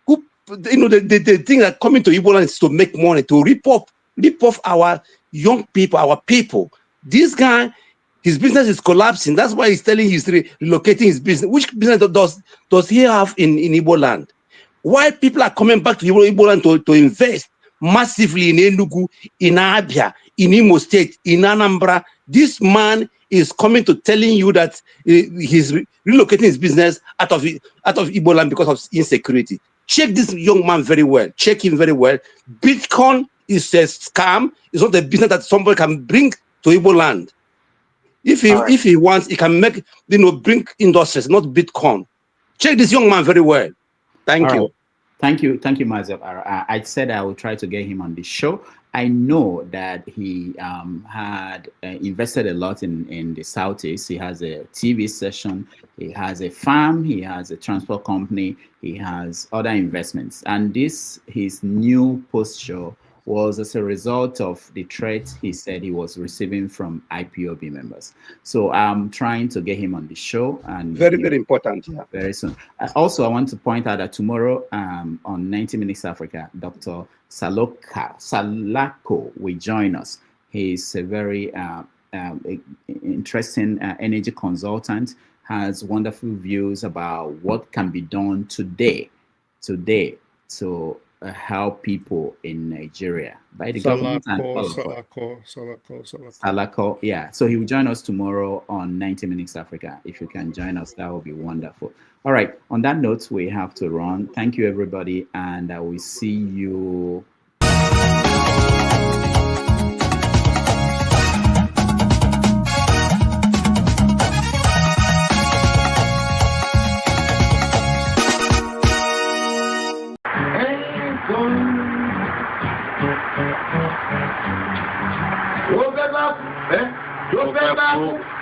Who, you know, the thing that coming to Igbo land is to make money, to rip off our young people, our people. This guy, his business is collapsing. That's why he's telling he's relocating his business. Which business does he have in Igbo land? Why people are coming back to Igbo land to invest massively in Enugu, in Abia, in Imo State, in Anambra? This man is coming to telling you that he's relocating his business out of Igbo land because of insecurity. Check this young man very well. Check him very well. Bitcoin is a scam. It's not a business that somebody can bring to Igbo land. If he wants, he can make, bring industries, not Bitcoin. Check this young man very well. Thank you. Thank you, Mazep. I said I will try to get him on the show. I know that he had invested a lot in the Southeast. He has a TV station, he has a farm, he has a transport company, he has other investments. And his new posture was as a result of the threat he said he was receiving from IPOB members. So I'm trying to get him on the show. And very important. Yeah. Very soon. Also, I want to point out that tomorrow on 90 Minutes Africa, Dr. Salako will join us. He's a very interesting energy consultant, has wonderful views about what can be done today to help people in Nigeria by the government and Salako, yeah. So he will join us tomorrow on 90 Minutes Africa. If you can join us, that would be wonderful. All right. On that note, we have to run. Thank you, everybody, and I will see you.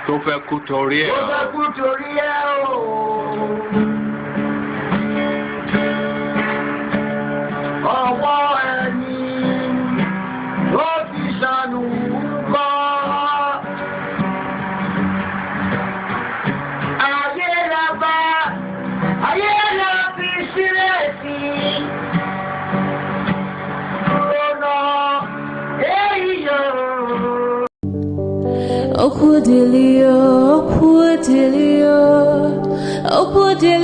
Tó fẹ́ kú torí ẹ̀. Ọwọ́ ẹni ló ti ṣàánú kọ́. Ayé la bá, ayé la fi sílẹ̀ sí. Ọ̀nà èyí yóò. Okudilio, okudilio, okudilio.